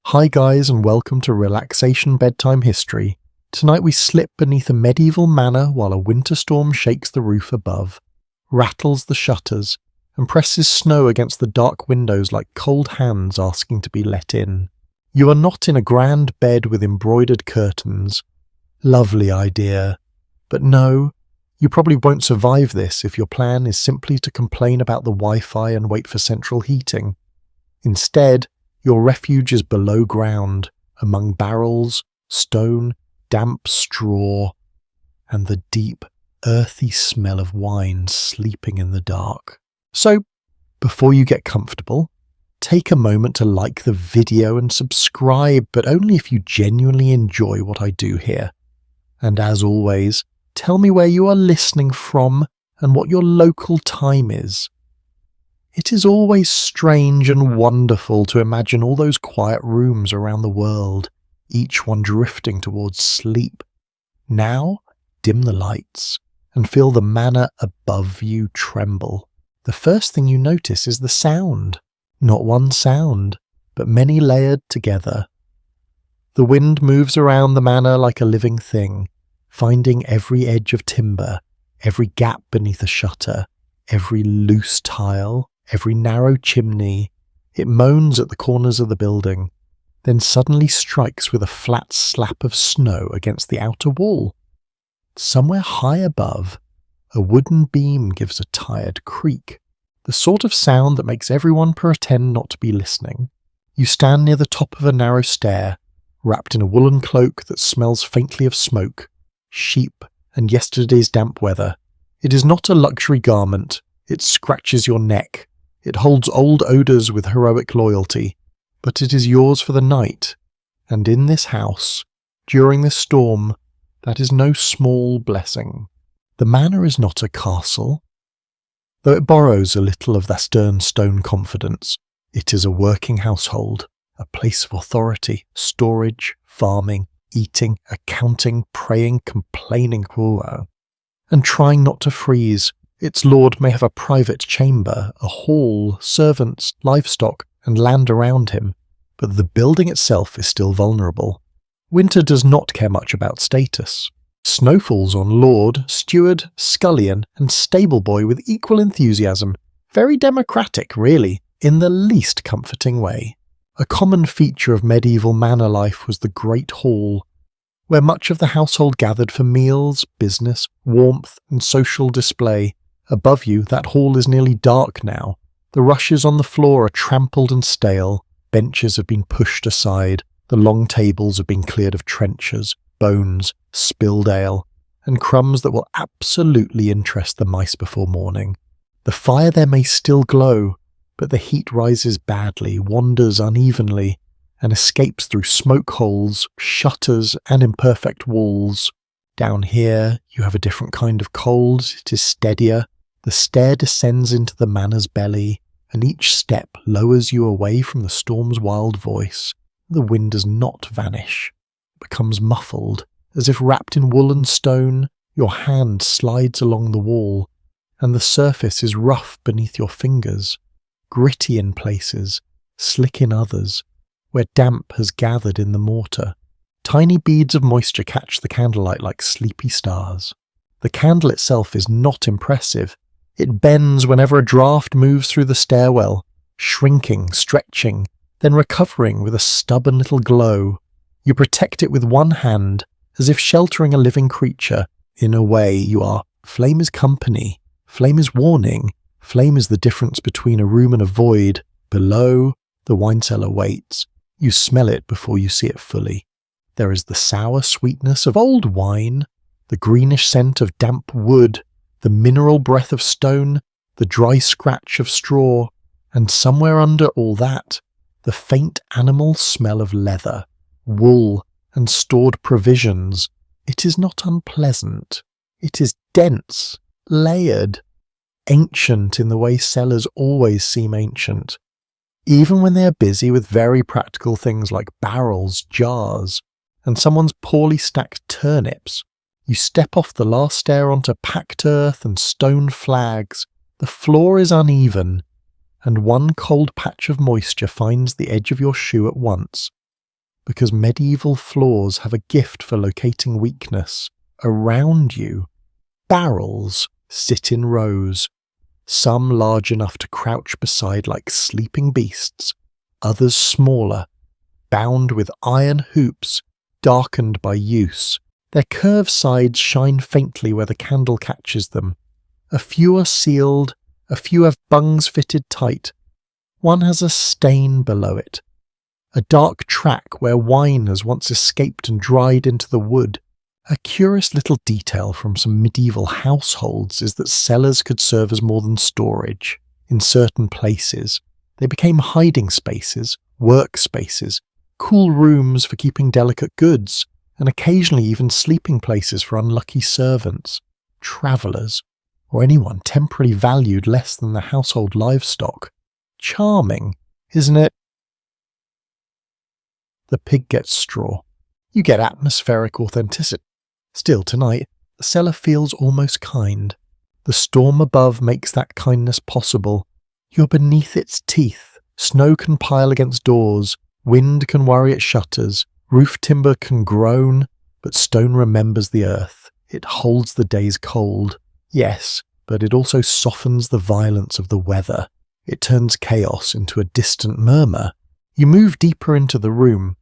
Hi guys, and welcome to Relaxation Bedtime History. Tonight we slip beneath a medieval manor while a winter storm shakes the roof above, rattles the shutters, and presses snow against the dark windows like cold hands asking to be let in. You are not in a grand bed with embroidered curtains. Lovely idea. But no, you probably won't survive this if your plan is simply to complain about the Wi-Fi and wait for central heating. Instead, your refuge is below ground, among barrels, stone, damp straw, and the deep, earthy smell of wine sleeping in the dark. So, before you get comfortable, take a moment to like the video and subscribe, but only if you genuinely enjoy what I do here. And as always, tell me where you are listening from and what your local time is. It is always strange and wonderful to imagine all those quiet rooms around the world, each one drifting towards sleep. Now, dim the lights and feel the manor above you tremble. The first thing you notice is the sound. Not one sound, but many layered together. The wind moves around the manor like a living thing, finding every edge of timber, every gap beneath a shutter, every loose tile, every narrow chimney. It moans at the corners of the building, then suddenly strikes with a flat slap of snow against the outer wall. Somewhere high above, a wooden beam gives a tired creak, the sort of sound that makes everyone pretend not to be listening. You stand near the top of a narrow stair, wrapped in a woolen cloak that smells faintly of smoke, sheep, and yesterday's damp weather. It is not a luxury garment. It scratches your neck. It holds old odours with heroic loyalty, but it is yours for the night, and in this house, during this storm, that is no small blessing. The manor is not a castle, though it borrows a little of that stern stone confidence. It is a working household, a place of authority, storage, farming, eating, accounting, praying, complaining, and trying not to freeze. Its lord may have a private chamber, a hall, servants, livestock, and land around him, but the building itself is still vulnerable. Winter does not care much about status. Snow falls on lord, steward, scullion, and stable boy with equal enthusiasm. Very democratic, really, in the least comforting way. A common feature of medieval manor life was the great hall, where much of the household gathered for meals, business, warmth, and social display. Above you, that hall is nearly dark now. The rushes on the floor are trampled and stale, benches have been pushed aside, the long tables have been cleared of trenchers, bones, spilled ale, and crumbs that will absolutely interest the mice before morning. The fire there may still glow, but the heat rises badly, wanders unevenly, and escapes through smoke holes, shutters, and imperfect walls. Down here, you have a different kind of cold. It is steadier. The stair descends into the manor's belly, and each step lowers you away from the storm's wild voice. The wind does not vanish. It becomes muffled, as if wrapped in wool and stone. Your hand slides along the wall, and the surface is rough beneath your fingers, gritty in places, slick in others, where damp has gathered in the mortar. Tiny beads of moisture catch the candlelight like sleepy stars. The candle itself is not impressive. It bends whenever a draught moves through the stairwell, shrinking, stretching, then recovering with a stubborn little glow. You protect it with one hand, as if sheltering a living creature. In a way, you are. Flame is company. Flame is warning. Flame is the difference between a room and a void. Below, the wine cellar waits. You smell it before you see it fully. There is the sour sweetness of old wine, the greenish scent of damp wood, the mineral breath of stone, the dry scratch of straw, and somewhere under all that, the faint animal smell of leather, wool, and stored provisions. It is not unpleasant. It is dense, layered, ancient in the way cellars always seem ancient, even when they are busy with very practical things like barrels, jars, and someone's poorly stacked turnips. You step off the last stair onto packed earth and stone flags. The floor is uneven, and one cold patch of moisture finds the edge of your shoe at once, because medieval floors have a gift for locating weakness. Around you, barrels sit in rows, some large enough to crouch beside like sleeping beasts, others smaller, bound with iron hoops, darkened by use. Their curved sides shine faintly where the candle catches them. A few are sealed, a few have bungs fitted tight. One has a stain below it, a dark track where wine has once escaped and dried into the wood. A curious little detail from some medieval households is that cellars could serve as more than storage. In certain places, they became hiding spaces, workspaces, cool rooms for keeping delicate goods, and occasionally even sleeping places for unlucky servants, travellers, or anyone temporarily valued less than the household livestock. Charming, isn't it? The pig gets straw. You get atmospheric authenticity. Still, tonight, the cellar feels almost kind. The storm above makes that kindness possible. You're beneath its teeth. Snow can pile against doors. Wind can worry at shutters. Roof timber can groan. But stone remembers the earth. It holds the days cold. Yes, but it also softens the violence of the weather. It turns chaos into a distant murmur. You move deeper into the room.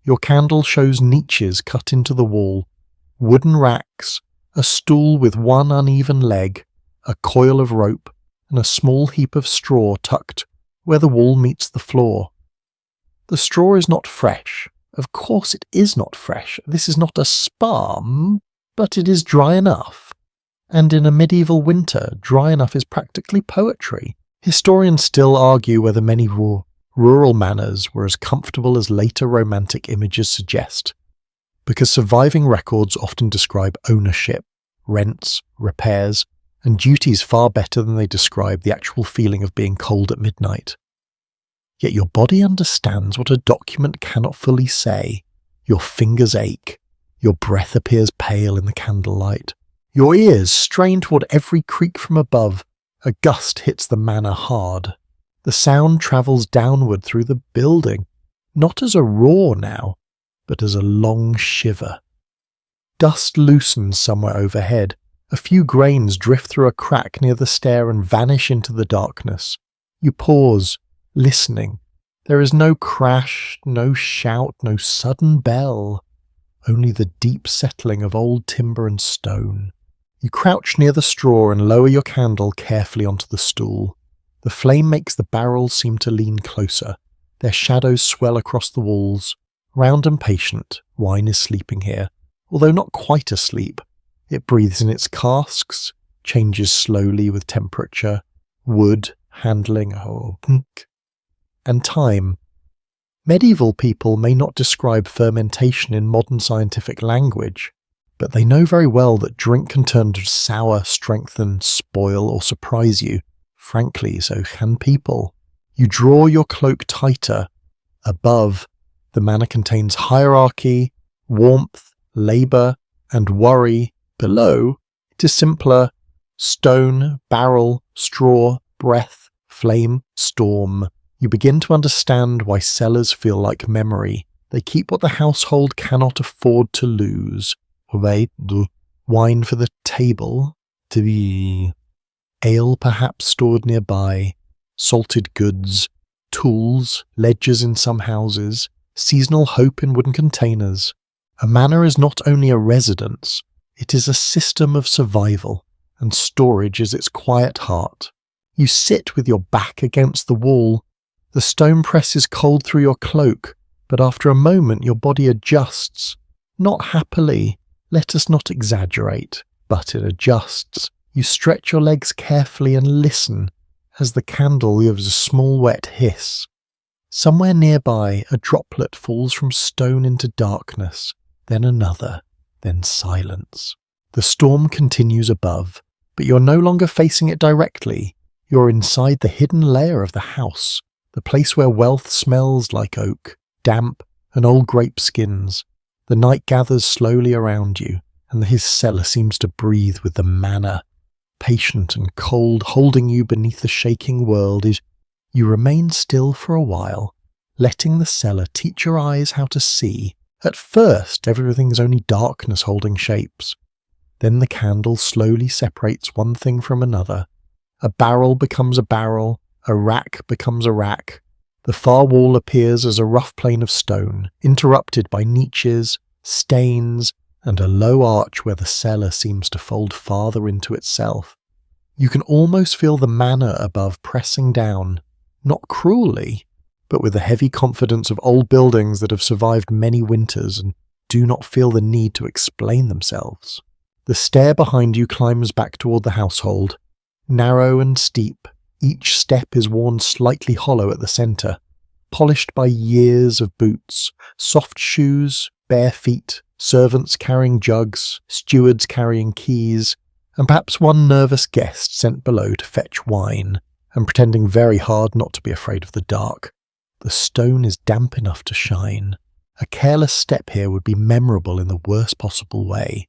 Your candle shows niches cut into the wall. Wooden racks, a stool with one uneven leg, a coil of rope, and a small heap of straw tucked where the wall meets the floor. The straw is not fresh. Of course it is not fresh. This is not a spa, but it is dry enough. And in a medieval winter, dry enough is practically poetry. Historians still argue whether many rural manors were as comfortable as later romantic images suggest, because surviving records often describe ownership, rents, repairs, and duties far better than they describe the actual feeling of being cold at midnight. Yet your body understands what a document cannot fully say. Your fingers ache. Your breath appears pale in the candlelight. Your ears strain toward every creak from above. A gust hits the manor hard. The sound travels downward through the building, not as a roar now, but as a long shiver. Dust loosens somewhere overhead. A few grains drift through a crack near the stair and vanish into the darkness. You pause, listening. There is no crash, no shout, no sudden bell. Only the deep settling of old timber and stone. You crouch near the straw and lower your candle carefully onto the stool. The flame makes the barrels seem to lean closer. Their shadows swell across the walls. Round and patient, wine is sleeping here, although not quite asleep. It breathes in its casks, changes slowly with temperature, wood, handling, and time. Medieval people may not describe fermentation in modern scientific language, but they know very well that drink can turn to sour, strengthen, spoil, or surprise you. Frankly, so can people. You draw your cloak tighter. Above, the manor contains hierarchy, warmth, labour, and worry. Below, it is simpler: stone, barrel, straw, breath, flame, storm. You begin to understand why cellars feel like memory. They keep what the household cannot afford to lose. Wine for the table, to be ale perhaps stored nearby, salted goods, tools, ledgers in some houses, seasonal hope in wooden containers. A manor is not only a residence, it is a system of survival, and storage is its quiet heart. You sit with your back against the wall. The stone presses cold through your cloak, but after a moment your body adjusts. Not happily, let us not exaggerate, but it adjusts. You stretch your legs carefully and listen as the candle gives a small wet hiss. Somewhere nearby, a droplet falls from stone into darkness, then another, then silence. The storm continues above, but you're no longer facing it directly. You're inside the hidden layer of the house, the place where wealth smells like oak, damp, and old grape skins. The night gathers slowly around you, and his cellar seems to breathe with the manor. Patient and cold, holding you beneath the shaking world, you remain still for a while, letting the cellar teach your eyes how to see. At first, everything's only darkness holding shapes. Then the candle slowly separates one thing from another. A barrel becomes a barrel, a rack becomes a rack. The far wall appears as a rough plane of stone, interrupted by niches, stains, and a low arch where the cellar seems to fold farther into itself. You can almost feel the manor above pressing down, not cruelly, but with the heavy confidence of old buildings that have survived many winters and do not feel the need to explain themselves. The stair behind you climbs back toward the household. Narrow and steep, each step is worn slightly hollow at the centre, polished by years of boots, soft shoes, bare feet, servants carrying jugs, stewards carrying keys, and perhaps one nervous guest sent below to fetch wine, and pretending very hard not to be afraid of the dark. The stone is damp enough to shine. A careless step here would be memorable in the worst possible way.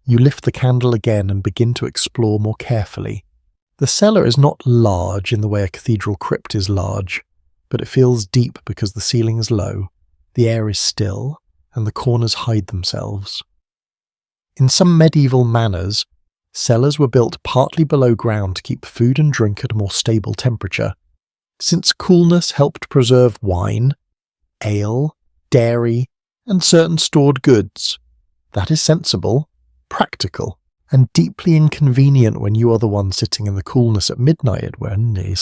You lift the candle again and begin to explore more carefully. The cellar is not large in the way a cathedral crypt is large, but it feels deep because the ceiling is low, the air is still, and the corners hide themselves. In some medieval manors, cellars were built partly below ground to keep food and drink at a more stable temperature. Since coolness helped preserve wine, ale, dairy, and certain stored goods, that is sensible, practical, and deeply inconvenient when you are the one sitting in the coolness at midnight when they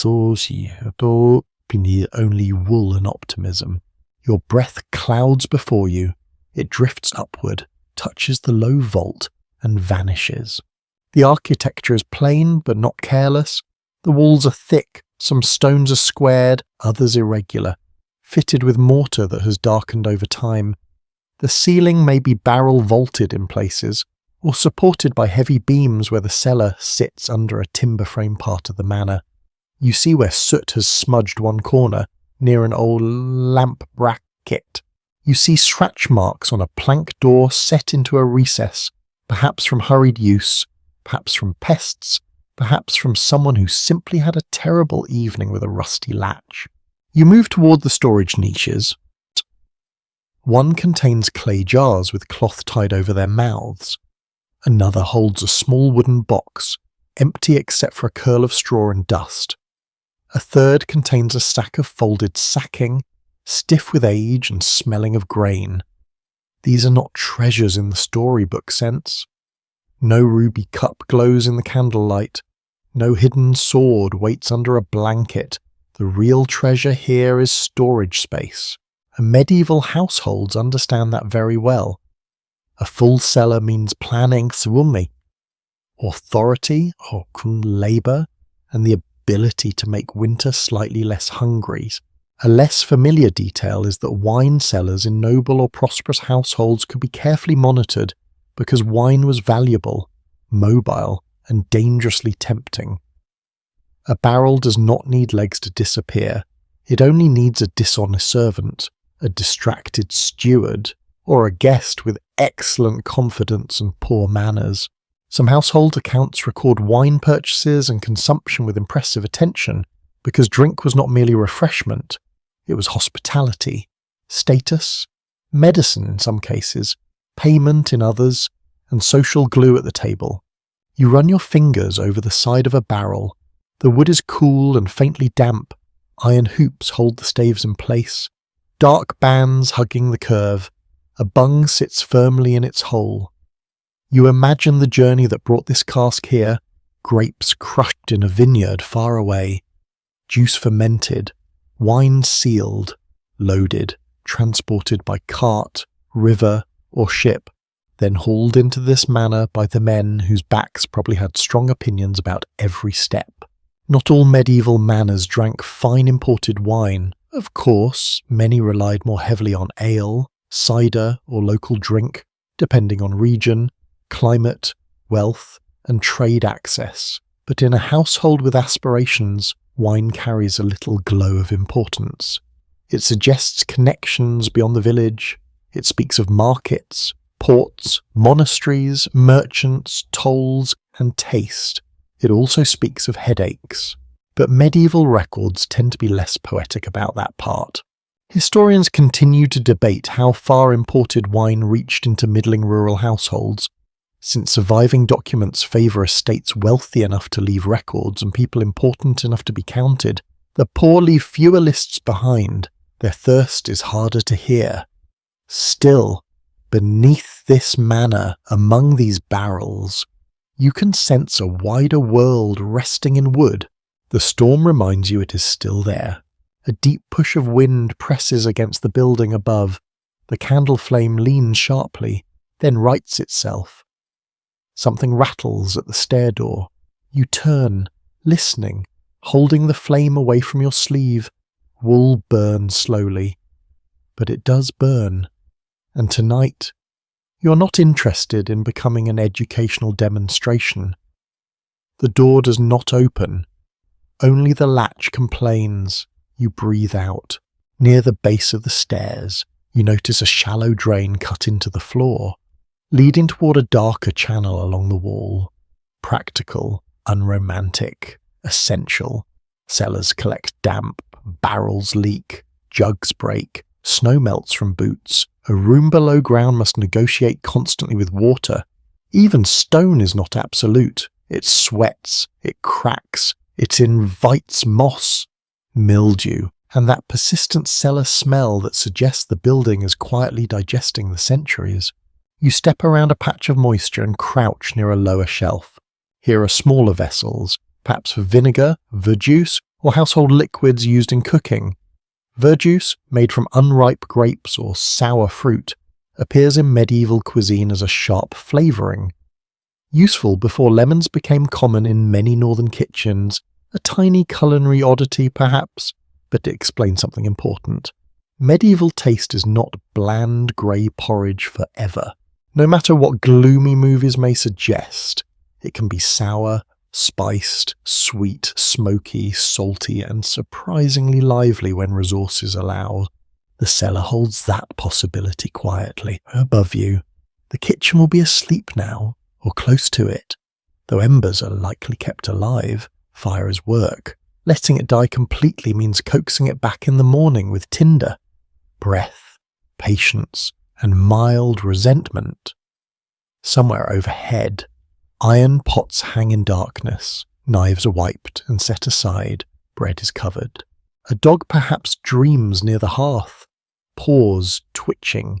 need only wool and optimism. Your breath clouds before you, it drifts upward, touches the low vault, and vanishes. The architecture is plain but not careless. The walls are thick, some stones are squared, others irregular, fitted with mortar that has darkened over time. The ceiling may be barrel vaulted in places, or supported by heavy beams where the cellar sits under a timber frame part of the manor. You see where soot has smudged one corner, near an old lamp bracket. You see scratch marks on a plank door set into a recess, perhaps from hurried use, perhaps from pests, perhaps from someone who simply had a terrible evening with a rusty latch. You move toward the storage niches. One contains clay jars with cloth tied over their mouths. Another holds a small wooden box, empty except for a curl of straw and dust. A third contains a stack of folded sacking, stiff with age and smelling of grain. These are not treasures in the storybook sense. No ruby cup glows in the candlelight. No hidden sword waits under a blanket. The real treasure here is storage space. And medieval households understand that very well. A full cellar means planning, authority, or labour, and the ability to make winter slightly less hungry. A less familiar detail is that wine cellars in noble or prosperous households could be carefully monitored because wine was valuable, mobile, and dangerously tempting. A barrel does not need legs to disappear. It only needs a dishonest servant, a distracted steward, or a guest with excellent confidence and poor manners. Some household accounts record wine purchases and consumption with impressive attention because drink was not merely refreshment, it was hospitality, status, medicine in some cases, payment in others, and social glue at the table. You run your fingers over the side of a barrel. The wood is cool and faintly damp. Iron hoops hold the staves in place. Dark bands hugging the curve. A bung sits firmly in its hole. You imagine the journey that brought this cask here, grapes crushed in a vineyard far away, juice fermented, wine sealed, loaded, transported by cart, river, or ship, then hauled into this manor by the men whose backs probably had strong opinions about every step. Not all medieval manors drank fine imported wine. Of course, many relied more heavily on ale, cider, or local drink, depending on region, climate, wealth, and trade access. But in a household with aspirations, wine carries a little glow of importance. It suggests connections beyond the village. It speaks of markets, ports, monasteries, merchants, tolls, and taste. It also speaks of headaches. But medieval records tend to be less poetic about that part. Historians continue to debate how far imported wine reached into middling rural households. Since surviving documents favour estates wealthy enough to leave records and people important enough to be counted, the poor leave fewer lists behind. Their thirst is harder to hear. Still, beneath this manor, among these barrels, you can sense a wider world resting in wood. The storm reminds you it is still there. A deep push of wind presses against the building above. The candle flame leans sharply, then rights itself. Something rattles at the stair door. You turn, listening, holding the flame away from your sleeve. Wool burns slowly. But it does burn. And tonight, you're not interested in becoming an educational demonstration. The door does not open. Only the latch complains. You breathe out. Near the base of the stairs, you notice a shallow drain cut into the floor, leading toward a darker channel along the wall. Practical, unromantic, essential. Cellars collect damp, barrels leak, jugs break, snow melts from boots. A room below ground must negotiate constantly with water. Even stone is not absolute. It sweats, it cracks, it invites moss, mildew, and that persistent cellar smell that suggests the building is quietly digesting the centuries. You step around a patch of moisture and crouch near a lower shelf. Here are smaller vessels, perhaps for vinegar, verjuice, or household liquids used in cooking. Verjuice, made from unripe grapes or sour fruit, appears in medieval cuisine as a sharp flavouring. Useful before lemons became common in many northern kitchens, a tiny culinary oddity perhaps, but it explains something important. Medieval taste is not bland grey porridge forever. No matter what gloomy movies may suggest, it can be sour, spiced, sweet, smoky, salty, and surprisingly lively when resources allow. The cellar holds that possibility quietly above you. The kitchen will be asleep now, or close to it, though embers are likely kept alive. Fire is work. Letting it die completely means coaxing it back in the morning with tinder. Breath, patience, and mild resentment. Somewhere overhead, iron pots hang in darkness. Knives are wiped and set aside. Bread is covered. A dog perhaps dreams near the hearth, paws twitching,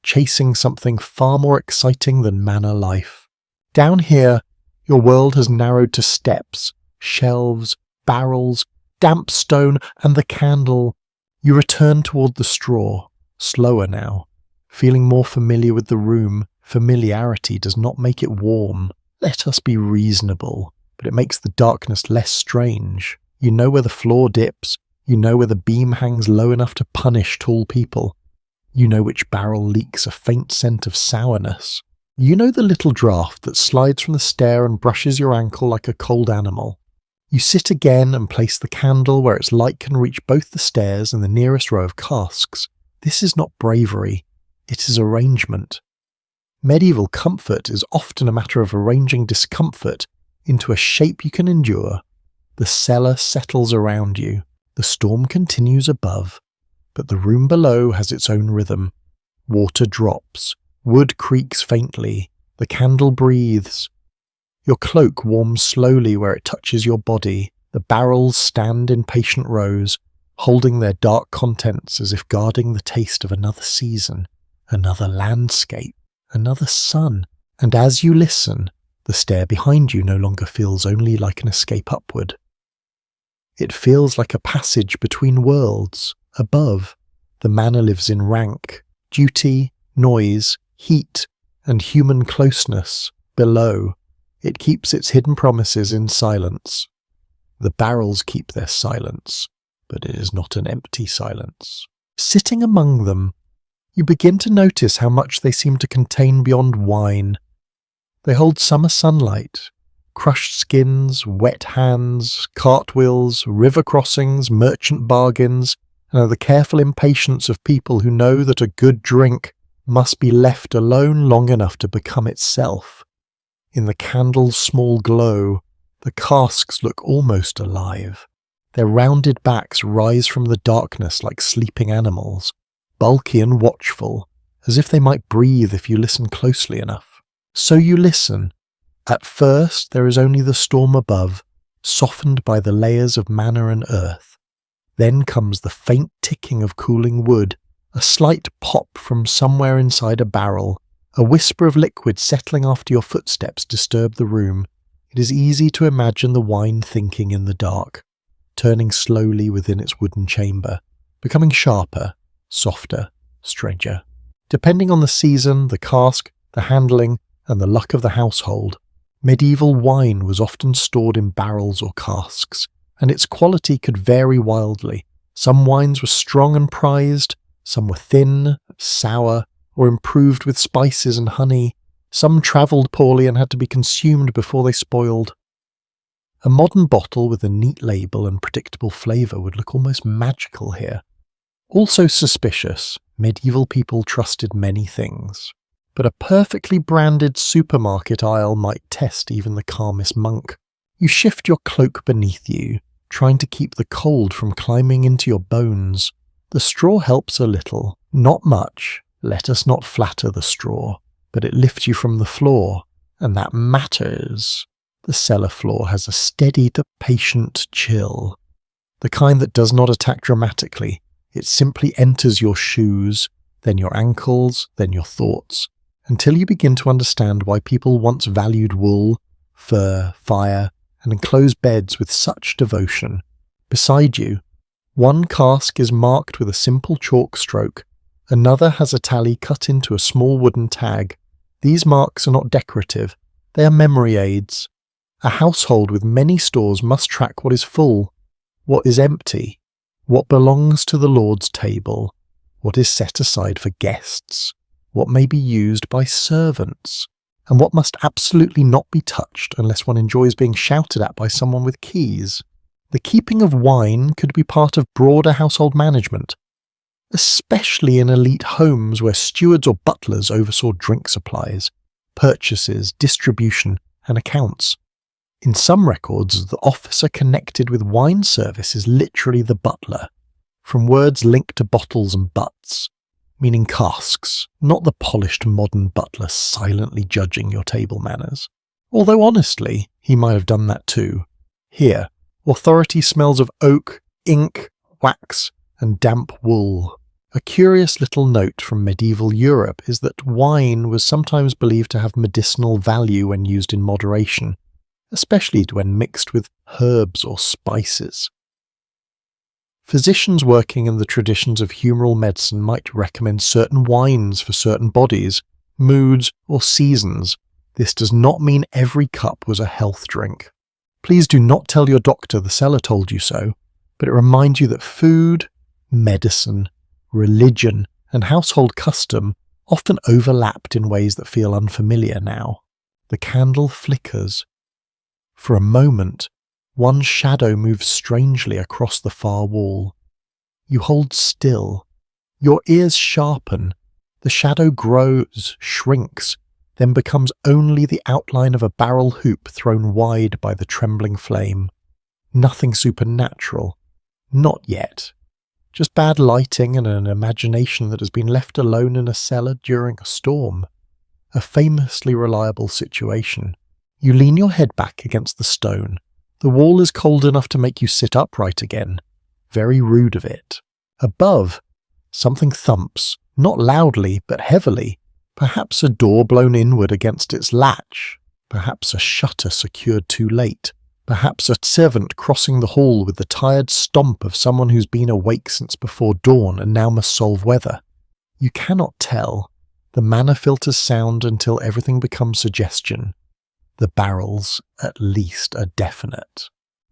chasing something far more exciting than manor life. Down here, your world has narrowed to steps, shelves, barrels, damp stone, and the candle. You return toward the straw, slower now, feeling more familiar with the room. Familiarity does not make it warm. Let us be reasonable, but it makes the darkness less strange. You know where the floor dips. You know where the beam hangs low enough to punish tall people. You know which barrel leaks a faint scent of sourness. You know the little draught that slides from the stair and brushes your ankle like a cold animal. You sit again and place the candle where its light can reach both the stairs and the nearest row of casks. This is not bravery. It is arrangement. Medieval comfort is often a matter of arranging discomfort into a shape you can endure. The cellar settles around you. The storm continues above, but the room below has its own rhythm. Water drops. Wood creaks faintly. The candle breathes. Your cloak warms slowly where it touches your body. The barrels stand in patient rows, holding their dark contents as if guarding the taste of another season, another landscape, another sun. And as you listen, the stair behind you no longer feels only like an escape upward. It feels like a passage between worlds. Above, the manor lives in rank, duty, noise, heat, and human closeness. Below, it keeps its hidden promises in silence. The barrels keep their silence, but it is not an empty silence. Sitting among them, you begin to notice how much they seem to contain beyond wine. They hold summer sunlight, crushed skins, wet hands, cartwheels, river crossings, merchant bargains, and the careful impatience of people who know that a good drink must be left alone long enough to become itself. In the candle's small glow, the casks look almost alive. Their rounded backs rise from the darkness like sleeping animals, bulky and watchful, as if they might breathe if you listen closely enough. So you listen. At first there is only the storm above, softened by the layers of manor and earth. Then comes the faint ticking of cooling wood, a slight pop from somewhere inside a barrel, a whisper of liquid settling after your footsteps disturb the room. It is easy to imagine the wine thinking in the dark, turning slowly within its wooden chamber, becoming sharper, softer, stranger. Depending on the season, the cask, the handling, and the luck of the household, medieval wine was often stored in barrels or casks, and its quality could vary wildly. Some wines were strong and prized, some were thin, sour, or improved with spices and honey. Some travelled poorly and had to be consumed before they spoiled. A modern bottle with a neat label and predictable flavour would look almost magical here. Also suspicious, medieval people trusted many things, but a perfectly branded supermarket aisle might test even the calmest monk. You shift your cloak beneath you, trying to keep the cold from climbing into your bones. The straw helps a little, not much, let us not flatter the straw, but it lifts you from the floor, and that matters. The cellar floor has a steady to patient chill, the kind that does not attack dramatically. It simply enters your shoes, then your ankles, then your thoughts, until you begin to understand why people once valued wool, fur, fire, and enclosed beds with such devotion. Beside you, one cask is marked with a simple chalk stroke, another has a tally cut into a small wooden tag. These marks are not decorative, they are memory aids. A household with many stores must track what is full, what is empty, what belongs to the Lord's table, what is set aside for guests, what may be used by servants, and what must absolutely not be touched unless one enjoys being shouted at by someone with keys. The keeping of wine could be part of broader household management, especially in elite homes where stewards or butlers oversaw drink supplies, purchases, distribution, and accounts. In some records, the officer connected with wine service is literally the butler, from words linked to bottles and butts, meaning casks, not the polished modern butler silently judging your table manners. Although honestly, he might have done that too. Here, authority smells of oak, ink, wax, and damp wool. A curious little note from medieval Europe is that wine was sometimes believed to have medicinal value when used in moderation, especially when mixed with herbs or spices. Physicians working in the traditions of humoral medicine might recommend certain wines for certain bodies, moods, or seasons. This does not mean every cup was a health drink. Please do not tell your doctor the cellar told you so, but it reminds you that food, medicine, religion, and household custom often overlapped in ways that feel unfamiliar now. The candle flickers. For a moment, one shadow moves strangely across the far wall. You hold still. Your ears sharpen. The shadow grows, shrinks, then becomes only the outline of a barrel hoop thrown wide by the trembling flame. Nothing supernatural. Not yet. Just bad lighting and an imagination that has been left alone in a cellar during a storm. A famously reliable situation. You lean your head back against the stone. The wall is cold enough to make you sit upright again. Very rude of it. Above, something thumps, not loudly, but heavily. Perhaps a door blown inward against its latch. Perhaps a shutter secured too late. Perhaps a servant crossing the hall with the tired stomp of someone who's been awake since before dawn and now must solve weather. You cannot tell. The manor filters sound until everything becomes suggestion. The barrels, at least, are definite.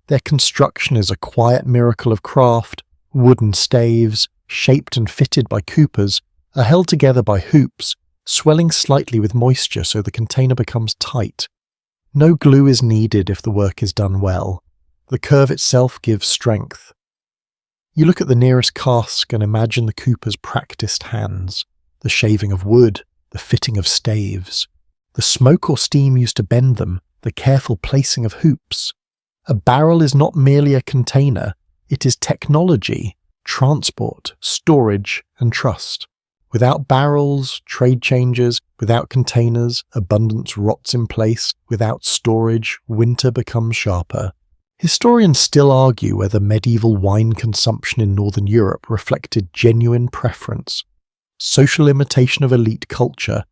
Their construction is a quiet miracle of craft. Wooden staves, shaped and fitted by coopers, are held together by hoops, swelling slightly with moisture so the container becomes tight. No glue is needed if the work is done well. The curve itself gives strength. You look at the nearest cask and imagine the cooper's practiced hands, the shaving of wood, the fitting of staves, the smoke or steam used to bend them, the careful placing of hoops. A barrel is not merely a container, It is technology, transport, storage, and trust. Without barrels, trade changes, without containers, abundance rots in place. Without storage, winter becomes sharper. Historians still argue whether medieval wine consumption in Northern Europe reflected genuine preference, social imitation of elite culture,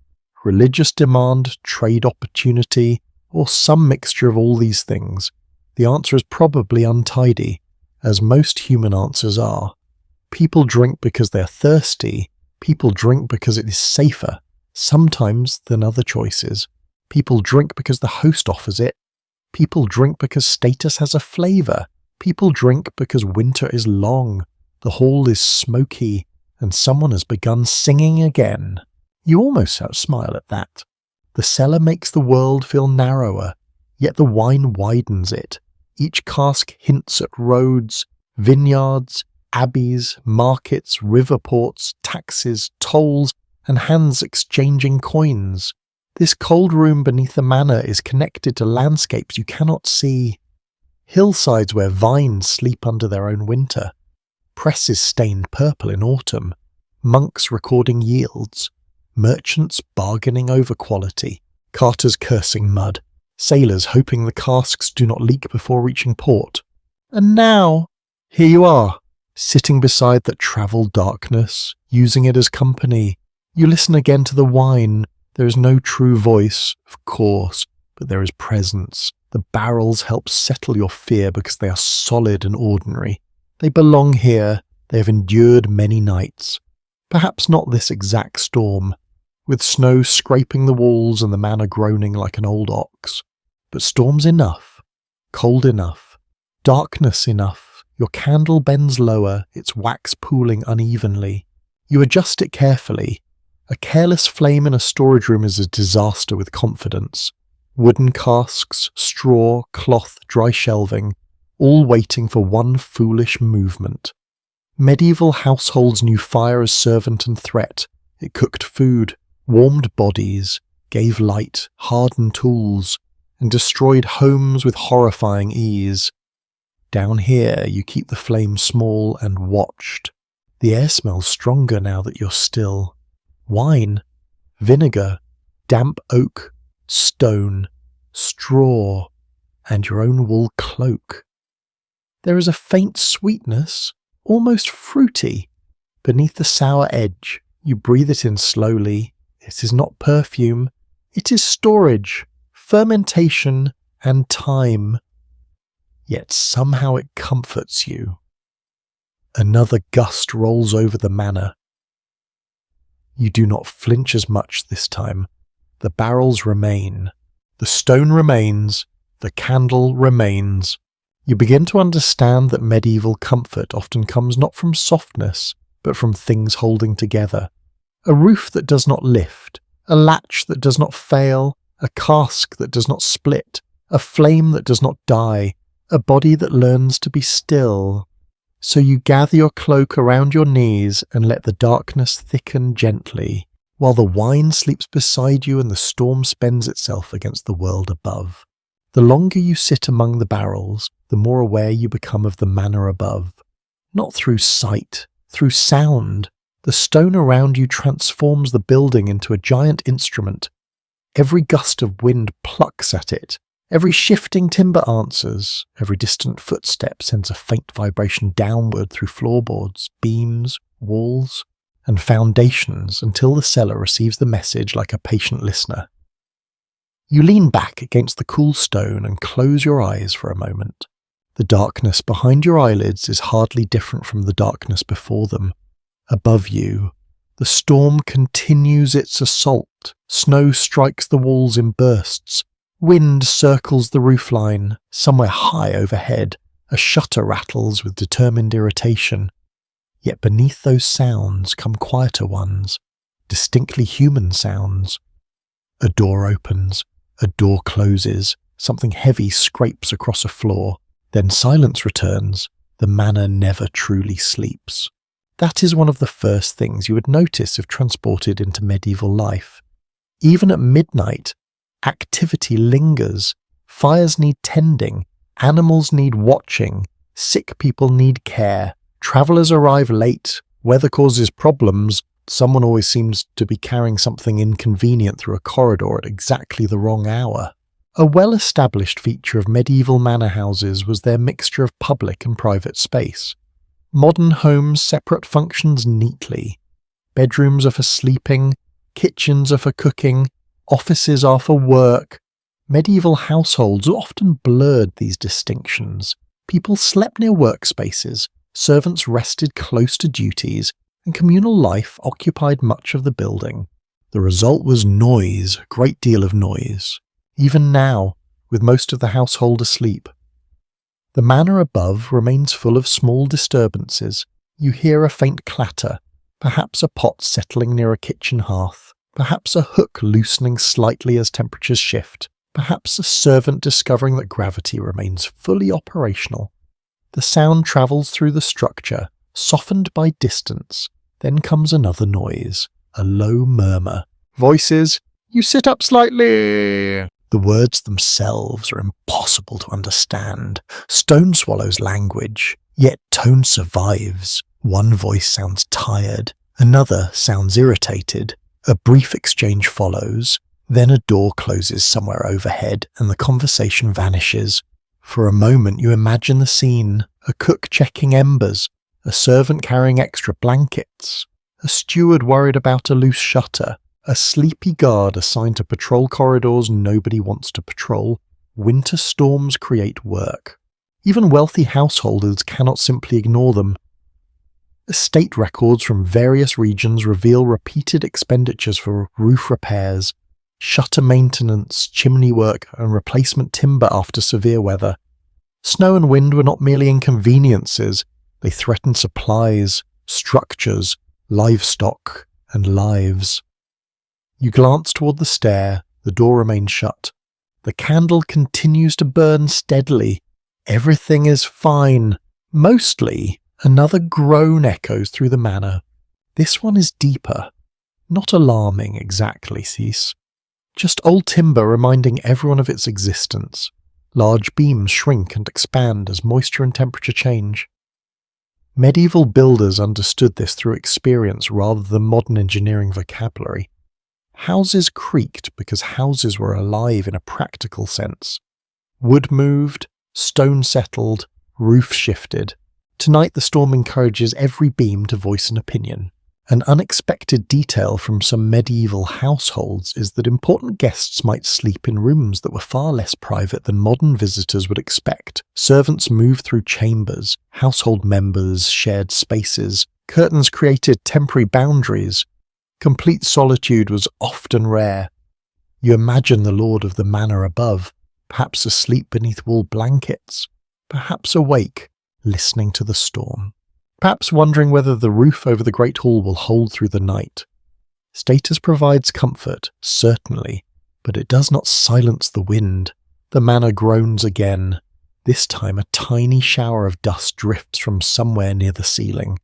religious demand, trade opportunity, or some mixture of all these things. The answer is probably untidy, as most human answers are. People drink because they're thirsty. People drink because it is safer, sometimes than other choices. People drink because the host offers it. People drink because status has a flavour. People drink because winter is long, the hall is smoky, and someone has begun singing again. You almost smile at that. The cellar makes the world feel narrower, yet the wine widens it. Each cask hints at roads, vineyards, abbeys, markets, river ports, taxes, tolls, and hands exchanging coins. This cold room beneath the manor is connected to landscapes you cannot see. Hillsides where vines sleep under their own winter. Presses stained purple in autumn. Monks recording yields. Merchants bargaining over quality. Carters cursing mud. Sailors hoping the casks do not leak before reaching port. And now, here you are, sitting beside that travel darkness, using it as company. You listen again to the wine. There is no true voice, of course, but there is presence. The barrels help settle your fear because they are solid and ordinary. They belong here. They have endured many nights. Perhaps not this exact storm, with snow scraping the walls and the manor groaning like an old ox. But storms enough, cold enough, darkness enough. Your candle bends lower, its wax pooling unevenly. You adjust it carefully. A careless flame in a storage room is a disaster with confidence. Wooden casks, straw, cloth, dry shelving, all waiting for one foolish movement. Medieval households knew fire as servant and threat. It cooked food, warmed bodies, gave light, hardened tools, and destroyed homes with horrifying ease. Down here you keep the flame small and watched. The air smells stronger now that you're still. Wine, vinegar, damp oak, stone, straw, and your own wool cloak. There is a faint sweetness, almost fruity, beneath the sour edge. You breathe it in slowly. It is not perfume. It is storage, fermentation, and time. Yet somehow it comforts you. Another gust rolls over the manor. You do not flinch as much this time. The barrels remain. The stone remains. The candle remains. You begin to understand that medieval comfort often comes not from softness, but from things holding together. A roof that does not lift, a latch that does not fail, a cask that does not split, a flame that does not die, a body that learns to be still. So you gather your cloak around your knees and let the darkness thicken gently, while the wine sleeps beside you and the storm spends itself against the world above. The longer you sit among the barrels, the more aware you become of the manor above. Not through sight, through sound. The stone around you transforms the building into a giant instrument. Every gust of wind plucks at it. Every shifting timber answers. Every distant footstep sends a faint vibration downward through floorboards, beams, walls, and foundations until the cellar receives the message like a patient listener. You lean back against the cool stone and close your eyes for a moment. The darkness behind your eyelids is hardly different from the darkness before them. Above you, the storm continues its assault. Snow strikes the walls in bursts. Wind circles the roofline. Somewhere high overhead, a shutter rattles with determined irritation. Yet beneath those sounds come quieter ones, distinctly human sounds. A door opens, a door closes, something heavy scrapes across a floor. Then silence returns. The manor never truly sleeps. That is one of the first things you would notice if transported into medieval life. Even at midnight, activity lingers. Fires need tending. Animals need watching. Sick people need care. Travellers arrive late. Weather causes problems. Someone always seems to be carrying something inconvenient through a corridor at exactly the wrong hour. A well-established feature of medieval manor houses was their mixture of public and private space. Modern homes separate functions neatly. Bedrooms are for sleeping, kitchens are for cooking, offices are for work. Medieval households often blurred these distinctions. People slept near workspaces, servants rested close to duties, and communal life occupied much of the building. The result was noise, a great deal of noise. Even now, with most of the household asleep. The manor above remains full of small disturbances. You hear a faint clatter, perhaps a pot settling near a kitchen hearth, perhaps a hook loosening slightly as temperatures shift, perhaps a servant discovering that gravity remains fully operational. The sound travels through the structure, softened by distance. Then comes another noise, a low murmur. Voices, "You sit up slightly!" The words themselves are impossible to understand. Stone swallows language, yet tone survives. One voice sounds tired, another sounds irritated. A brief exchange follows, then a door closes somewhere overhead and the conversation vanishes. For a moment you imagine the scene, a cook checking embers, a servant carrying extra blankets, a steward worried about a loose shutter, a sleepy guard assigned to patrol corridors nobody wants to patrol. Winter storms create work. Even wealthy householders cannot simply ignore them. Estate records from various regions reveal repeated expenditures for roof repairs, shutter maintenance, chimney work, and replacement timber after severe weather. Snow and wind were not merely inconveniences, they threatened supplies, structures, livestock, and lives. You glance toward the stair, the door remains shut. The candle continues to burn steadily. Everything is fine. Mostly. Another groan echoes through the manor. This one is deeper. Not alarming exactly, Cease. Just old timber reminding everyone of its existence. Large beams shrink and expand as moisture and temperature change. Medieval builders understood this through experience rather than modern engineering vocabulary. Houses creaked because houses were alive in a practical sense. Wood moved, stone settled, roof shifted. Tonight the storm encourages every beam to voice an opinion. An unexpected detail from some medieval households is that important guests might sleep in rooms that were far less private than modern visitors would expect. Servants moved through chambers, household members shared spaces, curtains created temporary boundaries. Complete solitude was often rare. You imagine the lord of the manor above, perhaps asleep beneath wool blankets, perhaps awake, listening to the storm. Perhaps wondering whether the roof over the great hall will hold through the night. Status provides comfort, certainly, but it does not silence the wind. The manor groans again. This time a tiny shower of dust drifts from somewhere near the ceiling.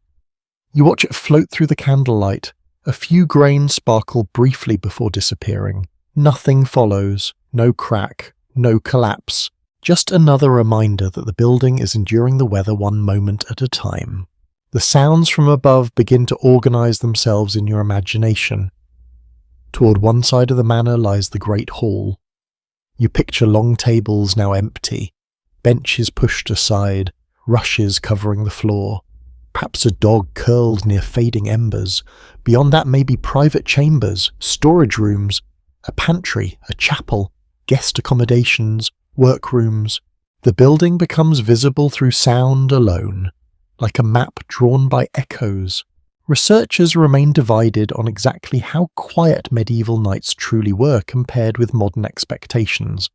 You watch it float through the candlelight. A few grains sparkle briefly before disappearing. Nothing follows, no crack, no collapse. Just another reminder that the building is enduring the weather one moment at a time. The sounds from above begin to organize themselves in your imagination. Toward one side of the manor lies the great hall. You picture long tables now empty, benches pushed aside, rushes covering the floor. Perhaps a dog curled near fading embers. Beyond that may be private chambers, storage rooms, a pantry, a chapel, guest accommodations, workrooms. The building becomes visible through sound alone, like a map drawn by echoes. Researchers remain divided on exactly how quiet medieval nights truly were compared with modern expectations.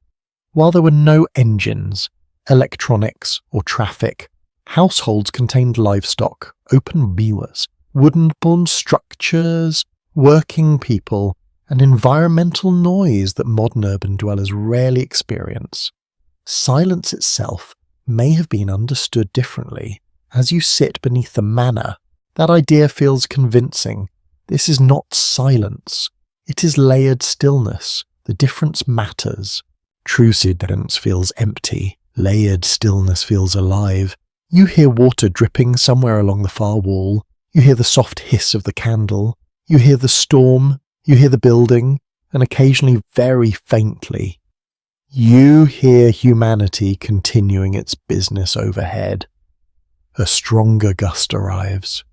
While there were no engines, electronics, or traffic, households contained livestock, open viewers, wooden-borne structures, working people, and environmental noise that modern urban dwellers rarely experience. Silence itself may have been understood differently. As you sit beneath the manor, that idea feels convincing. This is not silence. It is layered stillness. The difference matters. True silence feels empty. Layered stillness feels alive. You hear water dripping somewhere along the far wall, you hear the soft hiss of the candle, you hear the storm, you hear the building, and occasionally very faintly, you hear humanity continuing its business overhead. A stronger gust arrives.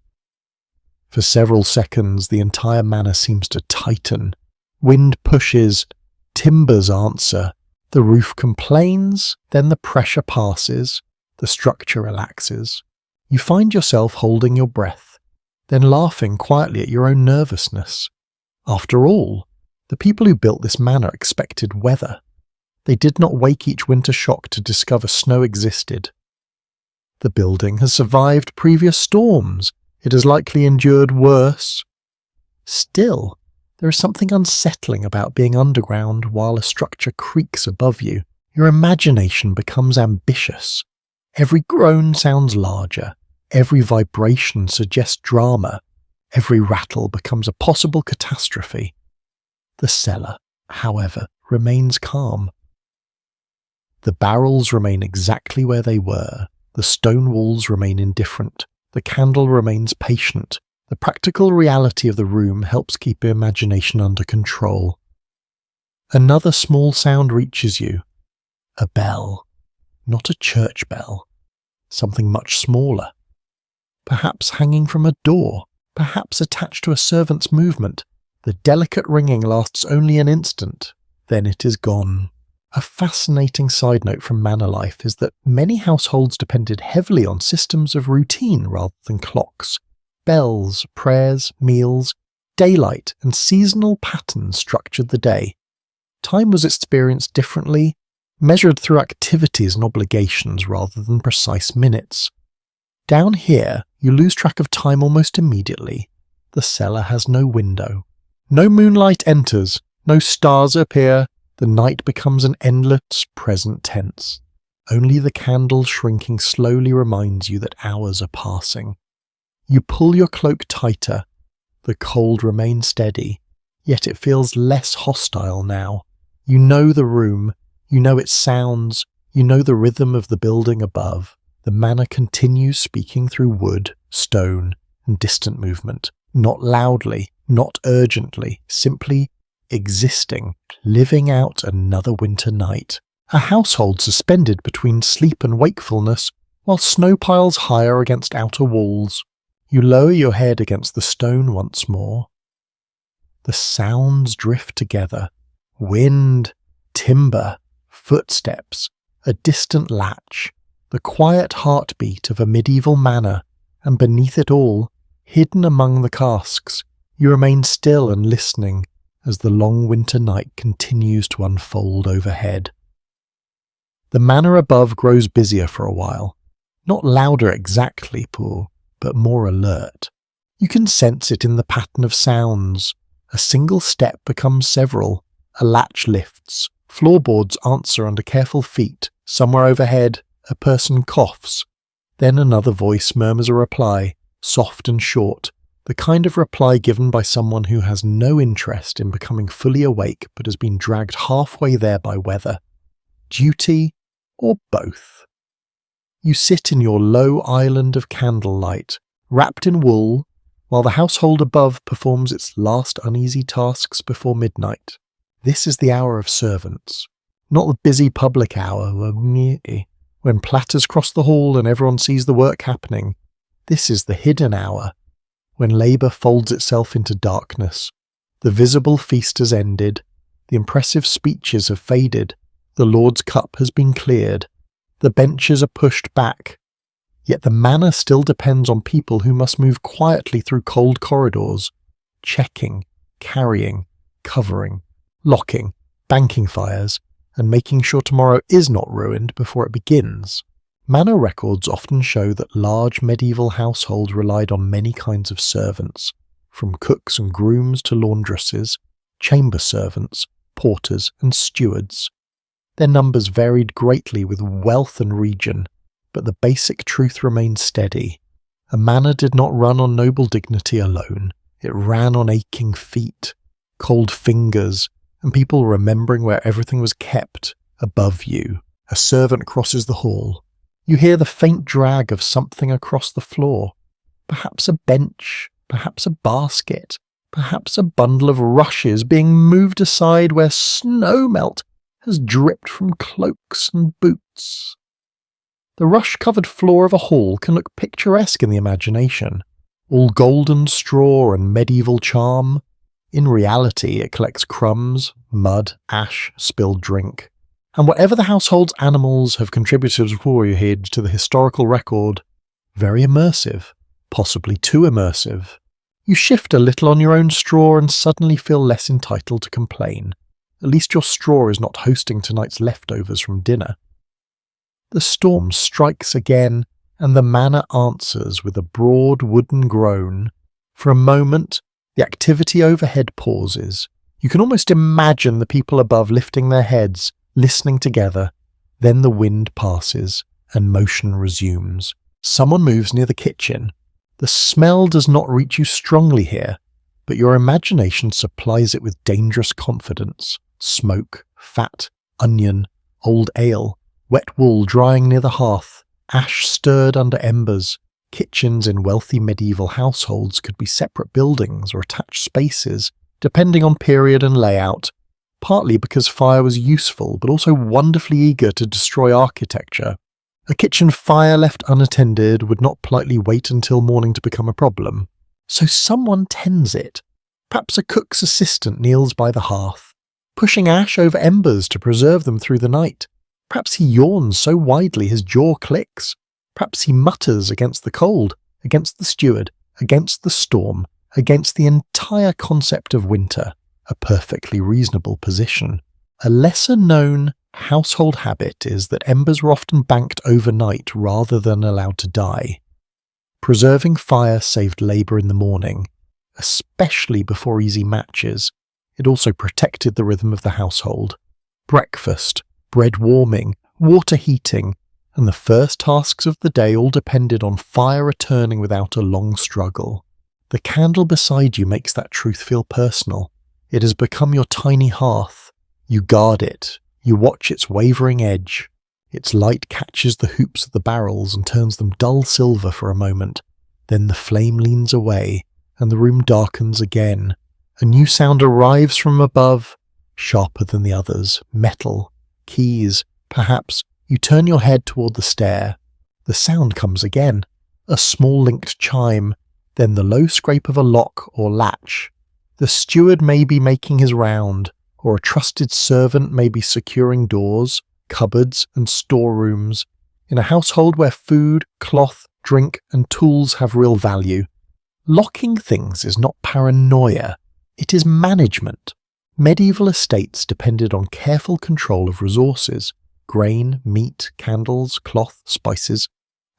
For several seconds, the entire manor seems to tighten. Wind pushes, timbers answer, the roof complains, then the pressure passes, the structure relaxes. You find yourself holding your breath, then laughing quietly at your own nervousness. After all, the people who built this manor expected weather. They did not wake each winter shock to discover snow existed. The building has survived previous storms. It has likely endured worse. Still, there is something unsettling about being underground while a structure creaks above you. Your imagination becomes ambitious. Every groan sounds larger. Every vibration suggests drama. Every rattle becomes a possible catastrophe. The cellar, however, remains calm. The barrels remain exactly where they were. The stone walls remain indifferent. The candle remains patient. The practical reality of the room helps keep your imagination under control. Another small sound reaches you. A bell. Not a church bell. Something much smaller. Perhaps hanging from a door. Perhaps attached to a servant's movement. The delicate ringing lasts only an instant. Then it is gone. A fascinating side note from manor life is that many households depended heavily on systems of routine rather than clocks. Bells, prayers, meals, daylight, and seasonal patterns structured the day. Time was experienced differently, measured through activities and obligations rather than precise minutes. Down here, you lose track of time almost immediately. The cellar has no window. No moonlight enters, no stars appear. The night becomes an endless present tense. Only the candle shrinking slowly reminds you that hours are passing. You pull your cloak tighter. The cold remains steady, yet it feels less hostile now. You know the room, you know its sounds, you know the rhythm of the building above. The manor continues speaking through wood, stone, and distant movement. Not loudly, not urgently, simply existing, living out another winter night. A household suspended between sleep and wakefulness, while snow piles higher against outer walls. You lower your head against the stone once more. The sounds drift together. Wind, timber, footsteps, a distant latch, the quiet heartbeat of a medieval manor, and beneath it all, hidden among the casks, you remain still and listening as the long winter night continues to unfold overhead. The manor above grows busier for a while. Not louder exactly, but more alert. You can sense it in the pattern of sounds. A single step becomes several. A latch lifts. Floorboards answer under careful feet. Somewhere overhead, a person coughs. Then another voice murmurs a reply, soft and short, the kind of reply given by someone who has no interest in becoming fully awake but has been dragged halfway there by weather, duty, or both. You sit in your low island of candlelight, wrapped in wool, while the household above performs its last uneasy tasks before midnight. This is the hour of servants, not the busy public hour when platters cross the hall and everyone sees the work happening. This is the hidden hour, when labour folds itself into darkness. The visible feast has ended, the impressive speeches have faded, the Lord's cup has been cleared, the benches are pushed back. Yet the manor still depends on people who must move quietly through cold corridors, checking, carrying, covering, locking, banking fires, and making sure tomorrow is not ruined before it begins. Manor records often show that large medieval households relied on many kinds of servants, from cooks and grooms to laundresses, chamber servants, porters and stewards. Their numbers varied greatly with wealth and region, but the basic truth remained steady. A manor did not run on noble dignity alone. It ran on aching feet, cold fingers, and people remembering where everything was kept above you. A servant crosses the hall. You hear the faint drag of something across the floor. Perhaps a bench, perhaps a basket, perhaps a bundle of rushes being moved aside where snow melt has dripped from cloaks and boots. The rush-covered floor of a hall can look picturesque in the imagination, all golden straw and medieval charm. In reality, it collects crumbs, mud, ash, spilled drink. And whatever the household's animals have contributed to the historical record, very immersive, possibly too immersive. You shift a little on your own straw and suddenly feel less entitled to complain. At least your straw is not hosting tonight's leftovers from dinner. The storm strikes again, and the manor answers with a broad wooden groan. For a moment, the activity overhead pauses. You can almost imagine the people above lifting their heads, listening together. Then the wind passes, and motion resumes. Someone moves near the kitchen. The smell does not reach you strongly here, but your imagination supplies it with dangerous confidence. Smoke, fat, onion, old ale, wet wool drying near the hearth, ash stirred under embers. Kitchens in wealthy medieval households could be separate buildings or attached spaces, depending on period and layout, partly because fire was useful but also wonderfully eager to destroy architecture. A kitchen fire left unattended would not politely wait until morning to become a problem. So someone tends it. Perhaps a cook's assistant kneels by the hearth, pushing ash over embers to preserve them through the night. Perhaps he yawns so widely his jaw clicks. Perhaps he mutters against the cold, against the steward, against the storm, against the entire concept of winter, a perfectly reasonable position. A lesser-known household habit is that embers were often banked overnight rather than allowed to die. Preserving fire saved labour in the morning, especially before easy matches. It also protected the rhythm of the household. Breakfast, bread warming, water heating, and the first tasks of the day all depended on fire returning without a long struggle. The candle beside you makes that truth feel personal. It has become your tiny hearth. You guard it. You watch its wavering edge. Its light catches the hoops of the barrels and turns them dull silver for a moment. Then the flame leans away, and the room darkens again. A new sound arrives from above, sharper than the others, metal, keys, perhaps. You turn your head toward the stair. The sound comes again, a small linked chime, then the low scrape of a lock or latch. The steward may be making his round, or a trusted servant may be securing doors, cupboards, and storerooms. In a household where food, cloth, drink, and tools have real value, locking things is not paranoia, it is management. Medieval estates depended on careful control of resources. Grain, meat, candles, cloth, spices,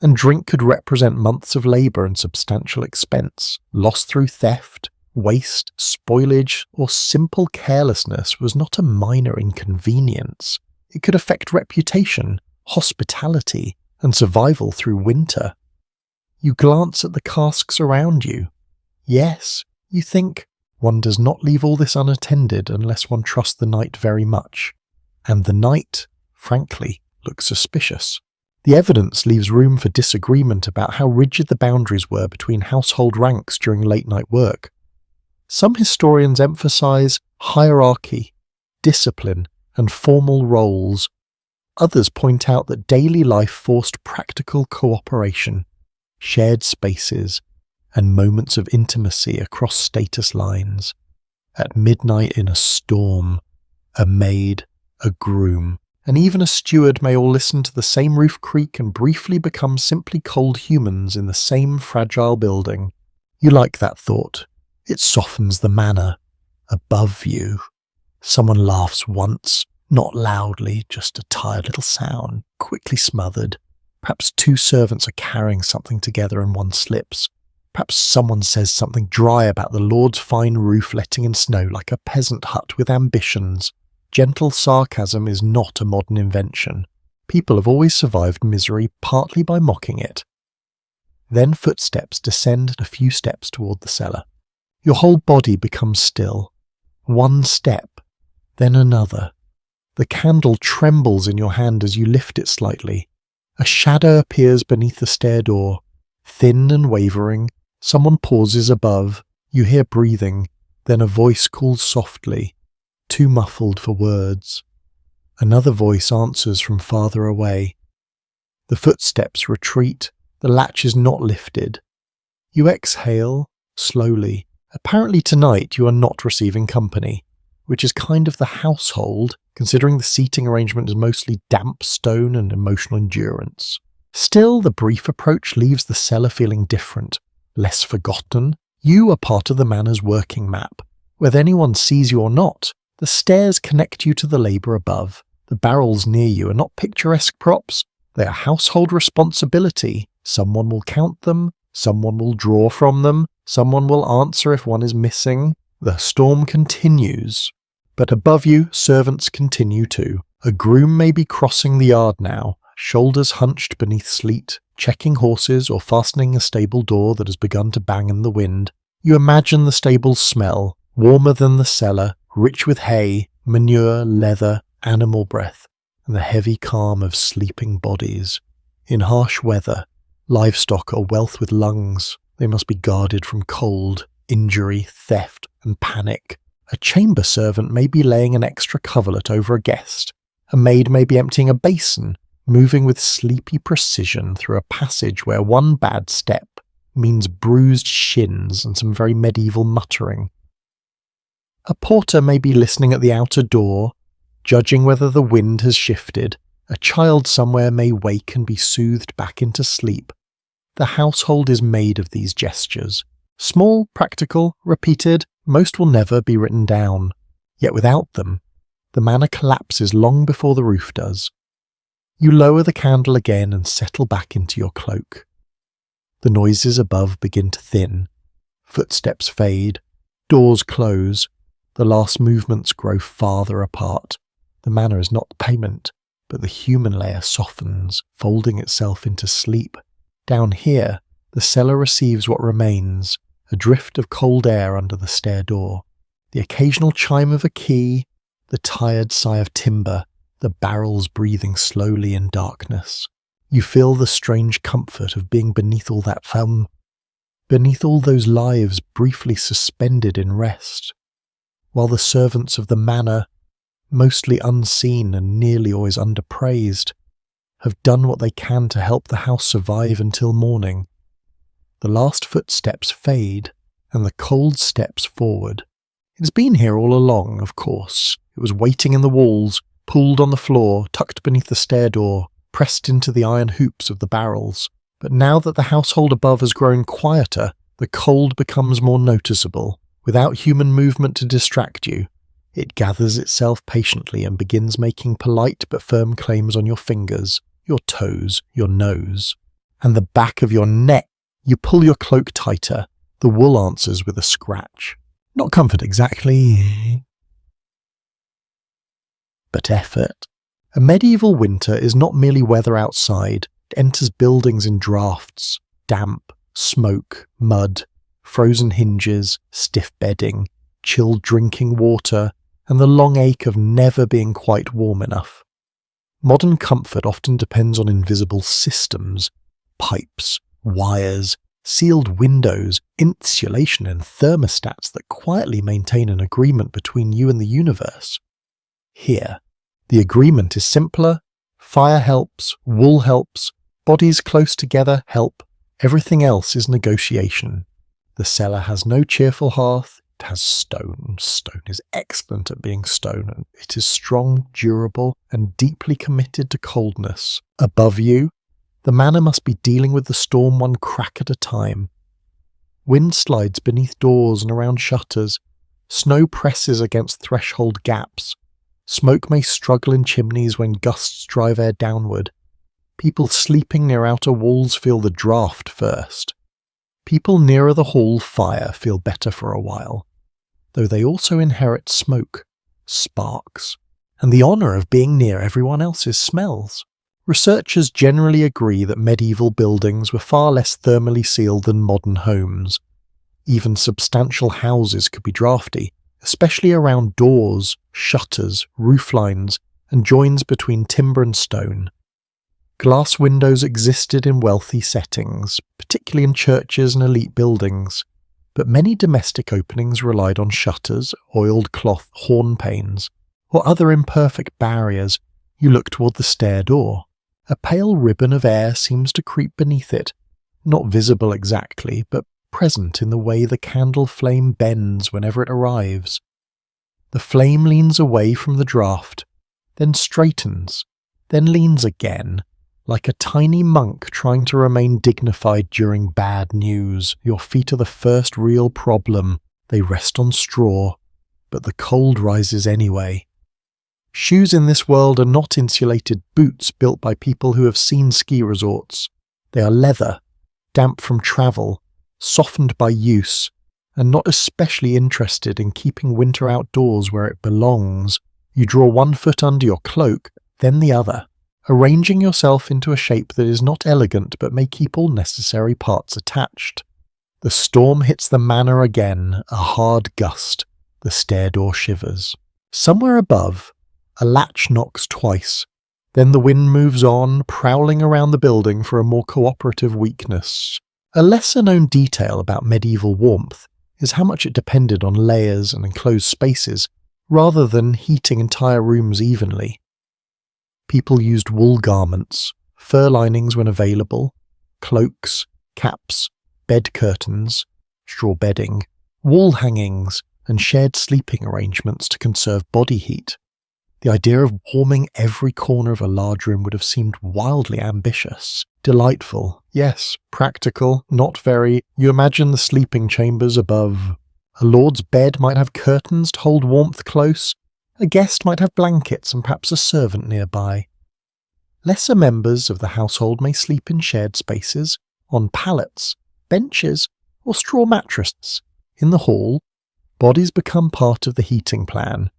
and drink could represent months of labour and substantial expense. Lost through theft, waste, spoilage, or simple carelessness was not a minor inconvenience. It could affect reputation, hospitality, and survival through winter. You glance at the casks around you. Yes, you think, one does not leave all this unattended unless one trusts the night very much. And the night, frankly, looks suspicious. The evidence leaves room for disagreement about how rigid the boundaries were between household ranks during late-night work. Some historians emphasize hierarchy, discipline, and formal roles. Others point out that daily life forced practical cooperation, shared spaces, and moments of intimacy across status lines. At midnight in a storm, a maid, a groom, and even a steward may all listen to the same roof creak and briefly become simply cold humans in the same fragile building. You like that thought. It softens the manor. Above you, someone laughs once, not loudly, just a tired little sound, quickly smothered. Perhaps two servants are carrying something together and one slips. Perhaps someone says something dry about the Lord's fine roof letting in snow like a peasant hut with ambitions. Gentle sarcasm is not a modern invention. People have always survived misery partly by mocking it. Then footsteps descend a few steps toward the cellar. Your whole body becomes still. One step, then another. The candle trembles in your hand as you lift it slightly. A shadow appears beneath the stair door. Thin and wavering, someone pauses above. You hear breathing, then a voice calls softly, too muffled for words. Another voice answers from farther away. The footsteps retreat, the latch is not lifted. You exhale, slowly. Apparently tonight you are not receiving company, which is kind of the household, considering the seating arrangement is mostly damp stone and emotional endurance. Still, the brief approach leaves the cellar feeling different, less forgotten. You are part of the manor's working map. Whether anyone sees you or not, the stairs connect you to the labour above. The barrels near you are not picturesque props, they are household responsibility. Someone will count them, someone will draw from them, someone will answer if one is missing. The storm continues. But above you, servants continue too. A groom may be crossing the yard now, shoulders hunched beneath sleet, checking horses or fastening a stable door that has begun to bang in the wind. You imagine the stable's smell, warmer than the cellar, rich with hay, manure, leather, animal breath, and the heavy calm of sleeping bodies. In harsh weather, livestock are wealth with lungs. They must be guarded from cold, injury, theft, and panic. A chamber servant may be laying an extra coverlet over a guest. A maid may be emptying a basin, moving with sleepy precision through a passage where one bad step means bruised shins and some very medieval muttering. A porter may be listening at the outer door, judging whether the wind has shifted. A child somewhere may wake and be soothed back into sleep. The household is made of these gestures. Small, practical, repeated, most will never be written down. Yet without them, the manor collapses long before the roof does. You lower the candle again and settle back into your cloak. The noises above begin to thin. Footsteps fade. Doors close. The last movements grow farther apart. The manor is not payment, but the human layer softens, folding itself into sleep. Down here, the cellar receives what remains, a drift of cold air under the stair door, the occasional chime of a key, the tired sigh of timber, the barrels breathing slowly in darkness. You feel the strange comfort of being beneath all that foam, beneath all those lives briefly suspended in rest, while the servants of the manor, mostly unseen and nearly always underpraised, have done what they can to help the house survive until morning. The last footsteps fade, and the cold steps forward. It's been here all along, of course. It was waiting in the walls, pooled on the floor, tucked beneath the stair door, pressed into the iron hoops of the barrels. But now that the household above has grown quieter, the cold becomes more noticeable. Without human movement to distract you, it gathers itself patiently and begins making polite but firm claims on your fingers, your toes, your nose, and the back of your neck. You pull your cloak tighter. The wool answers with a scratch. Not comfort exactly, but effort. A medieval winter is not merely weather outside. It enters buildings in drafts, damp, smoke, mud, frozen hinges, stiff bedding, chilled drinking water, and the long ache of never being quite warm enough. Modern comfort often depends on invisible systems, pipes, wires, sealed windows, insulation and thermostats that quietly maintain an agreement between you and the universe. Here, the agreement is simpler. Fire helps, wool helps, bodies close together help. Everything else is negotiation. The cellar has no cheerful hearth. It has stone. Stone is excellent at being stone. It is strong, durable, and deeply committed to coldness. Above you, the manor must be dealing with the storm one crack at a time. Wind slides beneath doors and around shutters. Snow presses against threshold gaps. Smoke may struggle in chimneys when gusts drive air downward. People sleeping near outer walls feel the draught first. People nearer the hall fire feel better for a while, though they also inherit smoke, sparks, and the honour of being near everyone else's smells. Researchers generally agree that medieval buildings were far less thermally sealed than modern homes. Even substantial houses could be drafty, especially around doors, shutters, roof lines, and joins between timber and stone. Glass windows existed in wealthy settings, particularly in churches and elite buildings, but many domestic openings relied on shutters, oiled cloth horn panes, or other imperfect barriers. You look toward the stair door. A pale ribbon of air seems to creep beneath it, not visible exactly, but present in the way the candle flame bends whenever it arrives. The flame leans away from the draught, then straightens, then leans again, like a tiny monk trying to remain dignified during bad news. Your feet are the first real problem. They rest on straw, but the cold rises anyway. Shoes in this world are not insulated boots built by people who have seen ski resorts. They are leather, damp from travel, softened by use, and not especially interested in keeping winter outdoors where it belongs. You draw one foot under your cloak, then the other, arranging yourself into a shape that is not elegant but may keep all necessary parts attached. The storm hits the manor again, a hard gust. The stair door shivers. Somewhere above, a latch knocks twice. Then the wind moves on, prowling around the building for a more cooperative weakness. A lesser-known detail about medieval warmth is how much it depended on layers and enclosed spaces, rather than heating entire rooms evenly. People used wool garments, fur linings when available, cloaks, caps, bed curtains, straw bedding, wall hangings, and shared sleeping arrangements to conserve body heat. The idea of warming every corner of a large room would have seemed wildly ambitious. Delightful, yes. Practical, not very. You imagine the sleeping chambers above. A lord's bed might have curtains to hold warmth close. A guest might have blankets and perhaps a servant nearby. Lesser members of the household may sleep in shared spaces, on pallets, benches, or straw mattresses. In the hall, bodies become part of the heating plan.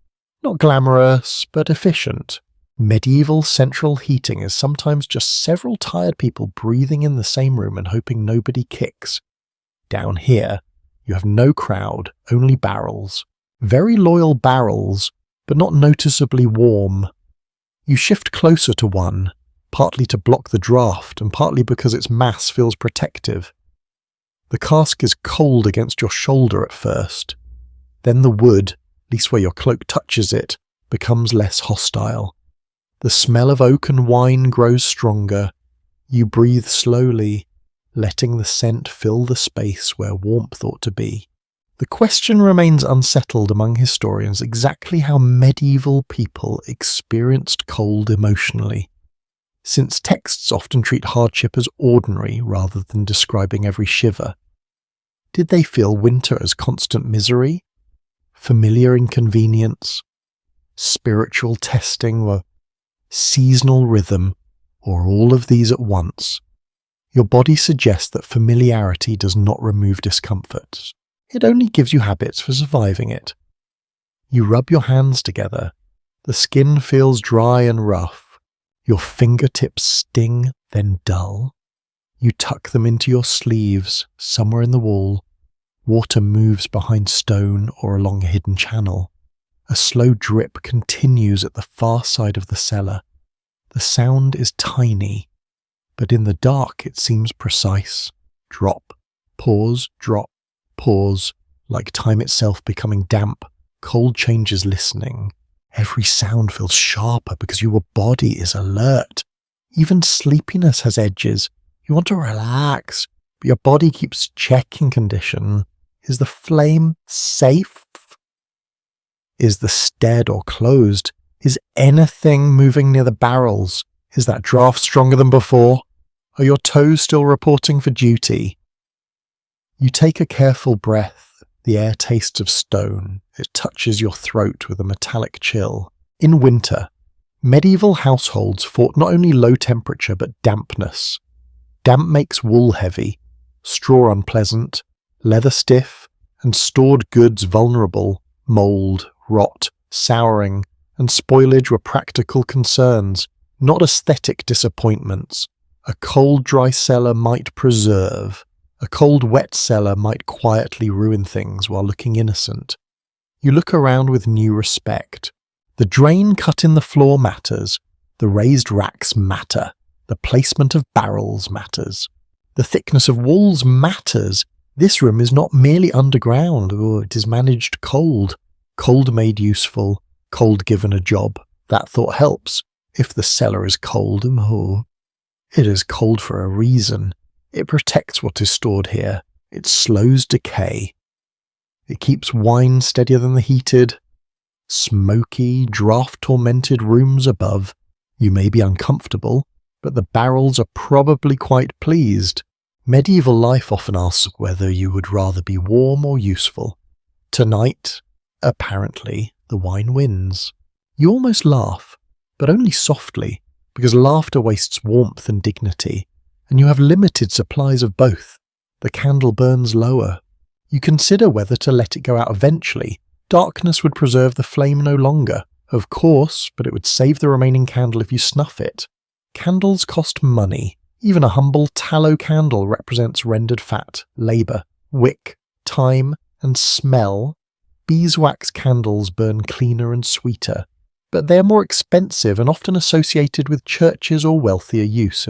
Not glamorous, but efficient. Medieval central heating is sometimes just several tired people breathing in the same room and hoping nobody kicks. Down here, you have no crowd, only barrels. Very loyal barrels, but not noticeably warm. You shift closer to one, partly to block the draft and partly because its mass feels protective. The cask is cold against your shoulder at first. Then the wood, at least where your cloak touches it, becomes less hostile. The smell of oak and wine grows stronger. You breathe slowly, letting the scent fill the space where warmth ought to be. The question remains unsettled among historians exactly how medieval people experienced cold emotionally. Since texts often treat hardship as ordinary rather than describing every shiver, did they feel winter as constant misery? Familiar inconvenience, spiritual testing, or seasonal rhythm, or all of these at once? Your body suggests that familiarity does not remove discomfort. It only gives you habits for surviving it. You rub your hands together. The skin feels dry and rough. Your fingertips sting, then dull. You tuck them into your sleeves, somewhere in the wall. Water moves behind stone or along a hidden channel. A slow drip continues at the far side of the cellar. The sound is tiny, but in the dark it seems precise. Drop, pause, drop, pause, like time itself becoming damp. Cold changes listening. Every sound feels sharper because your body is alert. Even sleepiness has edges. You want to relax, but your body keeps checking condition. Is the flame safe? Is the stair door closed? Is anything moving near the barrels? Is that draft stronger than before? Are your toes still reporting for duty? You take a careful breath. The air tastes of stone. It touches your throat with a metallic chill. In winter, medieval households fought not only low temperature but dampness. Damp makes wool heavy, straw unpleasant, leather stiff, and stored goods vulnerable. Mold, rot, souring, and spoilage were practical concerns, not aesthetic disappointments. A cold, dry cellar might preserve. A cold, wet cellar might quietly ruin things while looking innocent. You look around with new respect. The drain cut in the floor matters. The raised racks matter. The placement of barrels matters. The thickness of walls matters. This room is not merely underground, or it is managed cold. Cold made useful, cold given a job. That thought helps. If the cellar is cold, it is cold for a reason. It protects what is stored here. It slows decay. It keeps wine steadier than the heated, smoky, draught-tormented rooms above. You may be uncomfortable, but the barrels are probably quite pleased. Medieval life often asks whether you would rather be warm or useful. Tonight, apparently, the wine wins. You almost laugh, but only softly, because laughter wastes warmth and dignity, and you have limited supplies of both. The candle burns lower. You consider whether to let it go out eventually. Darkness would preserve the flame no longer, of course, but it would save the remaining candle if you snuff it. Candles cost money. Even a humble tallow candle represents rendered fat, labour, wick, time, and smell. Beeswax candles burn cleaner and sweeter, but they are more expensive and often associated with churches or wealthier use.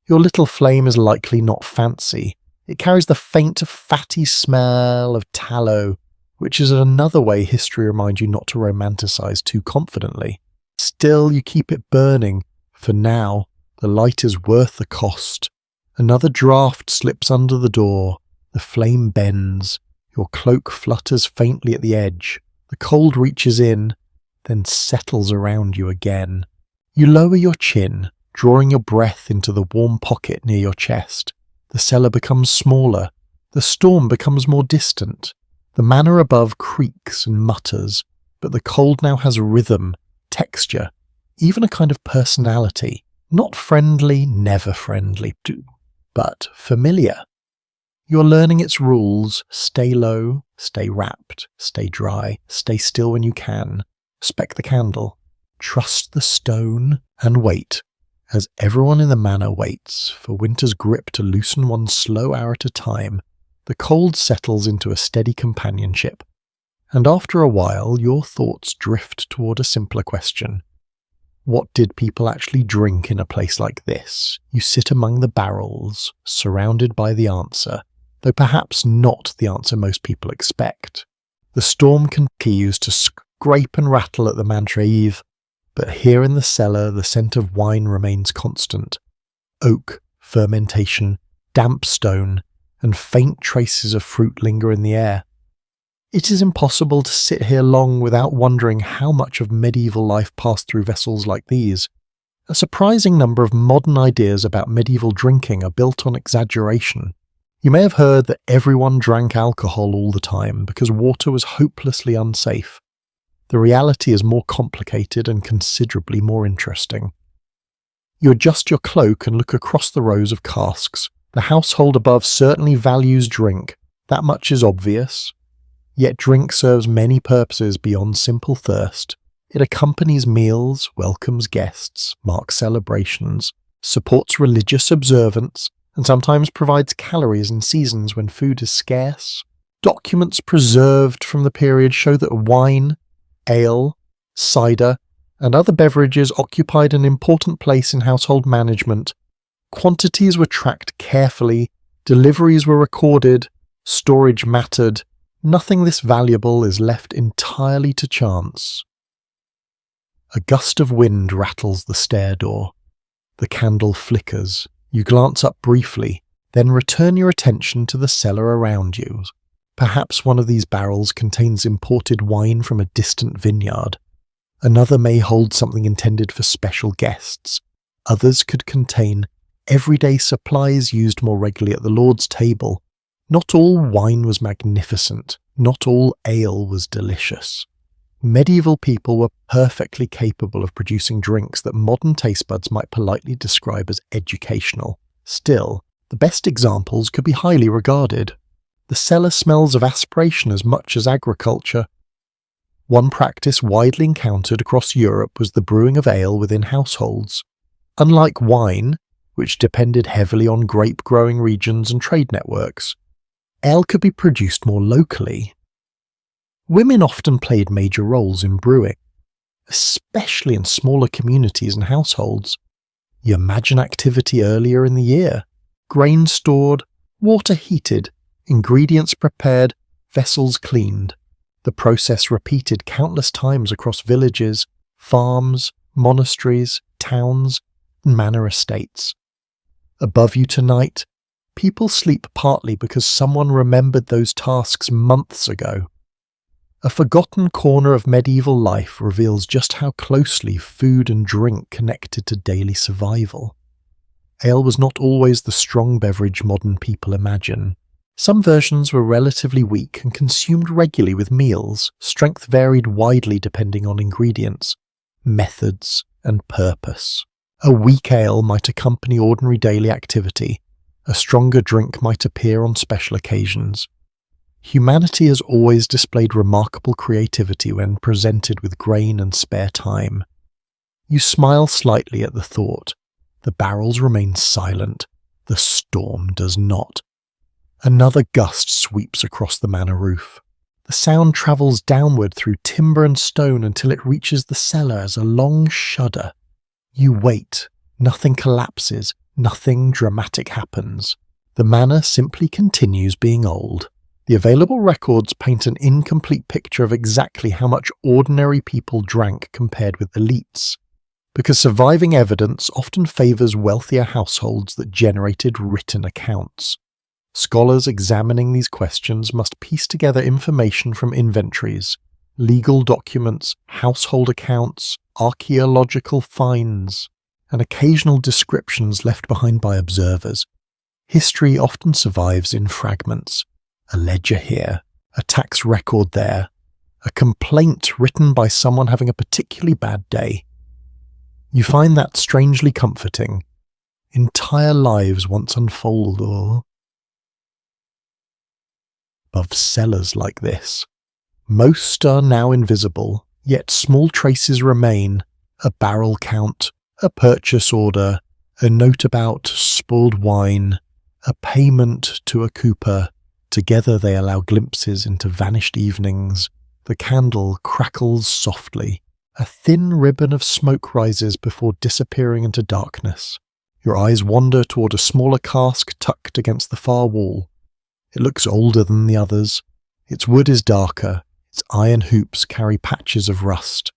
Your little flame is likely not fancy. It carries the faint, fatty smell of tallow, which is another way history reminds you not to romanticize too confidently. Still, you keep it burning. For now, the light is worth the cost. Another draught slips under the door. The flame bends. Your cloak flutters faintly at the edge. The cold reaches in, then settles around you again. You lower your chin, drawing your breath into the warm pocket near your chest. The cellar becomes smaller. The storm becomes more distant. The manor above creaks and mutters, but the cold now has rhythm, texture, even a kind of personality. Not friendly, never friendly, but familiar. You're learning its rules. Stay low, stay wrapped, stay dry, stay still when you can. Respect the candle. Trust the stone and wait. As everyone in the manor waits for winter's grip to loosen one slow hour at a time, the cold settles into a steady companionship, and after a while your thoughts drift toward a simpler question. What did people actually drink in a place like this? You sit among the barrels, surrounded by the answer, though perhaps not the answer most people expect. The storm continues to scrape and rattle at the mantra eve, but here in the cellar the scent of wine remains constant. Oak, fermentation, damp stone, and faint traces of fruit linger in the air. It is impossible to sit here long without wondering how much of medieval life passed through vessels like these. A surprising number of modern ideas about medieval drinking are built on exaggeration. You may have heard that everyone drank alcohol all the time because water was hopelessly unsafe. The reality is more complicated and considerably more interesting. You adjust your cloak and look across the rows of casks. The household above certainly values drink. That much is obvious. Yet drink serves many purposes beyond simple thirst. It accompanies meals, welcomes guests, marks celebrations, supports religious observance, and sometimes provides calories in seasons when food is scarce. Documents preserved from the period show that wine, ale, cider, and other beverages occupied an important place in household management. Quantities were tracked carefully, deliveries were recorded, storage mattered. Nothing this valuable is left entirely to chance. A gust of wind rattles the stair door. The candle flickers. You glance up briefly, then return your attention to the cellar around you. Perhaps one of these barrels contains imported wine from a distant vineyard. Another may hold something intended for special guests. Others could contain everyday supplies used more regularly at the Lord's table. Not all wine was magnificent. Not all ale was delicious. Medieval people were perfectly capable of producing drinks that modern taste buds might politely describe as educational. Still, the best examples could be highly regarded. The cellar smells of aspiration as much as agriculture. One practice widely encountered across Europe was the brewing of ale within households. Unlike wine, which depended heavily on grape-growing regions and trade networks, ale could be produced more locally. Women often played major roles in brewing, especially in smaller communities and households. You imagine activity earlier in the year. Grain stored, water heated, ingredients prepared, vessels cleaned. The process repeated countless times across villages, farms, monasteries, towns, and manor estates. Above you tonight, people sleep partly because someone remembered those tasks months ago. A forgotten corner of medieval life reveals just how closely food and drink connected to daily survival. Ale was not always the strong beverage modern people imagine. Some versions were relatively weak and consumed regularly with meals. Strength varied widely depending on ingredients, methods, and purpose. A weak ale might accompany ordinary daily activity. A stronger drink might appear on special occasions. Humanity has always displayed remarkable creativity when presented with grain and spare time. You smile slightly at the thought. The barrels remain silent. The storm does not. Another gust sweeps across the manor roof. The sound travels downward through timber and stone until it reaches the cellar as a long shudder. You wait. Nothing collapses. Nothing dramatic happens. The manor simply continues being old. The available records paint an incomplete picture of exactly how much ordinary people drank compared with elites, because surviving evidence often favours wealthier households that generated written accounts. Scholars examining these questions must piece together information from inventories, legal documents, household accounts, archaeological finds, and occasional descriptions left behind by observers. History often survives in fragments. A ledger here, a tax record there, a complaint written by someone having a particularly bad day. You find that strangely comforting. Entire lives once unfold above cellars like this. Most are now invisible, yet small traces remain. A barrel count, a purchase order, a note about spoiled wine, a payment to a cooper. Together they allow glimpses into vanished evenings. The candle crackles softly. A thin ribbon of smoke rises before disappearing into darkness. Your eyes wander toward a smaller cask tucked against the far wall. It looks older than the others. Its wood is darker. Its iron hoops carry patches of rust.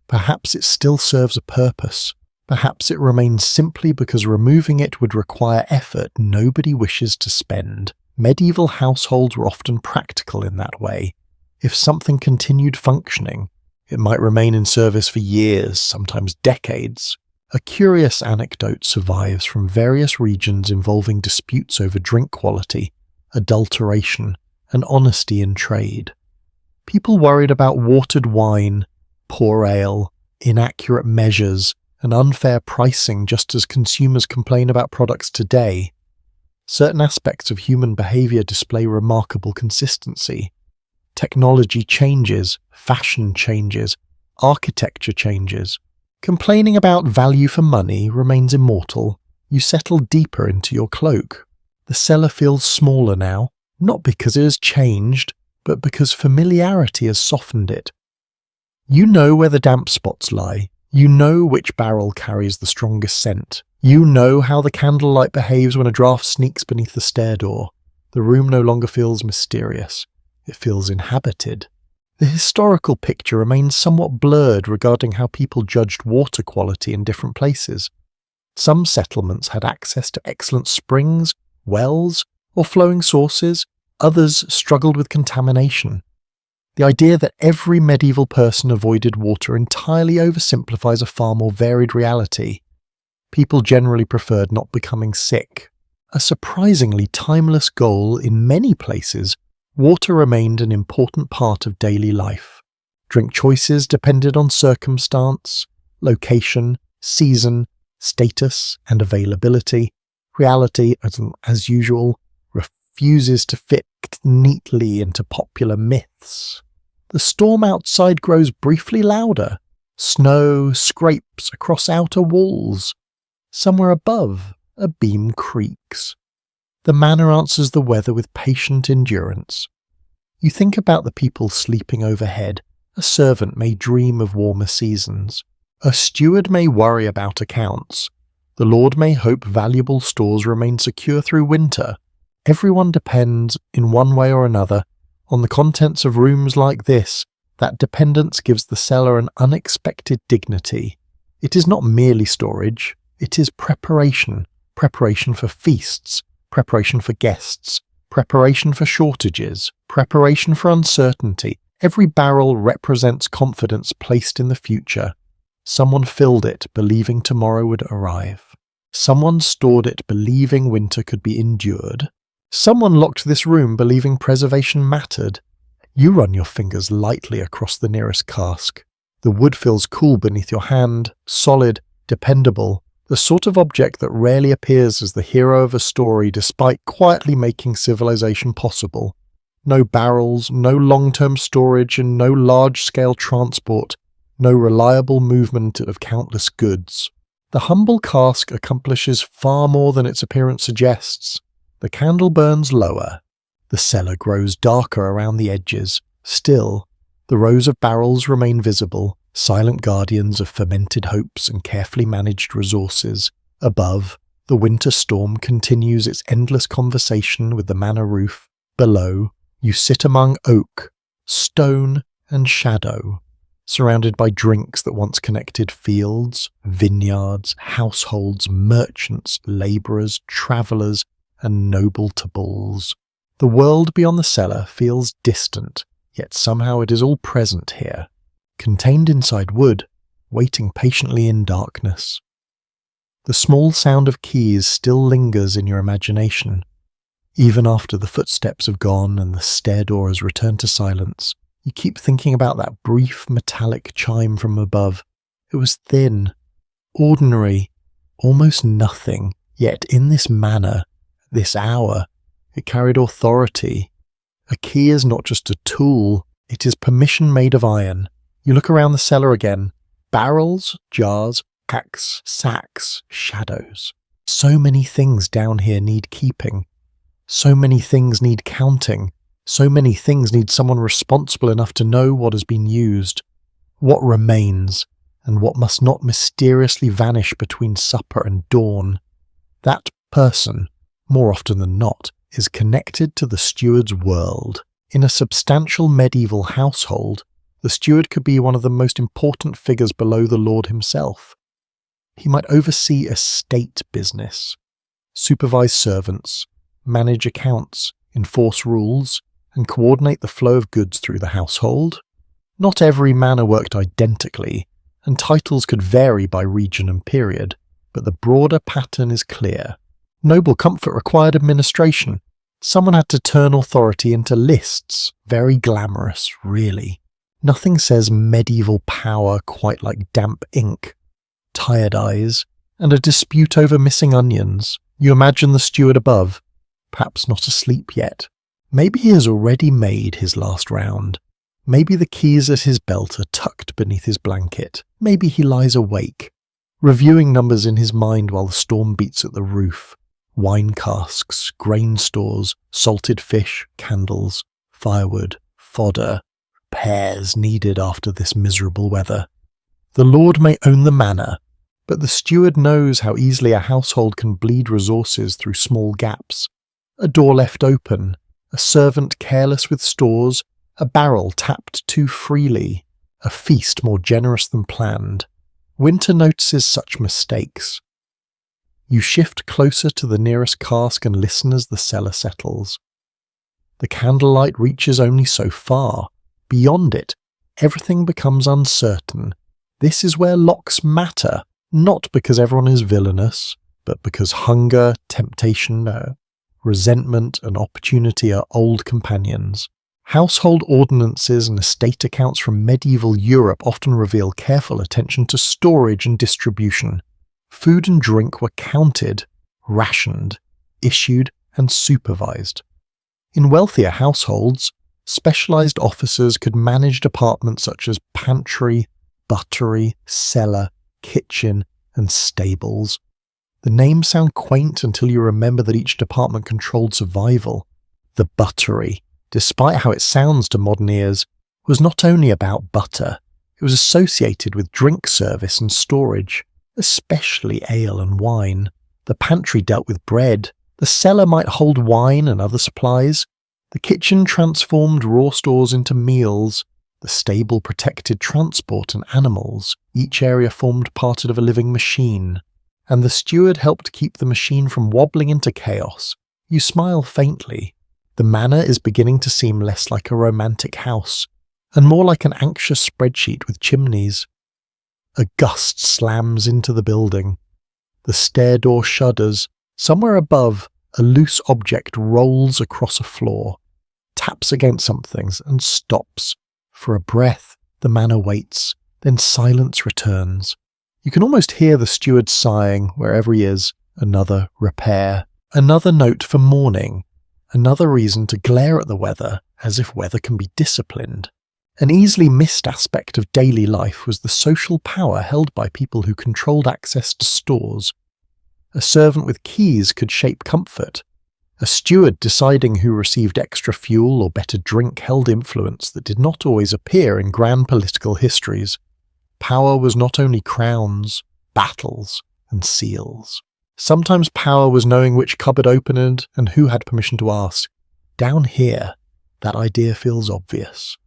Perhaps it still serves a purpose. Perhaps it remains simply because removing it would require effort nobody wishes to spend. Medieval households were often practical in that way. If something continued functioning, it might remain in service for years, sometimes decades. A curious anecdote survives from various regions involving disputes over drink quality, adulteration, and honesty in trade. People worried about watered wine, poor ale, inaccurate measures, and unfair pricing just as consumers complain about products today. Certain aspects of human behavior display remarkable consistency. Technology changes, fashion changes, architecture changes. Complaining about value for money remains immortal. You settle deeper into your cloak. The cellar feels smaller now, not because it has changed, but because familiarity has softened it. You know where the damp spots lie. You know which barrel carries the strongest scent. You know how the candlelight behaves when a draught sneaks beneath the stair door. The room no longer feels mysterious. It feels inhabited. The historical picture remains somewhat blurred regarding how people judged water quality in different places. Some settlements had access to excellent springs, wells, or flowing sources. Others struggled with contamination. The idea that every medieval person avoided water entirely oversimplifies a far more varied reality. People generally preferred not becoming sick. A surprisingly timeless goal in many places, water remained an important part of daily life. Drink choices depended on circumstance, location, season, status, and availability. Reality, as usual, refuses to fit neatly into popular myths. The storm outside grows briefly louder. Snow scrapes across outer walls. Somewhere above, a beam creaks. The manor answers the weather with patient endurance. You think about the people sleeping overhead. A servant may dream of warmer seasons. A steward may worry about accounts. The Lord may hope valuable stores remain secure through winter. Everyone depends, in one way or another, on the contents of rooms like this. That dependence gives the cellar an unexpected dignity. It is not merely storage, it is preparation. Preparation for feasts, preparation for guests, preparation for shortages, preparation for uncertainty. Every barrel represents confidence placed in the future. Someone filled it, believing tomorrow would arrive. Someone stored it, believing winter could be endured. Someone locked this room, believing preservation mattered. You run your fingers lightly across the nearest cask. The wood feels cool beneath your hand, solid, dependable, the sort of object that rarely appears as the hero of a story despite quietly making civilization possible. No barrels, no long-term storage, and no large-scale transport, no reliable movement of countless goods. The humble cask accomplishes far more than its appearance suggests. The candle burns lower. The cellar grows darker around the edges. Still, the rows of barrels remain visible, silent guardians of fermented hopes and carefully managed resources. Above, the winter storm continues its endless conversation with the manor roof. Below, you sit among oak, stone, and shadow, surrounded by drinks that once connected fields, vineyards, households, merchants, labourers, travellers, and noble-to-bulls. The world beyond the cellar feels distant, yet somehow it is all present here, contained inside wood, waiting patiently in darkness. The small sound of keys still lingers in your imagination. Even after the footsteps have gone and the stair door has returned to silence, you keep thinking about that brief metallic chime from above. It was thin, ordinary, almost nothing, yet in this manner, this hour, it carried authority. A key is not just a tool, it is permission made of iron. You look around the cellar again. Barrels, jars, axe, sacks, shadows. So many things down here need keeping. So many things need counting. So many things need someone responsible enough to know what has been used, what remains, and what must not mysteriously vanish between supper and dawn. That person, more often than not, is connected to the steward's world. In a substantial medieval household, the steward could be one of the most important figures below the lord himself. He might oversee estate business, supervise servants, manage accounts, enforce rules, and coordinate the flow of goods through the household. Not every manor worked identically, and titles could vary by region and period, but the broader pattern is clear. Noble comfort required administration. Someone had to turn authority into lists. Very glamorous, really. Nothing says medieval power quite like damp ink, tired eyes, and a dispute over missing onions. You imagine the steward above, perhaps not asleep yet. Maybe he has already made his last round. Maybe the keys at his belt are tucked beneath his blanket. Maybe he lies awake, reviewing numbers in his mind while the storm beats at the roof. Wine casks, grain stores, salted fish, candles, firewood, fodder, repairs needed after this miserable weather. The lord may own the manor, but the steward knows how easily a household can bleed resources through small gaps. A door left open, a servant careless with stores, a barrel tapped too freely, a feast more generous than planned. Winter notices such mistakes. You shift closer to the nearest cask and listen as the cellar settles. The candlelight reaches only so far. Beyond it, everything becomes uncertain. This is where locks matter, not because everyone is villainous, but because hunger, temptation, resentment, and opportunity are old companions. Household ordinances and estate accounts from medieval Europe often reveal careful attention to storage and distribution. Food and drink were counted, rationed, issued, and supervised. In wealthier households, specialized officers could manage departments such as pantry, buttery, cellar, kitchen, and stables. The names sound quaint until you remember that each department controlled survival. The buttery, despite how it sounds to modern ears, was not only about butter. It was associated with drink service and storage. especially ale and wine. The pantry dealt with bread. The cellar might hold wine and other supplies. The kitchen transformed raw stores into meals. The stable protected transport and animals. Each area formed part of a living machine. And the steward helped keep the machine from wobbling into chaos. You smile faintly. The manor is beginning to seem less like a romantic house, and more like an anxious spreadsheet with chimneys. A gust slams into the building. The stair door shudders. Somewhere above, a loose object rolls across a floor, taps against something, and stops. For a breath, the manor waits, then silence returns. You can almost hear the steward sighing wherever he is. Another repair. Another note for morning. Another reason to glare at the weather, as if weather can be disciplined. An easily missed aspect of daily life was the social power held by people who controlled access to stores. A servant with keys could shape comfort. A steward deciding who received extra fuel or better drink held influence that did not always appear in grand political histories. Power was not only crowns, battles, and seals. Sometimes power was knowing which cupboard opened and who had permission to ask. Down here, that idea feels obvious.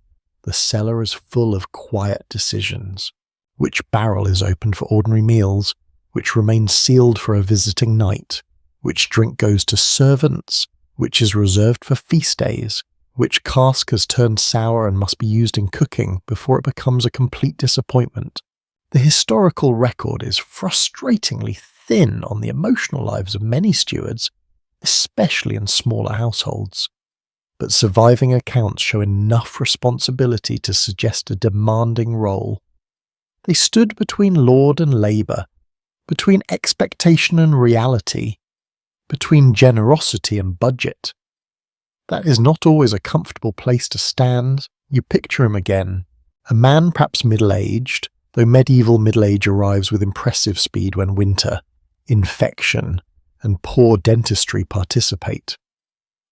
The cellar is full of quiet decisions. Which barrel is opened for ordinary meals? Which remains sealed for a visiting night? Which drink goes to servants? Which is reserved for feast days? Which cask has turned sour and must be used in cooking before it becomes a complete disappointment? The historical record is frustratingly thin on the emotional lives of many stewards, especially in smaller households. But surviving accounts show enough responsibility to suggest a demanding role. They stood between lord and labour, between expectation and reality, between generosity and budget. That is not always a comfortable place to stand. You picture him again, a man perhaps middle-aged, though medieval middle age arrives with impressive speed when winter, infection, and poor dentistry participate.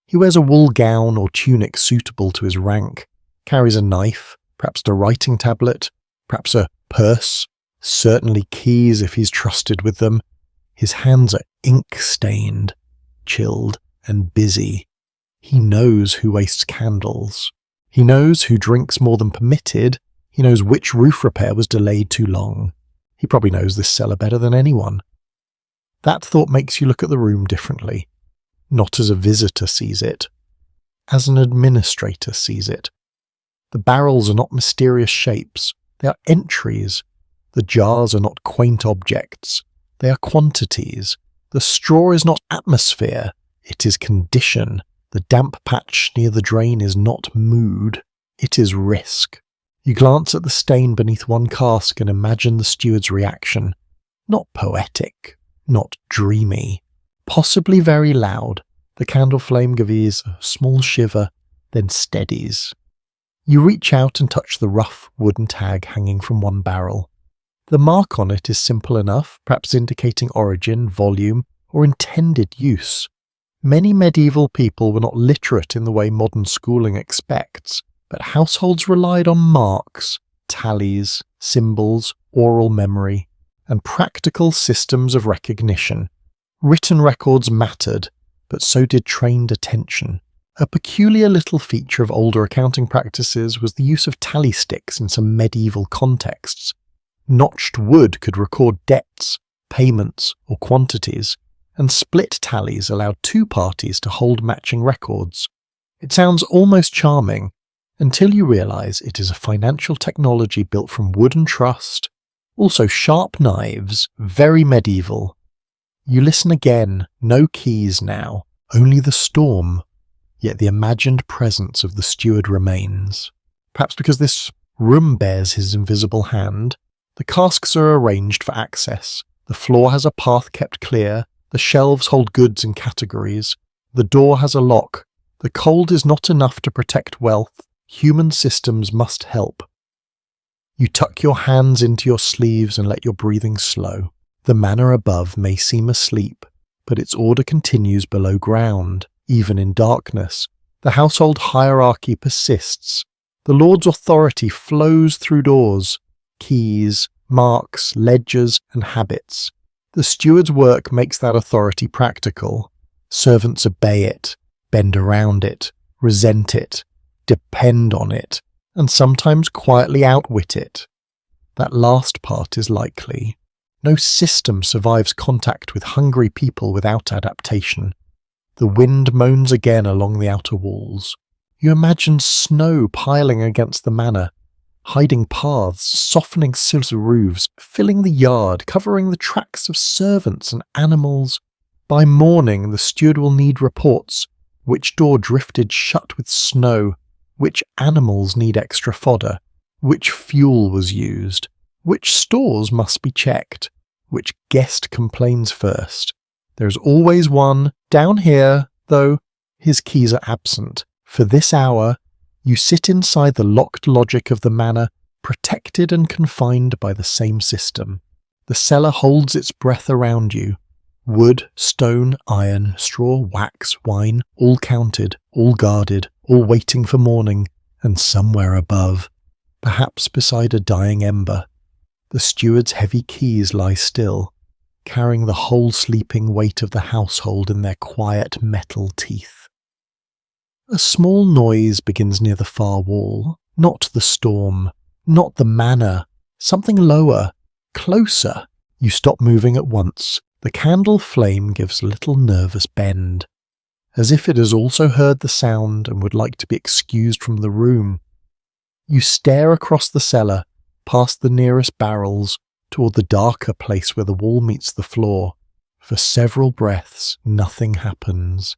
He wears a wool gown or tunic suitable to his rank, carries a knife, perhaps a writing tablet, perhaps a purse, certainly keys if he's trusted with them. His hands are ink-stained, chilled, and busy. He knows who wastes candles. He knows who drinks more than permitted. He knows which roof repair was delayed too long. He probably knows this cellar better than anyone. That thought makes you look at the room differently, not as a visitor sees it, as an administrator sees it. The barrels are not mysterious shapes, they are entries. The jars are not quaint objects, they are quantities. The straw is not atmosphere, it is condition. The damp patch near the drain is not mood, it is risk. You glance at the stain beneath one cask and imagine the steward's reaction. Not poetic, not dreamy, possibly very loud. The candle flame gives a small shiver, then steadies. You reach out and touch the rough wooden tag hanging from one barrel. The mark on it is simple enough, perhaps indicating origin, volume, or intended use. Many medieval people were not literate in the way modern schooling expects, but households relied on marks, tallies, symbols, oral memory, and practical systems of recognition. Written records mattered, but so did trained attention. A peculiar little feature of older accounting practices was the use of tally sticks in some medieval contexts. Notched wood could record debts, payments, or quantities, and split tallies allowed two parties to hold matching records. It sounds almost charming, until you realise it is a financial technology built from wood and trust, also sharp knives, very medieval. You listen again, no keys now, only the storm, yet the imagined presence of the steward remains. Perhaps because this room bears his invisible hand, the casks are arranged for access, the floor has a path kept clear, the shelves hold goods in categories, the door has a lock. The cold is not enough to protect wealth, human systems must help. You tuck your hands into your sleeves and let your breathing slow. The manor above may seem asleep, but its order continues below ground, even in darkness. The household hierarchy persists. The Lord's authority flows through doors. Keys, marks, ledgers, and habits. The steward's work makes that authority practical. Servants obey it, bend around it, resent it, depend on it, and sometimes quietly outwit it. That last part is likely. No system survives contact with hungry people without adaptation. The wind moans again along the outer walls. You imagine snow piling against the manor, hiding paths, softening sills of roofs, filling the yard, covering the tracks of servants and animals. By morning, the steward will need reports: which door drifted shut with snow, which animals need extra fodder, which fuel was used, which stores must be checked, which guest complains first. There's always one, down here, though his keys are absent. For this hour, you sit inside the locked logic of the manor, protected and confined by the same system. The cellar holds its breath around you. Wood, stone, iron, straw, wax, wine, all counted, all guarded, all waiting for morning, and somewhere above, perhaps beside a dying ember, the steward's heavy keys lie still, carrying the whole sleeping weight of the household in their quiet metal teeth. A small noise begins near the far wall. Not the storm, not the manor, something lower, closer. You stop moving at once. The candle flame gives a little nervous bend, as if it has also heard the sound and would like to be excused from the room. You stare across the cellar, past the nearest barrels, toward the darker place where the wall meets the floor. For several breaths, nothing happens.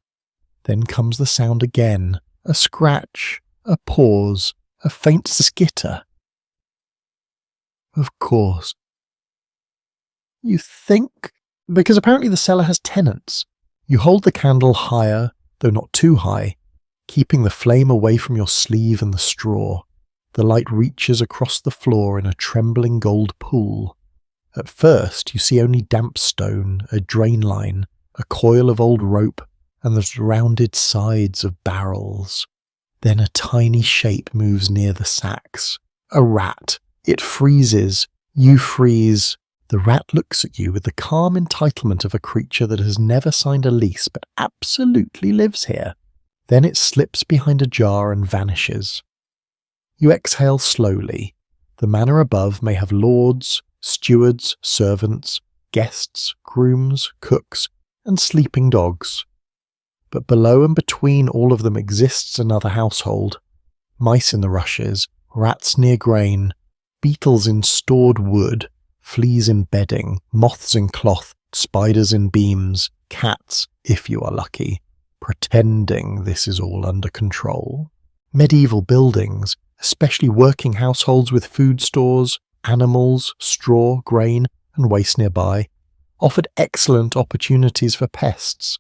Then comes the sound again, a scratch, a pause, a faint skitter. Of course. You think, because apparently the cellar has tenants. You hold the candle higher, though not too high, keeping the flame away from your sleeve and the straw. The light reaches across the floor in a trembling gold pool. At first you see only damp stone, a drain line, a coil of old rope, and the rounded sides of barrels. Then a tiny shape moves near the sacks. A rat. It freezes. You freeze. The rat looks at you with the calm entitlement of a creature that has never signed a lease but absolutely lives here. Then it slips behind a jar and vanishes. You exhale slowly. The manor above may have lords, stewards, servants, guests, grooms, cooks, and sleeping dogs. But below and between all of them exists another household. Mice in the rushes, rats near grain, beetles in stored wood, fleas in bedding, moths in cloth, spiders in beams, cats, if you are lucky, pretending this is all under control. Medieval buildings, especially working households with food stores, animals, straw, grain, and waste nearby, offered excellent opportunities for pests.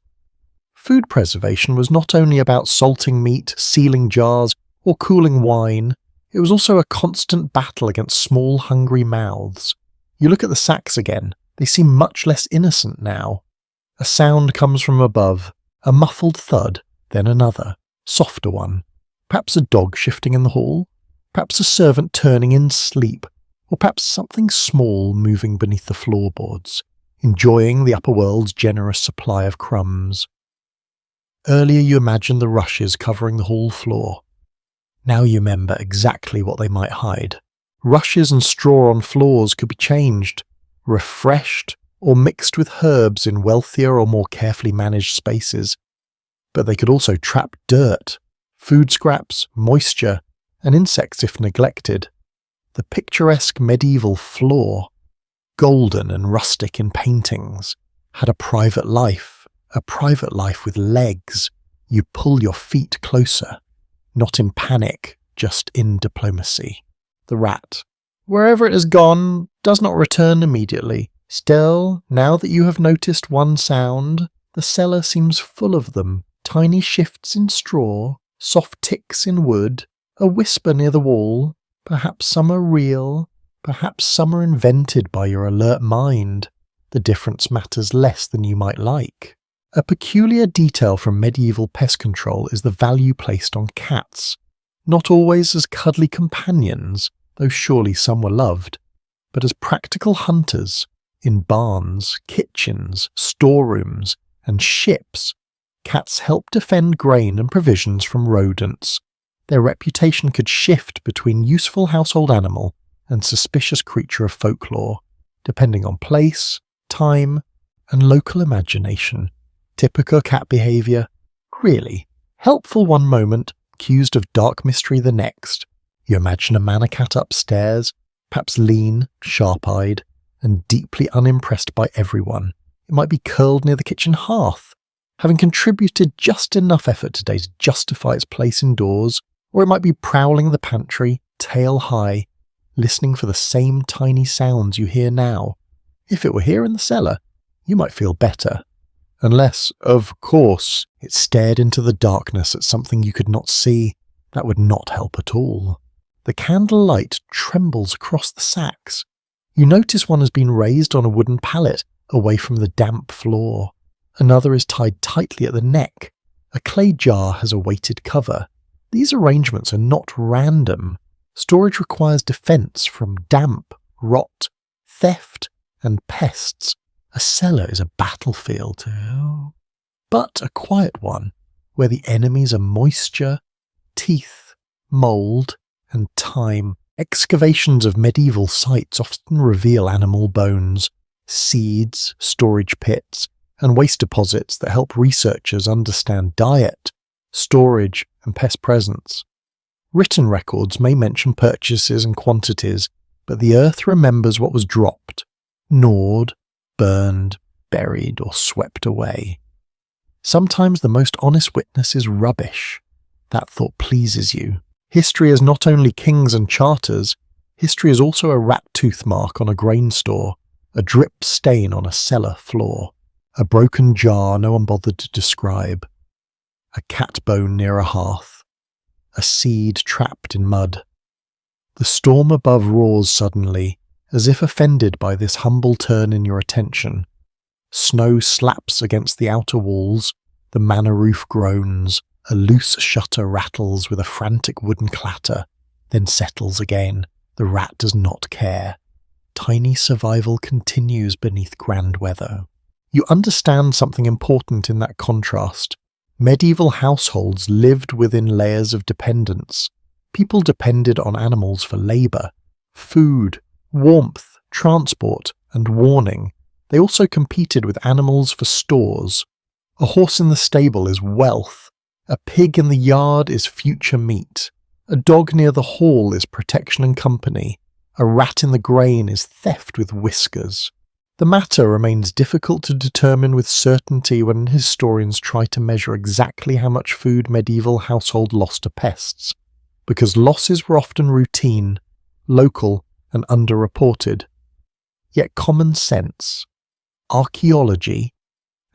Food preservation was not only about salting meat, sealing jars, or cooling wine, it was also a constant battle against small, hungry mouths. You look at the sacks again, they seem much less innocent now. A sound comes from above, a muffled thud, then another, softer one. Perhaps a dog shifting in the hall, perhaps a servant turning in sleep, or perhaps something small moving beneath the floorboards, enjoying the upper world's generous supply of crumbs. Earlier you imagined the rushes covering the hall floor. Now you remember exactly what they might hide. Rushes and straw on floors could be changed, refreshed, or mixed with herbs in wealthier or more carefully managed spaces. But they could also trap dirt, food scraps, moisture, and insects if neglected. The picturesque medieval floor, golden and rustic in paintings, had a private life with legs. You pull your feet closer, not in panic, just in diplomacy. The rat, wherever it has gone, does not return immediately. Still, now that you have noticed one sound, the cellar seems full of them. Tiny shifts in straw, soft ticks in wood, a whisper near the wall. Perhaps some are real, perhaps some are invented by your alert mind. The difference matters less than you might like. A peculiar detail from medieval pest control is the value placed on cats. Not always as cuddly companions, though surely some were loved, but as practical hunters in barns, kitchens, storerooms, and ships. Cats help defend grain and provisions from rodents. Their reputation could shift between useful household animal and suspicious creature of folklore, depending on place, time, and local imagination. Typical cat behaviour, really. Helpful one moment, accused of dark mystery the next. You imagine a manor cat upstairs, perhaps lean, sharp-eyed, and deeply unimpressed by everyone. It might be curled near the kitchen hearth, having contributed just enough effort today to justify its place indoors, or it might be prowling the pantry, tail high, listening for the same tiny sounds you hear now. If it were here in the cellar, you might feel better. Unless, of course, it stared into the darkness at something you could not see. That would not help at all. The candle light trembles across the sacks. You notice one has been raised on a wooden pallet, away from the damp floor. Another is tied tightly at the neck. A clay jar has a weighted cover. These arrangements are not random. Storage requires defense from damp, rot, theft, and pests. A cellar is a battlefield, but a quiet one, where the enemies are moisture, teeth, mould, and time. Excavations of medieval sites often reveal animal bones, seeds, storage pits, and waste deposits that help researchers understand diet, storage, and pest presence. Written records may mention purchases and quantities, but the earth remembers what was dropped, gnawed, burned, buried, or swept away. Sometimes the most honest witness is rubbish. That thought pleases you. History is not only kings and charters, history is also a rat tooth mark on a grain store, a drip stain on a cellar floor, a broken jar no one bothered to describe, a cat bone near a hearth, a seed trapped in mud. The storm above roars suddenly, as if offended by this humble turn in your attention. Snow slaps against the outer walls, the manor roof groans, a loose shutter rattles with a frantic wooden clatter, then settles again. The rat does not care. Tiny survival continues beneath grand weather. You understand something important in that contrast. Medieval households lived within layers of dependence. People depended on animals for labour, food, warmth, transport, and warning. They also competed with animals for stores. A horse in the stable is wealth. A pig in the yard is future meat. A dog near the hall is protection and company. A rat in the grain is theft with whiskers. The matter remains difficult to determine with certainty when historians try to measure exactly how much food medieval household lost to pests, because losses were often routine, local, and underreported. Yet common sense, archaeology,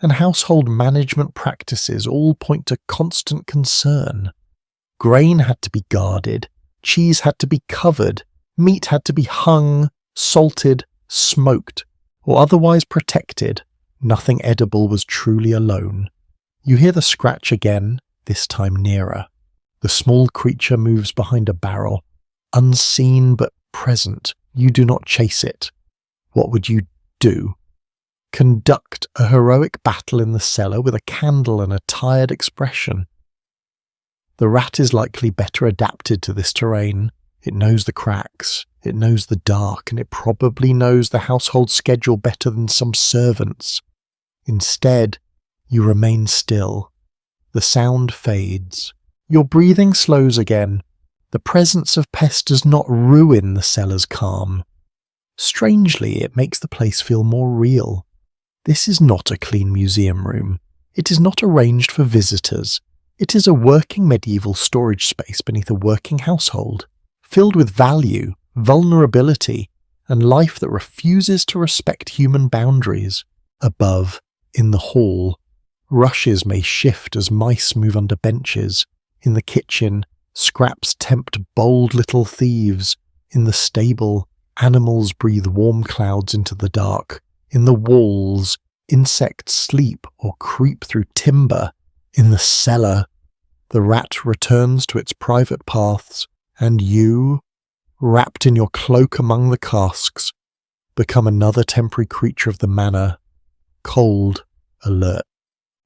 and household management practices all point to constant concern. Grain had to be guarded, cheese had to be covered, meat had to be hung, salted, smoked, or otherwise protected. Nothing edible was truly alone. You hear the scratch again, this time nearer. The small creature moves behind a barrel, unseen but present. You do not chase it. What would you do? Conduct a heroic battle in the cellar with a candle and a tired expression. The rat is likely better adapted to this terrain. It knows the cracks, it knows the dark, and it probably knows the household schedule better than some servants. Instead, you remain still. The sound fades. Your breathing slows again. The presence of pest does not ruin the cellar's calm. Strangely, it makes the place feel more real. This is not a clean museum room. It is not arranged for visitors. It is a working medieval storage space beneath a working household, filled with value, vulnerability, and life that refuses to respect human boundaries. Above, in the hall, rushes may shift as mice move under benches. In the kitchen, scraps tempt bold little thieves. In the stable, animals breathe warm clouds into the dark. In the walls, insects sleep or creep through timber. In the cellar, the rat returns to its private paths, and you, wrapped in your cloak among the casks, become another temporary creature of the manor, cold, alert,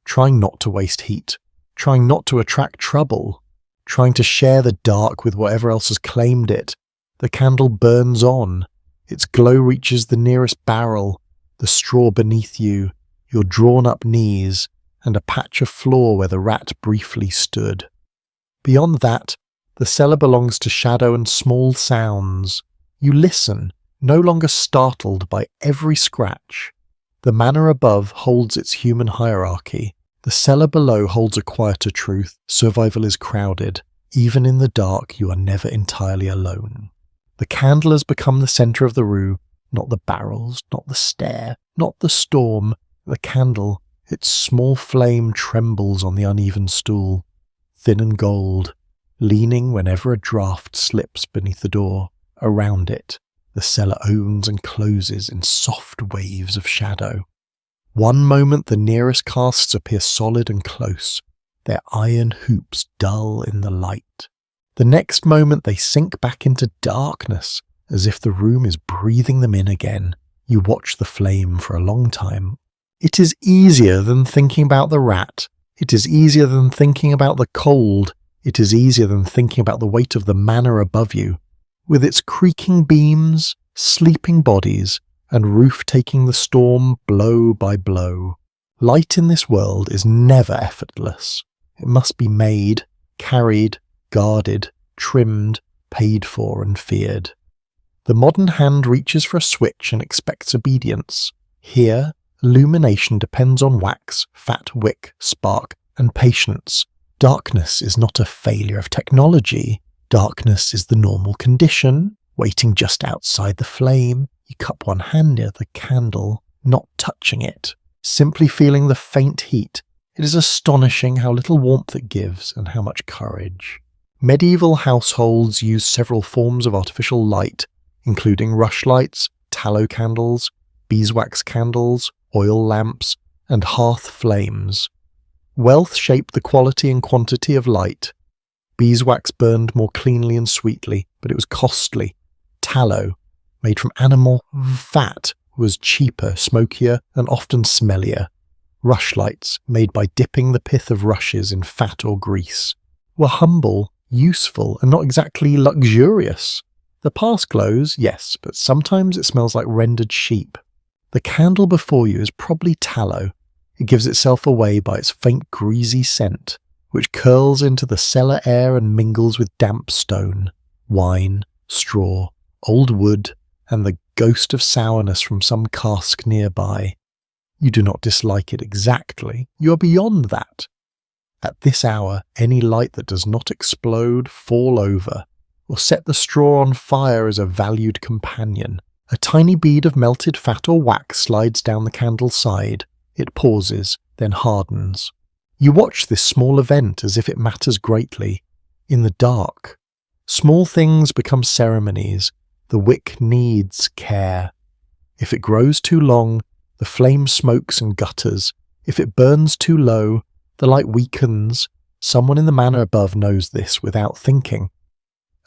trying not to waste heat, trying not to attract trouble, trying to share the dark with whatever else has claimed it. The candle burns on. Its glow reaches the nearest barrel, the straw beneath you, your drawn-up knees, and a patch of floor where the rat briefly stood. Beyond that, the cellar belongs to shadow and small sounds. You listen, no longer startled by every scratch. The manor above holds its human hierarchy. The cellar below holds a quieter truth. Survival is crowded. Even in the dark, you are never entirely alone. The candle has become the centre of the room, not the barrels, not the stair, not the storm. The candle, its small flame trembles on the uneven stool, thin and gold, leaning whenever a draught slips beneath the door. Around it, the cellar opens and closes in soft waves of shadow. One moment the nearest casts appear solid and close, their iron hoops dull in the light. The next moment they sink back into darkness, as if the room is breathing them in again. You watch the flame for a long time. It is easier than thinking about the rat. It is easier than thinking about the cold. It is easier than thinking about the weight of the manor above you, with its creaking beams, sleeping bodies, and roof taking the storm blow by blow. Light in this world is never effortless. It must be made, carried, guarded, trimmed, paid for, and feared. The modern hand reaches for a switch and expects obedience. Here, illumination depends on wax, fat wick, spark, and patience. Darkness is not a failure of technology. Darkness is the normal condition, waiting just outside the flame. You cup one hand near the candle, not touching it, simply feeling the faint heat. It is astonishing how little warmth it gives and how much courage. Medieval households used several forms of artificial light, including rushlights, tallow candles, beeswax candles, oil lamps, and hearth flames. Wealth shaped the quality and quantity of light. Beeswax burned more cleanly and sweetly, but it was costly. Tallow, made from animal fat, was cheaper, smokier, and often smellier. Rushlights, made by dipping the pith of rushes in fat or grease, were humble, useful, and not exactly luxurious. The past glows, yes, but sometimes it smells like rendered sheep. The candle before you is probably tallow. It gives itself away by its faint greasy scent, which curls into the cellar air and mingles with damp stone, wine, straw, old wood, and the ghost of sourness from some cask nearby. You do not dislike it exactly. You are beyond that. At this hour, any light that does not explode, fall over, or set the straw on fire is a valued companion. A tiny bead of melted fat or wax slides down the candle's side. It pauses, then hardens. You watch this small event as if it matters greatly. In the dark, small things become ceremonies. The wick needs care. If it grows too long, the flame smokes and gutters. If it burns too low, the light weakens. Someone in the manor above knows this without thinking.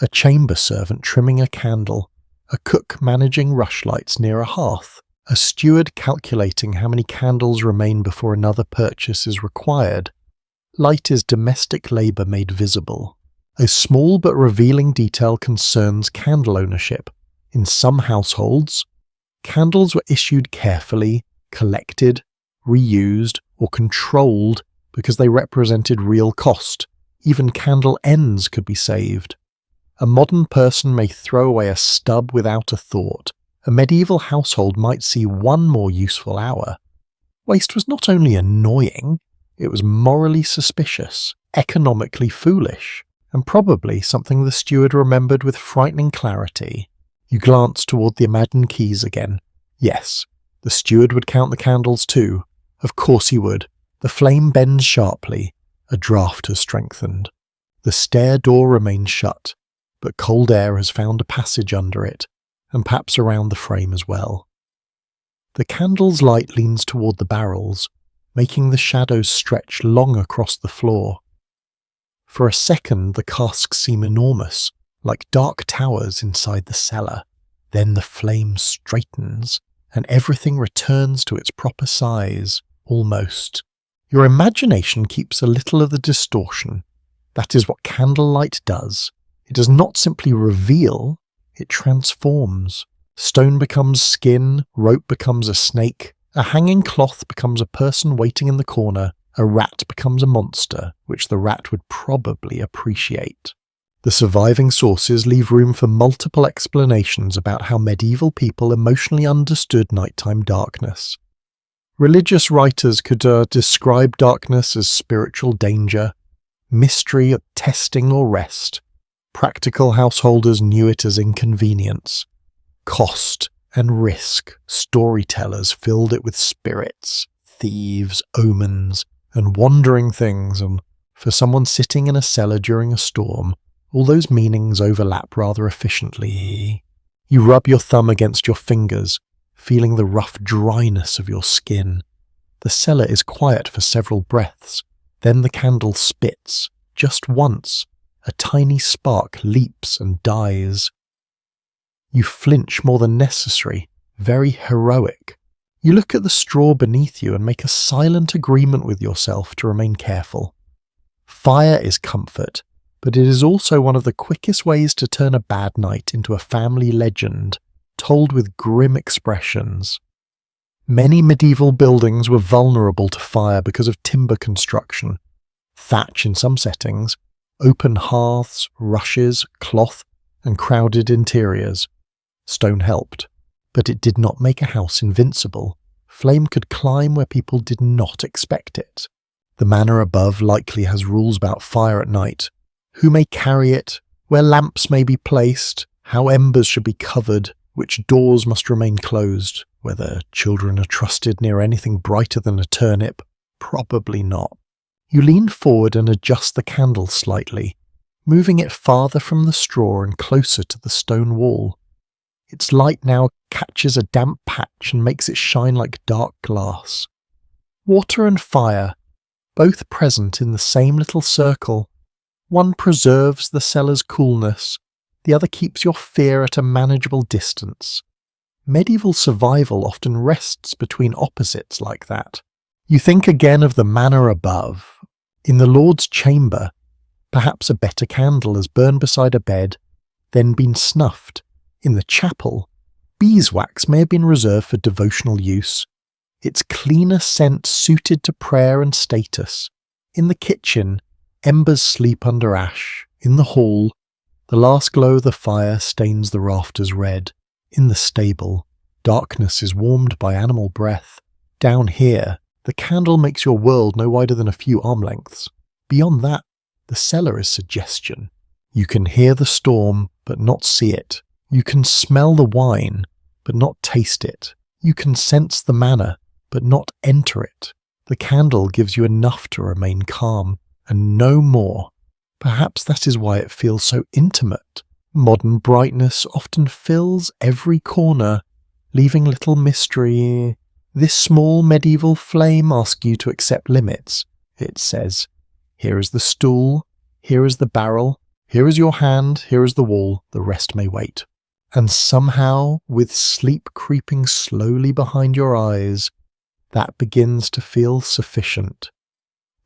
A chamber servant trimming a candle, a cook managing rushlights near a hearth, a steward calculating how many candles remain before another purchase is required. Light is domestic labour made visible. A small but revealing detail concerns candle ownership. In some households, candles were issued carefully, collected, reused, or controlled because they represented real cost. Even candle ends could be saved. A modern person may throw away a stub without a thought. A medieval household might see one more useful hour. Waste was not only annoying, it was morally suspicious, economically foolish, and probably something the steward remembered with frightening clarity. You glance toward the imagined keys again. Yes, the steward would count the candles too. Of course he would. The flame bends sharply. A draught has strengthened. The stair door remains shut, but cold air has found a passage under it, and perhaps around the frame as well. The candle's light leans toward the barrels, making the shadows stretch long across the floor. For a second the casks seem enormous, like dark towers inside the cellar. Then the flame straightens, and everything returns to its proper size, almost. Your imagination keeps a little of the distortion. That is what candlelight does. It does not simply reveal, it transforms. Stone becomes skin, rope becomes a snake, a hanging cloth becomes a person waiting in the corner, a rat becomes a monster, which the rat would probably appreciate. The surviving sources leave room for multiple explanations about how medieval people emotionally understood nighttime darkness. Religious writers could describe darkness as spiritual danger, mystery, testing or rest. Practical householders knew it as inconvenience. Cost and risk, storytellers filled it with spirits, thieves, omens, and wandering things, and for someone sitting in a cellar during a storm, all those meanings overlap rather efficiently. You rub your thumb against your fingers, feeling the rough dryness of your skin. The cellar is quiet for several breaths. Then the candle spits, just once. A tiny spark leaps and dies. You flinch more than necessary, very heroic. You look at the straw beneath you and make a silent agreement with yourself to remain careful. Fire is comfort, but it is also one of the quickest ways to turn a bad night into a family legend, told with grim expressions. Many medieval buildings were vulnerable to fire because of timber construction. Thatch in some settings, open hearths, rushes, cloth, and crowded interiors. Stone helped, but it did not make a house invincible. Flame could climb where people did not expect it. The manor above likely has rules about fire at night, who may carry it, where lamps may be placed, how embers should be covered, which doors must remain closed, whether children are trusted near anything brighter than a turnip. Probably not. You lean forward and adjust the candle slightly, moving it farther from the straw and closer to the stone wall. Its light now catches a damp patch and makes it shine like dark glass. Water and fire, both present in the same little circle. One preserves the cellar's coolness, the other keeps your fear at a manageable distance. Medieval survival often rests between opposites like that. You think again of the manor above. In the Lord's chamber, perhaps a better candle has burned beside a bed, then been snuffed. In the chapel, beeswax may have been reserved for devotional use, its cleaner scent suited to prayer and status. In the kitchen, embers sleep under ash. In the hall, the last glow of the fire stains the rafters red. In the stable, darkness is warmed by animal breath. Down here, the candle makes your world no wider than a few arm lengths. Beyond that, the cellar is suggestion. You can hear the storm, but not see it. You can smell the wine, but not taste it. You can sense the manor, but not enter it. The candle gives you enough to remain calm, and no more. Perhaps that is why it feels so intimate. Modern brightness often fills every corner, leaving little mystery. This small medieval flame asks you to accept limits. It says, here is the stool, here is the barrel, here is your hand, here is the wall, the rest may wait. And somehow, with sleep creeping slowly behind your eyes, that begins to feel sufficient.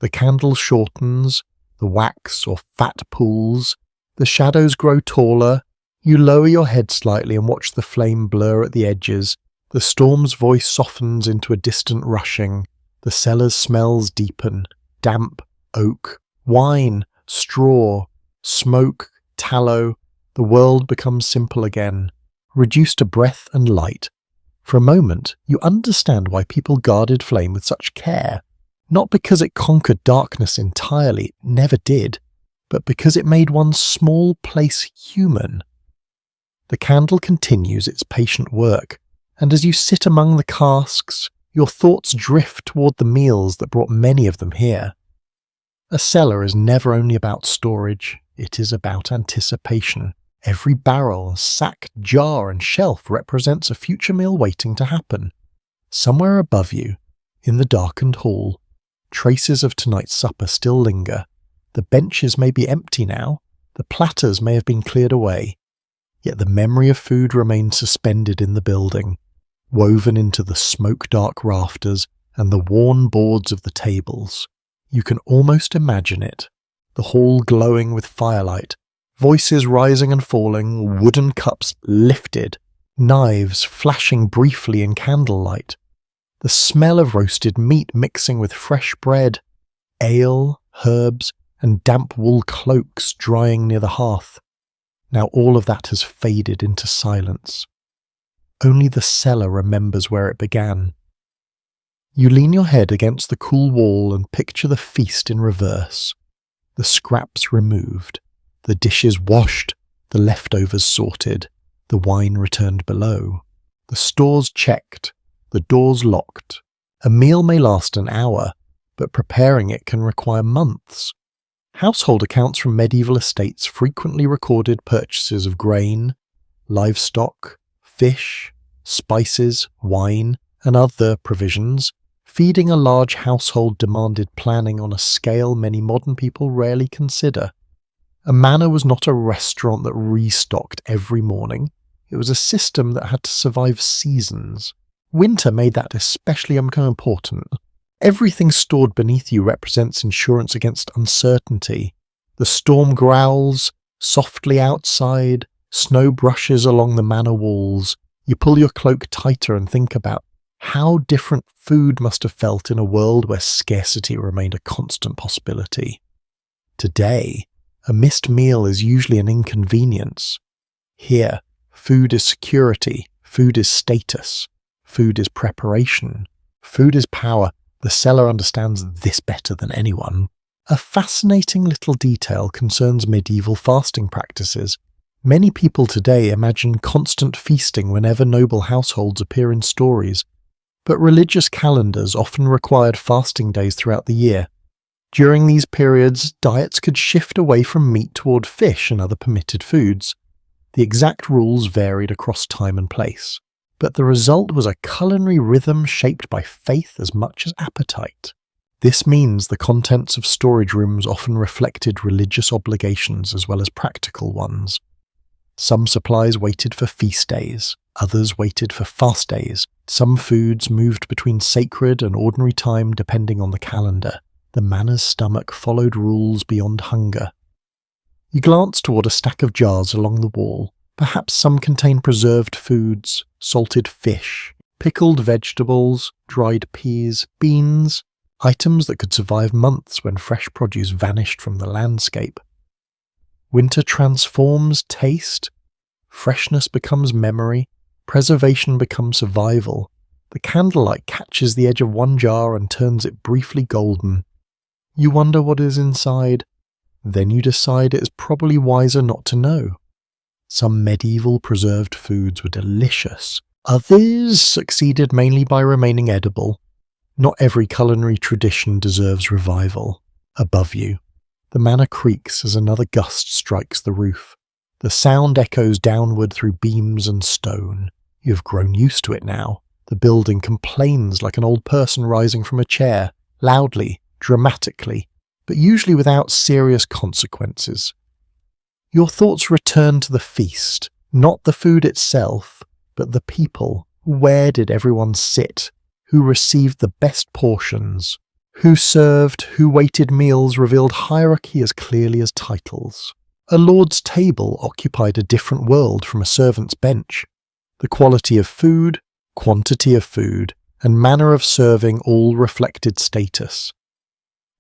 The candle shortens, the wax or fat pools, the shadows grow taller, you lower your head slightly and watch the flame blur at the edges, the storm's voice softens into a distant rushing, the cellar's smells deepen, damp, oak, wine, straw, smoke, tallow. The world becomes simple again, reduced to breath and light. For a moment, you understand why people guarded flame with such care. Not because it conquered darkness entirely, it never did, but because it made one small place human. The candle continues its patient work, and as you sit among the casks, your thoughts drift toward the meals that brought many of them here. A cellar is never only about storage, it is about anticipation. Every barrel, sack, jar and shelf represents a future meal waiting to happen. Somewhere above you, in the darkened hall, traces of tonight's supper still linger. The benches may be empty now, the platters may have been cleared away. yet the memory of food remained suspended in the building, woven into the smoke-dark rafters and the worn boards of the tables. You can almost imagine it, the hall glowing with firelight, voices rising and falling, wooden cups lifted, knives flashing briefly in candlelight, the smell of roasted meat mixing with fresh bread, ale, herbs, and damp wool cloaks drying near the hearth. Now all of that has faded into silence. Only the cellar remembers where it began. You lean your head against the cool wall and picture the feast in reverse. The scraps removed, the dishes washed, the leftovers sorted, the wine returned below, the stores checked, the doors locked. A meal may last an hour, but preparing it can require months. Household accounts from medieval estates frequently recorded purchases of grain, livestock, fish, spices, wine, and other provisions. Feeding a large household demanded planning on a scale many modern people rarely consider. A manor was not a restaurant that restocked every morning. It was a system that had to survive seasons. Winter made that especially important. Everything stored beneath you represents insurance against uncertainty. The storm growls softly outside, snow brushes along the manor walls. You pull your cloak tighter and think about how different food must have felt in a world where scarcity remained a constant possibility. Today, a missed meal is usually an inconvenience. Here, food is security, food is status, food is preparation, food is power. The cellar understands this better than anyone. A fascinating little detail concerns medieval fasting practices. Many people today imagine constant feasting whenever noble households appear in stories, but religious calendars often required fasting days throughout the year. During these periods, diets could shift away from meat toward fish and other permitted foods. The exact rules varied across time and place, but the result was a culinary rhythm shaped by faith as much as appetite. This means the contents of storage rooms often reflected religious obligations as well as practical ones. Some supplies waited for feast days, others waited for fast days. Some foods moved between sacred and ordinary time depending on the calendar. The manor's stomach followed rules beyond hunger. You glance toward a stack of jars along the wall. Perhaps some contain preserved foods, salted fish, pickled vegetables, dried peas, beans, items that could survive months when fresh produce vanished from the landscape. Winter transforms taste, freshness becomes memory, preservation becomes survival. The candlelight catches the edge of one jar and turns it briefly golden. You wonder what is inside. Then you decide it is probably wiser not to know. Some medieval preserved foods were delicious. Others succeeded mainly by remaining edible. Not every culinary tradition deserves revival. Above you, the manor creaks as another gust strikes the roof. The sound echoes downward through beams and stone. You have grown used to it now. The building complains like an old person rising from a chair, loudly, dramatically, but usually without serious consequences. Your thoughts return to the feast, not the food itself, but the people. Where did everyone sit? Who received the best portions? Who served, who waited meals revealed hierarchy as clearly as titles. A lord's table occupied a different world from a servant's bench. The quality of food, quantity of food, and manner of serving all reflected status.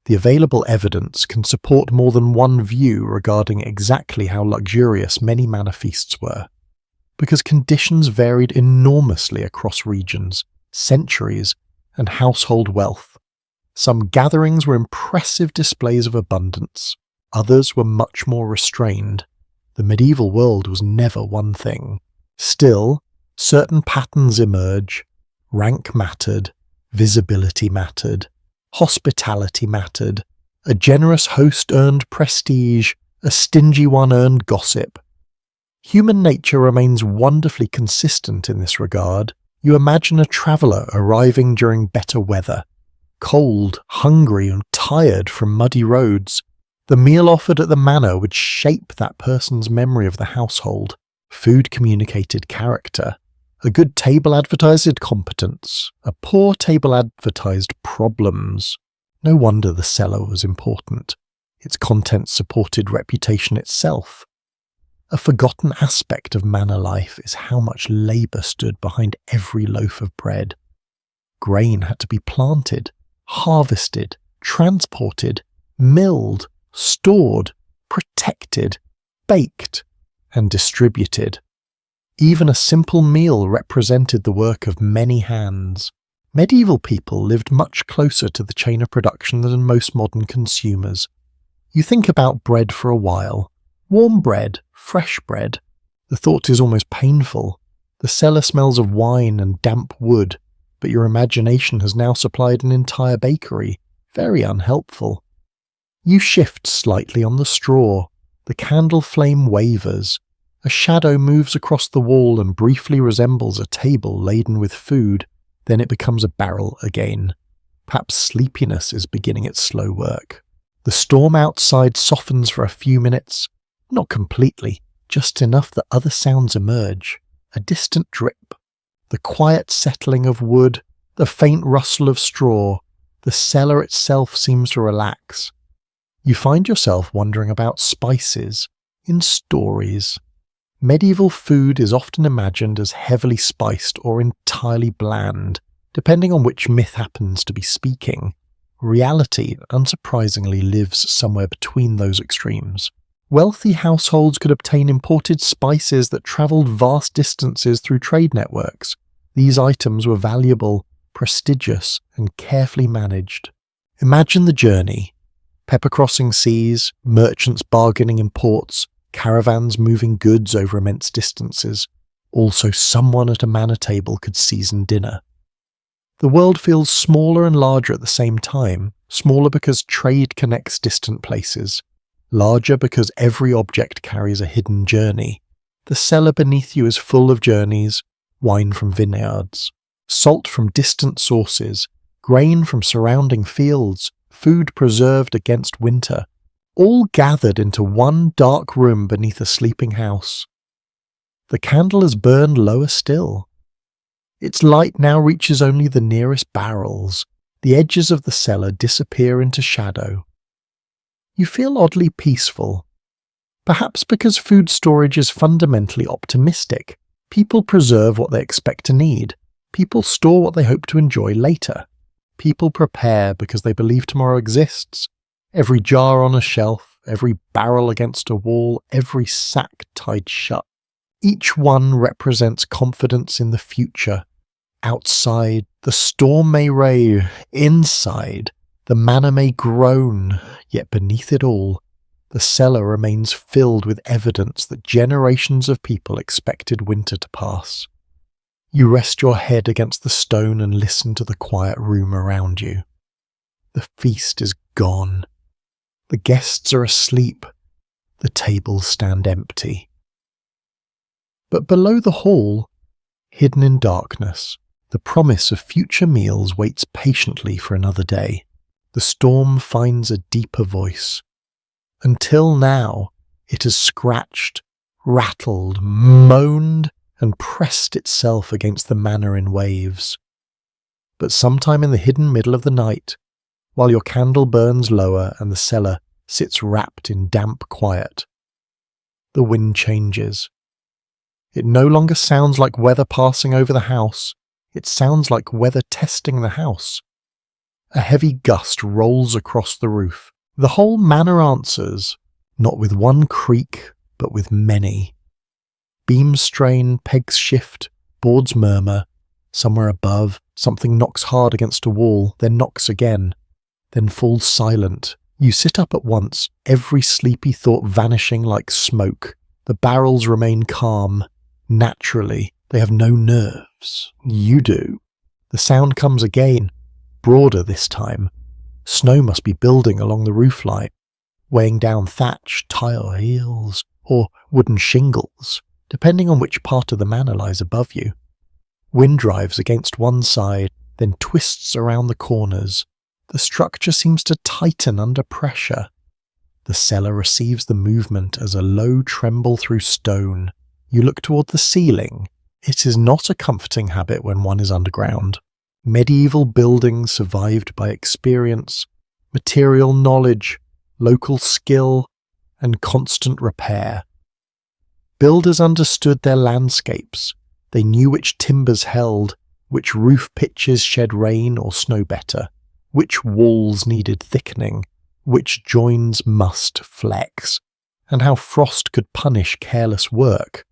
The available evidence can support more than one view regarding exactly how luxurious many manor feasts were, because conditions varied enormously across regions, centuries, and household wealth. Some gatherings were impressive displays of abundance, others were much more restrained. The medieval world was never one thing. Still, certain patterns emerge. Rank mattered, visibility mattered, hospitality mattered. A generous host earned prestige, a stingy one earned gossip. Human nature remains wonderfully consistent in this regard. You imagine a traveller arriving during better weather, cold, hungry, and tired from muddy roads. The meal offered at the manor would shape that person's memory of the household. Food communicated character. A good table advertised competence. A poor table advertised problems. No wonder the cellar was important. Its contents supported reputation itself. A forgotten aspect of manor life is how much labour stood behind every loaf of bread. Grain had to be planted, harvested, transported, milled, stored, protected, baked, and distributed. Even a simple meal represented the work of many hands. Medieval people lived much closer to the chain of production than most modern consumers. You think about bread for a while. Warm bread, fresh bread. The thought is almost painful. The cellar smells of wine and damp wood, but your imagination has now supplied an entire bakery. Very unhelpful. You shift slightly on the straw. The candle flame wavers. A shadow moves across the wall and briefly resembles a table laden with food. Then it becomes a barrel again. Perhaps sleepiness is beginning its slow work. The storm outside softens for a few minutes. Not completely, just enough that other sounds emerge. A distant drip. The quiet settling of wood. The faint rustle of straw. The cellar itself seems to relax. You find yourself wondering about spices in stories. Medieval food is often imagined as heavily spiced or entirely bland, depending on which myth happens to be speaking. Reality, unsurprisingly, lives somewhere between those extremes. Wealthy households could obtain imported spices that travelled vast distances through trade networks. These items were valuable, prestigious, and carefully managed. Imagine the journey. Pepper crossing seas, merchants bargaining in ports, caravans moving goods over immense distances. Also, someone at a manor table could season dinner. The world feels smaller and larger at the same time, smaller because trade connects distant places, larger because every object carries a hidden journey. The cellar beneath you is full of journeys, wine from vineyards, salt from distant sources, grain from surrounding fields, food preserved against winter, all gathered into one dark room beneath a sleeping house. The candle is burned lower still. Its light now reaches only the nearest barrels. The edges of the cellar disappear into shadow. You feel oddly peaceful. Perhaps because food storage is fundamentally optimistic. People preserve what they expect to need. People store what they hope to enjoy later. People prepare because they believe tomorrow exists. Every jar on a shelf, every barrel against a wall, every sack tied shut. Each one represents confidence in the future. Outside, the storm may rage. Inside, the manor may groan. Yet beneath it all, the cellar remains filled with evidence that generations of people expected winter to pass. You rest your head against the stone and listen to the quiet room around you. The feast is gone. The guests are asleep. The tables stand empty. But below the hall, hidden in darkness, the promise of future meals waits patiently for another day. The storm finds a deeper voice. Until now, it has scratched, rattled, moaned, and pressed itself against the manor in waves. But sometime in the hidden middle of the night, while your candle burns lower and the cellar sits wrapped in damp quiet, the wind changes. It no longer sounds like weather passing over the house, it sounds like weather testing the house. A heavy gust rolls across the roof. The whole manor answers, not with one creak, but with many. Beams strain, pegs shift, boards murmur. Somewhere above, something knocks hard against a wall, then knocks again, then falls silent. You sit up at once, every sleepy thought vanishing like smoke. The barrels remain calm. Naturally, they have no nerves. You do. The sound comes again, broader this time. Snow must be building along the roofline, weighing down thatch, tile heels, or wooden shingles, depending on which part of the manor lies above you. Wind drives against one side, then twists around the corners. The structure seems to tighten under pressure. The cellar receives the movement as a low tremble through stone. You look toward the ceiling. It is not a comforting habit when one is underground. Medieval buildings survived by experience, material knowledge, local skill, and constant repair. Builders understood their landscapes. They knew which timbers held, which roof pitches shed rain or snow better, which walls needed thickening, which joins must flex, and how frost could punish careless work.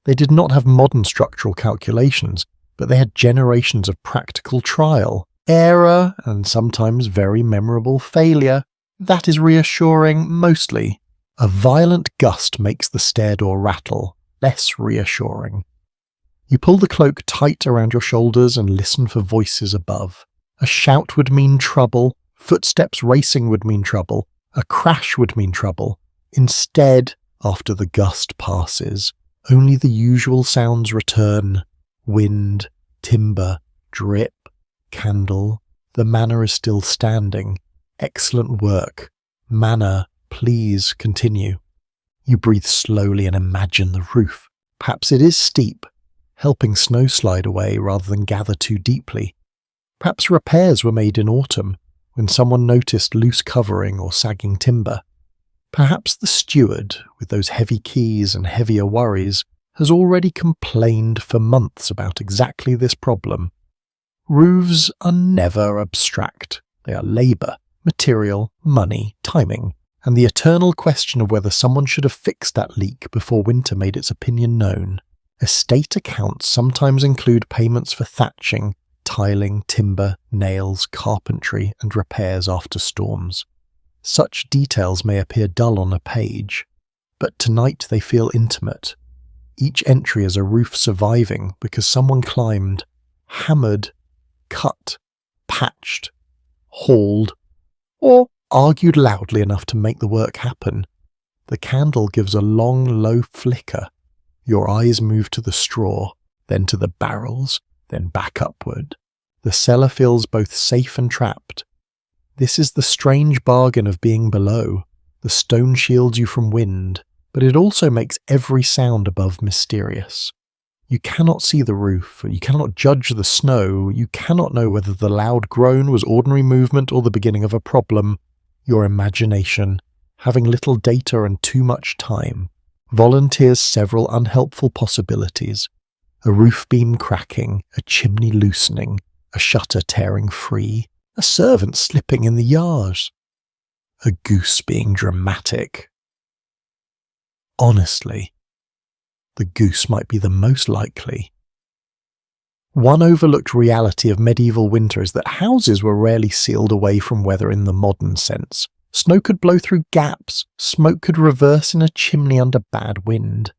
They did not have modern structural calculations, but they had generations of practical trial, error, and sometimes very memorable failure. That is reassuring, mostly. A violent gust makes the stair door rattle, less reassuring. You pull the cloak tight around your shoulders and listen for voices above. A shout would mean trouble, footsteps racing would mean trouble, a crash would mean trouble. Instead, after the gust passes, only the usual sounds return. Wind, timber, drip, candle. The manor is still standing. Excellent work. Manor, please continue. You breathe slowly and imagine the roof. Perhaps it is steep, helping snow slide away rather than gather too deeply. Perhaps repairs were made in autumn, when someone noticed loose covering or sagging timber. Perhaps the steward, with those heavy keys and heavier worries, has already complained for months about exactly this problem. Roofs are never abstract. They are labour, material, money, timing, and the eternal question of whether someone should have fixed that leak before winter made its opinion known. Estate accounts sometimes include payments for thatching, tiling, timber, nails, carpentry, and repairs after storms. Such details may appear dull on a page, but tonight they feel intimate. Each entry is a roof surviving because someone climbed, hammered, cut, patched, hauled, or argued loudly enough to make the work happen. The candle gives a long, low flicker. Your eyes move to the straw, then to the barrels, then back upward. The cellar feels both safe and trapped. This is the strange bargain of being below. The stone shields you from wind, but it also makes every sound above mysterious. You cannot see the roof, you cannot judge the snow, you cannot know whether the loud groan was ordinary movement or the beginning of a problem. Your imagination, having little data and too much time, volunteers several unhelpful possibilities. A roof beam cracking, a chimney loosening, a shutter tearing free, a servant slipping in the yard, a goose being dramatic. Honestly, the goose might be the most likely. One overlooked reality of medieval winter is that houses were rarely sealed away from weather in the modern sense. Snow could blow through gaps, smoke could reverse in a chimney under bad wind.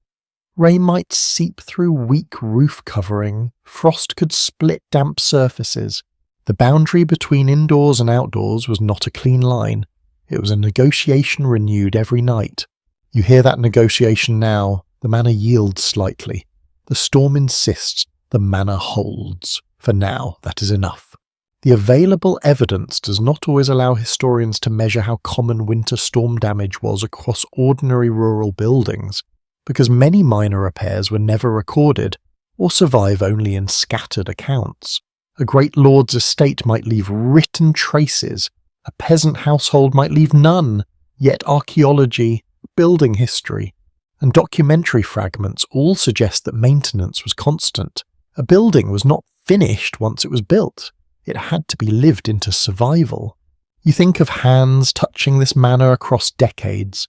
Rain might seep through weak roof covering, frost could split damp surfaces. The boundary between indoors and outdoors was not a clean line. It was a negotiation renewed every night. You hear that negotiation now. The manor yields slightly. The storm insists. The manor holds. For now, that is enough. The available evidence does not always allow historians to measure how common winter storm damage was across ordinary rural buildings, because many minor repairs were never recorded or survive only in scattered accounts. A great lord's estate might leave written traces, a peasant household might leave none, yet archaeology, building history, and documentary fragments all suggest that maintenance was constant. A building was not finished once it was built. It had to be lived into survival. You think of hands touching this manor across decades,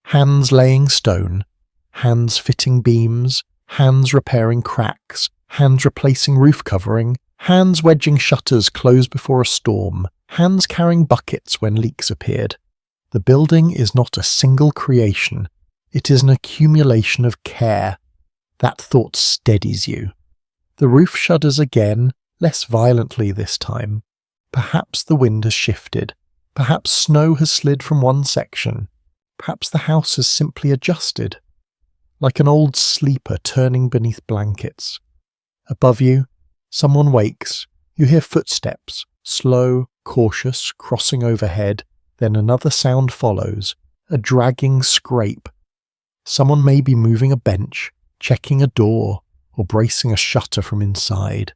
hands laying stone, hands fitting beams, hands repairing cracks, hands replacing roof covering, hands wedging shutters closed before a storm, hands carrying buckets when leaks appeared. The building is not a single creation. It is an accumulation of care. That thought steadies you. The roof shudders again, less violently this time. Perhaps the wind has shifted. Perhaps snow has slid from one section. Perhaps the house has simply adjusted. Like an old sleeper turning beneath blankets. Above you, someone wakes. You hear footsteps, slow, cautious, crossing overhead. Then another sound follows, a dragging scrape. Someone may be moving a bench, checking a door, or bracing a shutter from inside.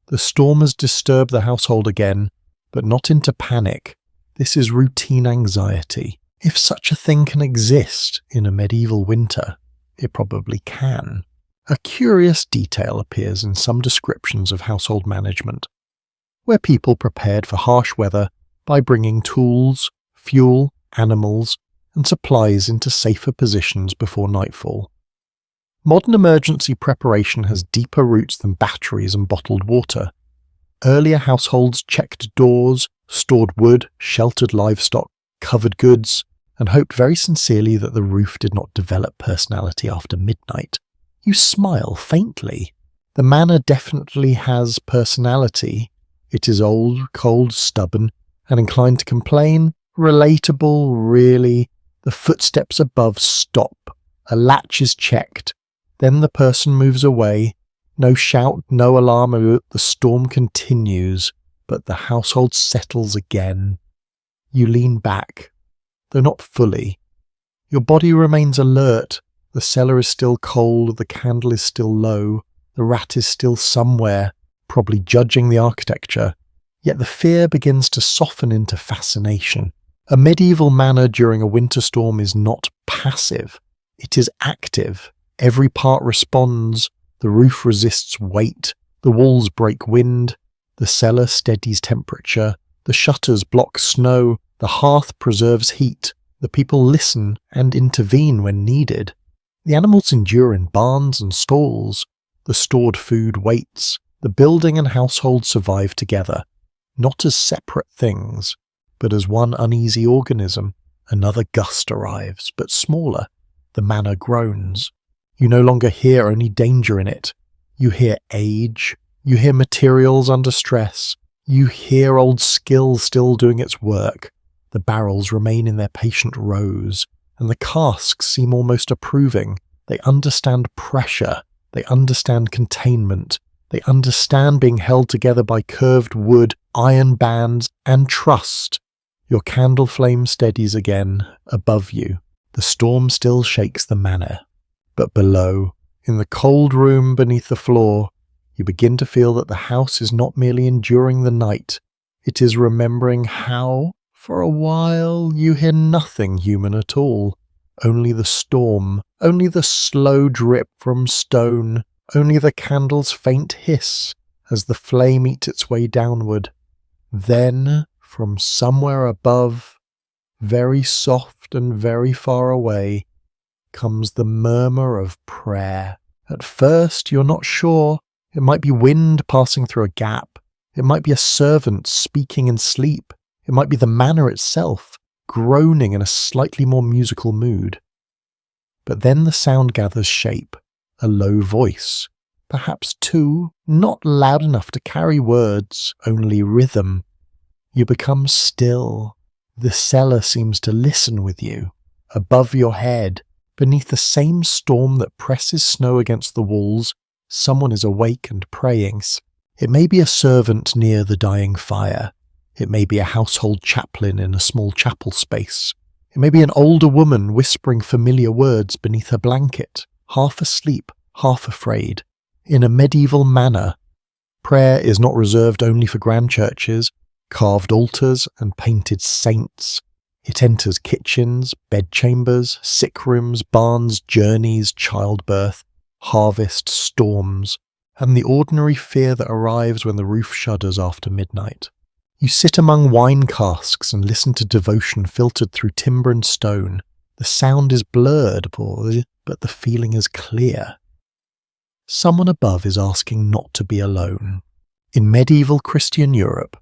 The storm has disturbed the household again, but not into panic. This is routine anxiety. If such a thing can exist in a medieval winter, it probably can. A curious detail appears in some descriptions of household management, where people prepared for harsh weather by bringing tools, fuel, animals, and supplies into safer positions before nightfall. Modern emergency preparation has deeper roots than batteries and bottled water. Earlier households checked doors, stored wood, sheltered livestock, covered goods, and hoped very sincerely that the roof did not develop personality after midnight. You smile faintly. The manor definitely has personality. It is old, cold, stubborn, and inclined to complain. Relatable, really. The footsteps above stop. A latch is checked. Then the person moves away. No shout, no alarm. The storm continues, but the household settles again. You lean back, though not fully. Your body remains alert. The cellar is still cold, the candle is still low, the rat is still somewhere, probably judging the architecture. Yet the fear begins to soften into fascination. A medieval manor during a winter storm is not passive. It is active. Every part responds. The roof resists weight. The walls break wind. The cellar steadies temperature. The shutters block snow. The hearth preserves heat. The people listen and intervene when needed. The animals endure in barns and stalls. The stored food waits. The building and household survive together, not as separate things, but as one uneasy organism. Another gust arrives, but smaller. The manor groans. You no longer hear only danger in it. You hear age. You hear materials under stress. You hear old skill still doing its work. The barrels remain in their patient rows, and the casks seem almost approving. They understand pressure. They understand containment. They understand being held together by curved wood, iron bands, and trust. Your candle flame steadies again, above you. The storm still shakes the manor. But below, in the cold room beneath the floor, you begin to feel that the house is not merely enduring the night. It is remembering how, for a while, you hear nothing human at all. Only the storm, only the slow drip from stone, only the candle's faint hiss as the flame eats its way downward. Then, from somewhere above, very soft and very far away, comes the murmur of prayer. At first, you're not sure. It might be wind passing through a gap. It might be a servant speaking in sleep. It might be the manor itself, groaning in a slightly more musical mood. But then the sound gathers shape, a low voice, perhaps two, not loud enough to carry words, only rhythm. You become still. The cellar seems to listen with you. Above your head, beneath the same storm that presses snow against the walls, someone is awake and praying. It may be a servant near the dying fire. It may be a household chaplain in a small chapel space. It may be an older woman whispering familiar words beneath her blanket, half asleep, half afraid. In a medieval manor, prayer is not reserved only for grand churches, carved altars, and painted saints. It enters kitchens, bedchambers, sick rooms, barns, journeys, childbirth, harvest, storms, and the ordinary fear that arrives when the roof shudders after midnight. You sit among wine casks and listen to devotion filtered through timber and stone. The sound is blurred, but the feeling is clear. Someone above is asking not to be alone. In medieval Christian Europe,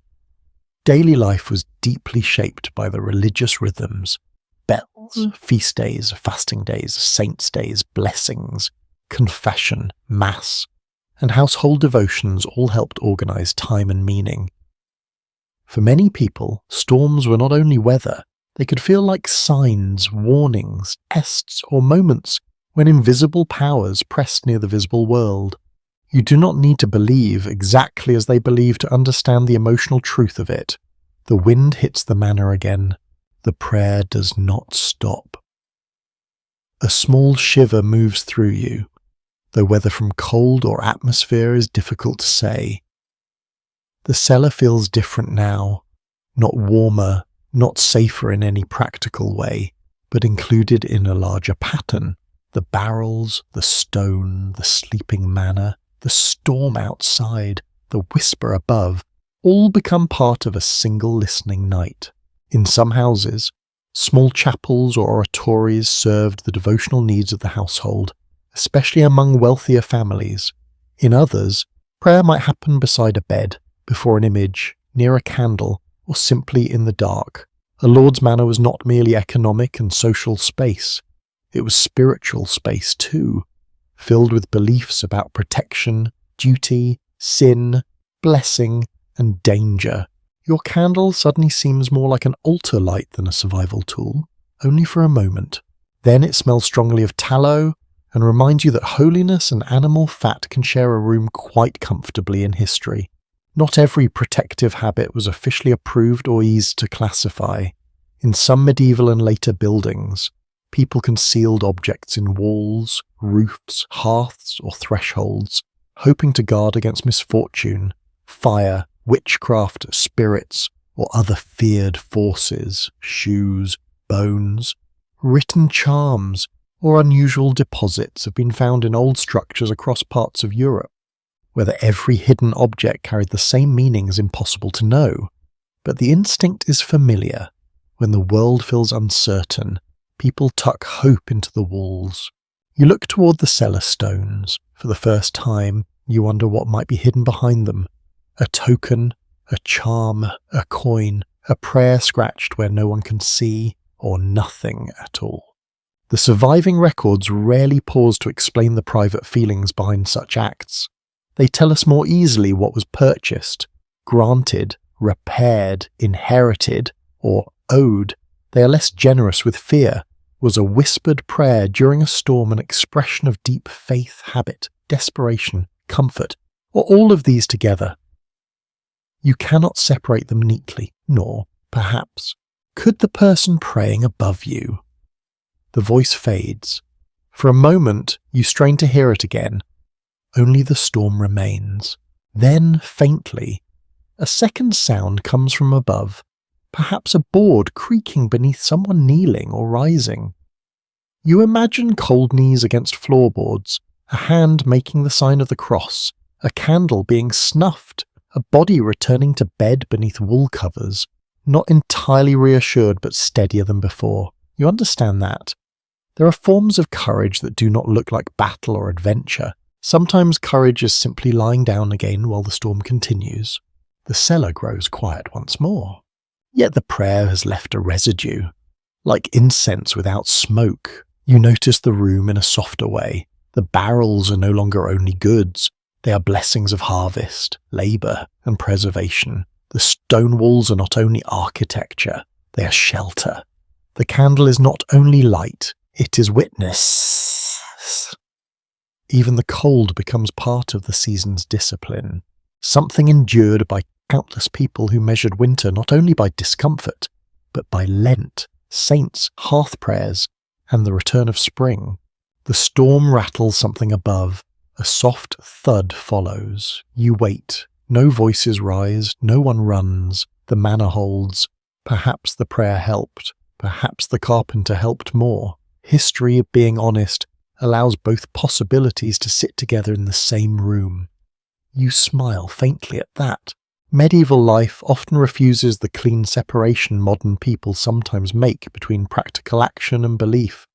daily life was deeply shaped by the religious rhythms. Bells, feast days, fasting days, saints' days, blessings, confession, mass, and household devotions all helped organize time and meaning. For many people, storms were not only weather, they could feel like signs, warnings, tests, or moments when invisible powers pressed near the visible world. You do not need to believe exactly as they believe to understand the emotional truth of it. The wind hits the manor again. The prayer does not stop. A small shiver moves through you. though whether from cold or atmosphere is difficult to say. The cellar feels different now, not warmer, not safer in any practical way, but included in a larger pattern. The barrels, the stone, the sleeping manor, the storm outside, the whisper above, all become part of a single listening night. In some houses, small chapels or oratories served the devotional needs of the household, especially among wealthier families. In others, prayer might happen beside a bed, before an image, near a candle, or simply in the dark. A lord's manor was not merely economic and social space. It was spiritual space too, filled with beliefs about protection, duty, sin, blessing, and danger. Your candle suddenly seems more like an altar light than a survival tool, only for a moment. Then it smells strongly of tallow and reminds you that holiness and animal fat can share a room quite comfortably in history. Not every protective habit was officially approved or eased to classify. In some medieval and later buildings, people concealed objects in walls, roofs, hearths, or thresholds, hoping to guard against misfortune, fire, witchcraft, spirits, or other feared forces, shoes, bones. Written charms or unusual deposits have been found in old structures across parts of Europe. Whether every hidden object carried the same meaning is impossible to know, but the instinct is familiar. When the world feels uncertain, people tuck hope into the walls. You look toward the cellar stones. For the first time, you wonder what might be hidden behind them. A token, a charm, a coin, a prayer scratched where no one can see, or nothing at all. The surviving records rarely pause to explain the private feelings behind such acts. They tell us more easily what was purchased, granted, repaired, inherited, or owed. They are less generous with fear. Was a whispered prayer during a storm an expression of deep faith, habit, desperation, comfort, or all of these together? You cannot separate them neatly, nor, perhaps, could the person praying above you. The voice fades. For a moment, you strain to hear it again. Only the storm remains. Then, faintly, a second sound comes from above, perhaps a board creaking beneath someone kneeling or rising. You imagine cold knees against floorboards, a hand making the sign of the cross, a candle being snuffed, a body returning to bed beneath wool covers, not entirely reassured but steadier than before. You understand that. There are forms of courage that do not look like battle or adventure. Sometimes courage is simply lying down again while the storm continues. The cellar grows quiet once more. Yet the prayer has left a residue. Like incense without smoke, you notice the room in a softer way. The barrels are no longer only goods. They are blessings of harvest, labour, and preservation. The stone walls are not only architecture, they are shelter. The candle is not only light, it is witness. Even the cold becomes part of the season's discipline, something endured by countless people who measured winter not only by discomfort, but by Lent, saints, hearth prayers, and the return of spring. The storm rattles something above. A soft thud follows. You wait. No voices rise. No one runs. The manor holds. Perhaps the prayer helped. Perhaps the carpenter helped more. History, being honest, allows both possibilities to sit together in the same room. You smile faintly at that. Medieval life often refuses the clean separation modern people sometimes make between practical action and belief.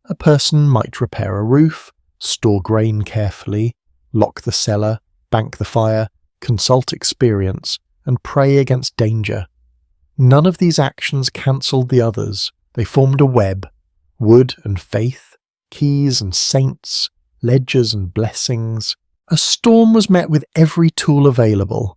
A person might repair a roof, store grain carefully, lock the cellar, bank the fire, consult experience, and pray against danger. None of these actions cancelled the others. They formed a web: wood and faith, keys and saints, ledgers and blessings. A storm was met with every tool available.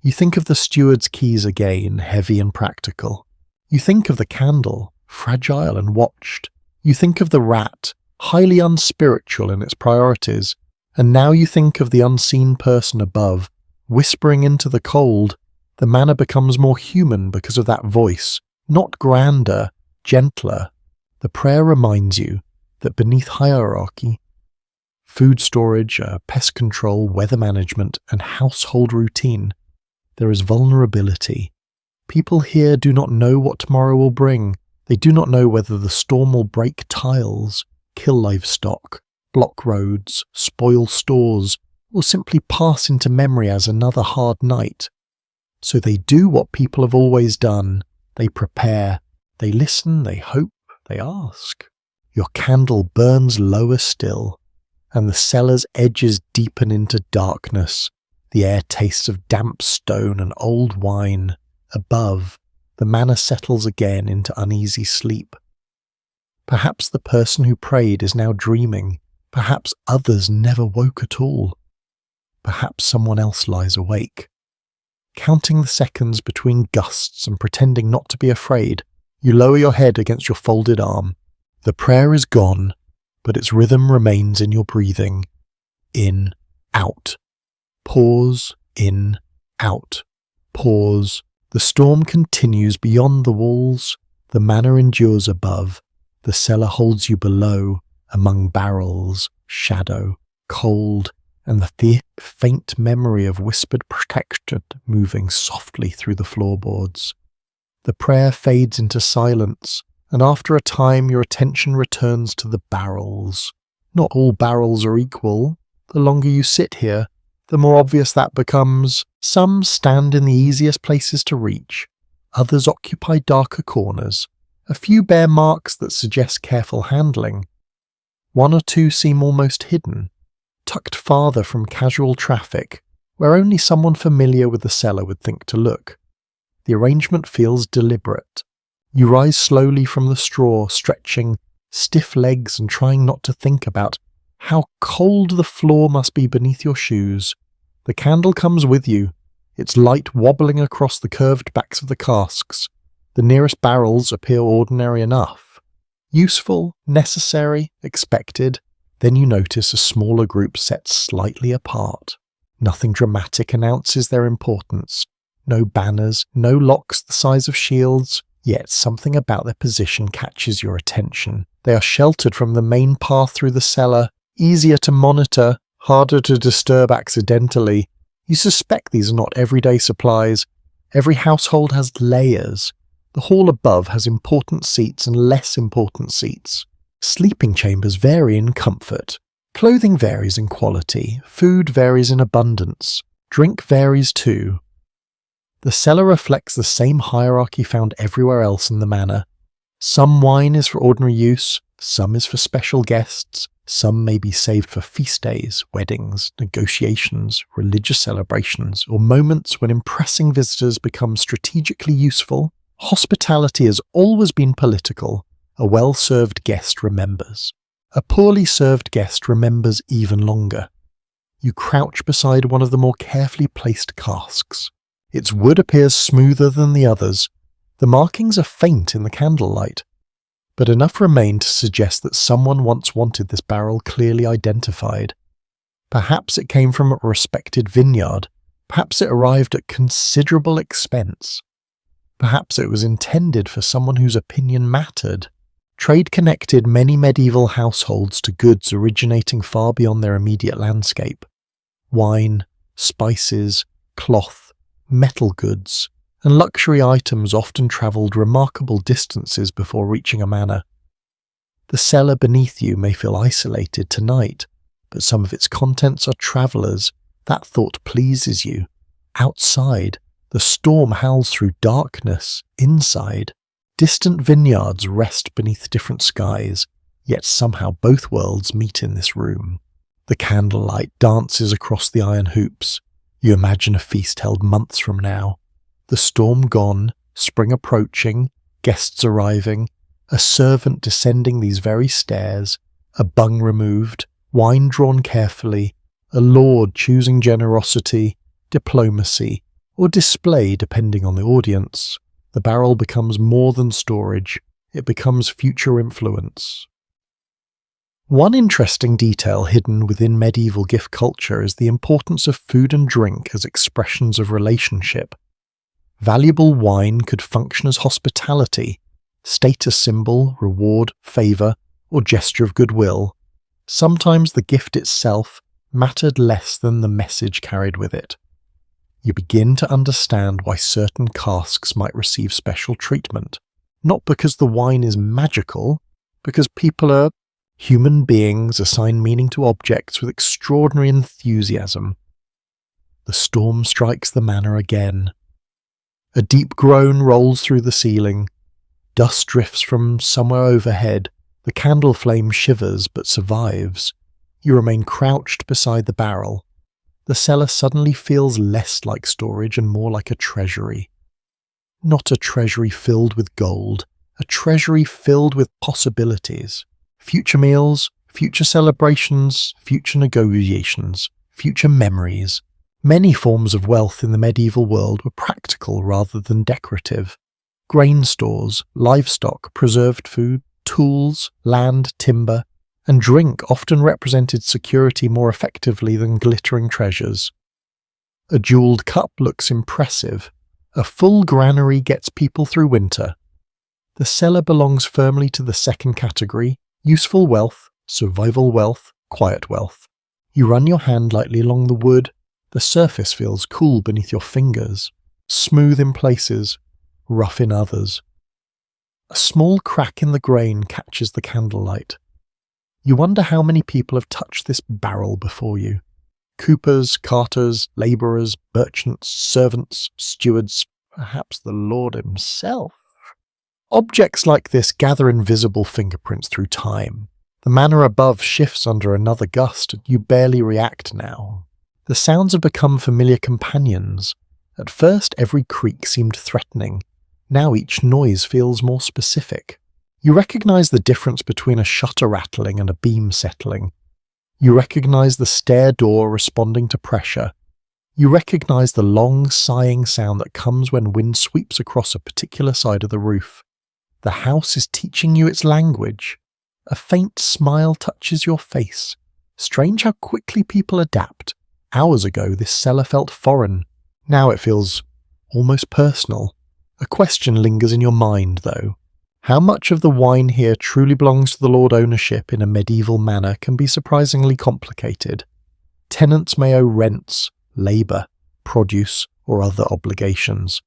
You think of the steward's keys again, heavy and practical. You think of the candle, fragile and watched. You think of the rat, highly unspiritual in its priorities. And now you think of the unseen person above, whispering into the cold. The manor becomes more human because of that voice, not grander, gentler. The prayer reminds you that beneath hierarchy, food storage, pest control, weather management, and household routine. There is vulnerability. People here do not know what tomorrow will bring. They do not know whether the storm will break tiles, kill livestock, block roads, spoil stores, or simply pass into memory as another hard night. So they do what people have always done. They prepare, they listen, they hope, they ask. Your candle burns lower still, and the cellar's edges deepen into darkness. The air tastes of damp stone and old wine. Above, the manor settles again into uneasy sleep. Perhaps the person who prayed is now dreaming. Perhaps others never woke at all. Perhaps someone else lies awake. Counting the seconds between gusts and pretending not to be afraid, you lower your head against your folded arm. The prayer is gone, but its rhythm remains in your breathing. In, out. Pause, in, out. Pause. The storm continues beyond the walls. The manor endures above. The cellar holds you below, among barrels, shadow, cold, and the thick, faint memory of whispered protection moving softly through the floorboards. The prayer fades into silence, and after a time your attention returns to the barrels. Not all barrels are equal. The longer you sit here, the more obvious that becomes. Some stand in the easiest places to reach. Others occupy darker corners. A few bear marks that suggest careful handling. One or two seem almost hidden, tucked farther from casual traffic, where only someone familiar with the cellar would think to look. The arrangement feels deliberate. You rise slowly from the straw, stretching stiff legs and trying not to think about how cold the floor must be beneath your shoes. The candle comes with you, its light wobbling across the curved backs of the casks. The nearest barrels appear ordinary enough. Useful, necessary, expected. Then you notice a smaller group set slightly apart. Nothing dramatic announces their importance. No banners, no locks the size of shields, yet something about their position catches your attention. They are sheltered from the main path through the cellar, easier to monitor, harder to disturb accidentally. You suspect these are not everyday supplies. Every household has layers. The hall above has important seats and less important seats. Sleeping chambers vary in comfort. Clothing varies in quality. Food varies in abundance. Drink varies too. The cellar reflects the same hierarchy found everywhere else in the manor. Some wine is for ordinary use, some is for special guests, some may be saved for feast days, weddings, negotiations, religious celebrations, or moments when impressing visitors become strategically useful. Hospitality has always been political. A well-served guest remembers. A poorly served guest remembers even longer. You crouch beside one of the more carefully placed casks. Its wood appears smoother than the others. The markings are faint in the candlelight, but enough remain to suggest that someone once wanted this barrel clearly identified. Perhaps it came from a respected vineyard. Perhaps it arrived at considerable expense. Perhaps it was intended for someone whose opinion mattered. Trade connected many medieval households to goods originating far beyond their immediate landscape. Wine, spices, cloth, metal goods, and luxury items often travelled remarkable distances before reaching a manor. The cellar beneath you may feel isolated tonight, but some of its contents are travellers. That thought pleases you. Outside, the storm howls through darkness. Inside, distant vineyards rest beneath different skies, yet somehow both worlds meet in this room. The candlelight dances across the iron hoops. You imagine a feast held months from now. The storm gone, spring approaching, guests arriving, a servant descending these very stairs, a bung removed, wine drawn carefully, a lord choosing generosity, diplomacy, or display depending on the audience. The barrel becomes more than storage, it becomes future influence. One interesting detail hidden within medieval gift culture is the importance of food and drink as expressions of relationship. Valuable wine could function as hospitality, status symbol, reward, favour, or gesture of goodwill. Sometimes the gift itself mattered less than the message carried with it. You begin to understand why certain casks might receive special treatment, not because the wine is magical, because people are human beings assign meaning to objects with extraordinary enthusiasm. The storm strikes the manor again. A deep groan rolls through the ceiling. Dust drifts from somewhere overhead. The candle flame shivers but survives. You remain crouched beside the barrel. The cellar suddenly feels less like storage and more like a treasury. Not a treasury filled with gold, a treasury filled with possibilities. Future meals, future celebrations, future negotiations, future memories. Many forms of wealth in the medieval world were practical rather than decorative. Grain stores, livestock, preserved food, tools, land, timber, and drink often represented security more effectively than glittering treasures. A jewelled cup looks impressive. A full granary gets people through winter. The cellar belongs firmly to the second category: useful wealth, survival wealth, quiet wealth. You run your hand lightly along the wood. The surface feels cool beneath your fingers, smooth in places, rough in others. A small crack in the grain catches the candlelight. You wonder how many people have touched this barrel before you. Coopers, carters, labourers, merchants, servants, stewards, perhaps the Lord himself. Objects like this gather invisible fingerprints through time. The manor above shifts under another gust, and you barely react now. The sounds have become familiar companions. At first every creak seemed threatening. Now each noise feels more specific. You recognize the difference between a shutter rattling and a beam settling. You recognize the stair door responding to pressure. You recognize the long sighing sound that comes when wind sweeps across a particular side of the roof. The house is teaching you its language. A faint smile touches your face. Strange how quickly people adapt. Hours ago this cellar felt foreign. Now it feels almost personal. A question lingers in your mind, though. How much of the wine here truly belongs to the lord ownership in a medieval manor can be surprisingly complicated. Tenants may owe rents, labour, produce, or other obligations.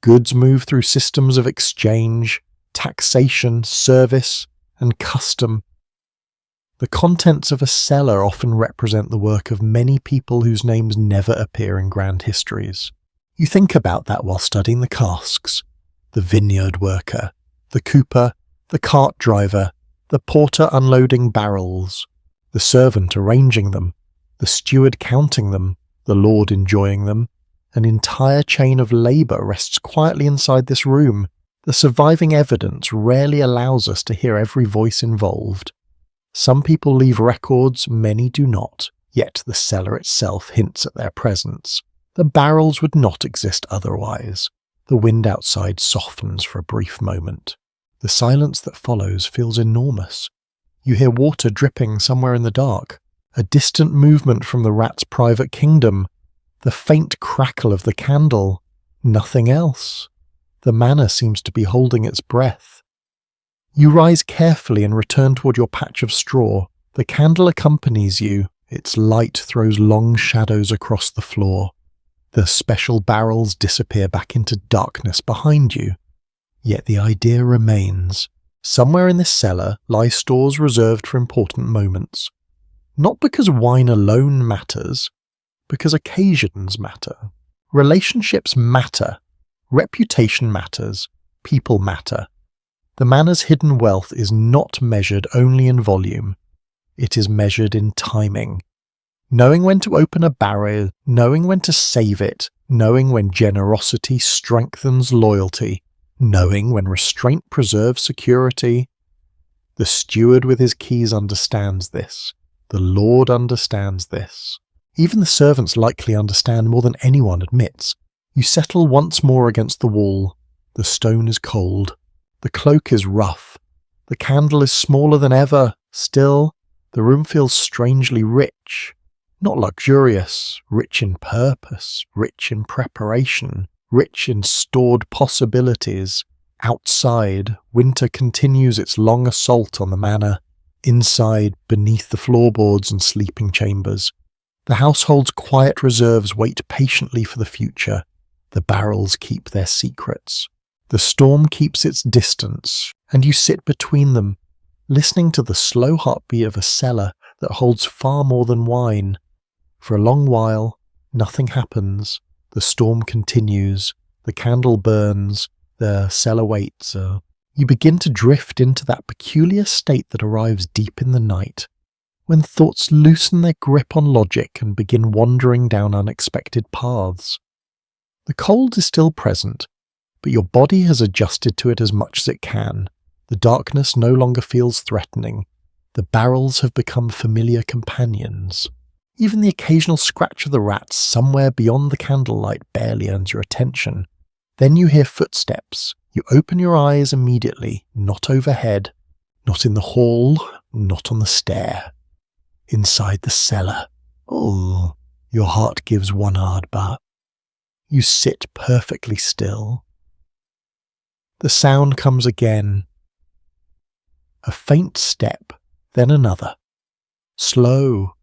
Goods move through systems of exchange, taxation, service, and custom. The contents of a cellar often represent the work of many people whose names never appear in grand histories. You think about that while studying the casks. The vineyard worker, the cooper, the cart driver, the porter unloading barrels, the servant arranging them, the steward counting them, the lord enjoying them. An entire chain of labour rests quietly inside this room. The surviving evidence rarely allows us to hear every voice involved. Some people leave records, many do not, yet the cellar itself hints at their presence. The barrels would not exist otherwise. The wind outside softens for a brief moment. The silence that follows feels enormous. You hear water dripping somewhere in the dark, a distant movement from the rat's private kingdom, the faint crackle of the candle, nothing else. The manor seems to be holding its breath. You rise carefully and return toward your patch of straw. The candle accompanies you. Its light throws long shadows across the floor. The special barrels disappear back into darkness behind you. Yet the idea remains. Somewhere in this cellar lie stores reserved for important moments. Not because wine alone matters, because occasions matter. Relationships matter. Reputation matters. People matter. The manor's hidden wealth is not measured only in volume. It is measured in timing. Knowing when to open a barrel, knowing when to save it, knowing when generosity strengthens loyalty, knowing when restraint preserves security. The steward with his keys understands this. The lord understands this. Even the servants likely understand more than anyone admits. You settle once more against the wall. The stone is cold. The cloak is rough. The candle is smaller than ever. Still, the room feels strangely rich. Not luxurious, rich in purpose, rich in preparation, rich in stored possibilities. Outside, winter continues its long assault on the manor. Inside, beneath the floorboards and sleeping chambers, the household's quiet reserves wait patiently for the future. The barrels keep their secrets. The storm keeps its distance, and you sit between them, listening to the slow heartbeat of a cellar that holds far more than wine. For a long while, nothing happens. The storm continues. The candle burns. The cellar waits. You begin to drift into that peculiar state that arrives deep in the night, when thoughts loosen their grip on logic and begin wandering down unexpected paths. The cold is still present, but your body has adjusted to it as much as it can. The darkness no longer feels threatening. The barrels have become familiar companions. Even the occasional scratch of the rats somewhere beyond the candlelight barely earns your attention. Then you hear footsteps. You open your eyes immediately, not overhead, not in the hall, not on the stair. Inside the cellar. Oh, your heart gives one hard but. You sit perfectly still. The sound comes again. A faint step, then another. Slow,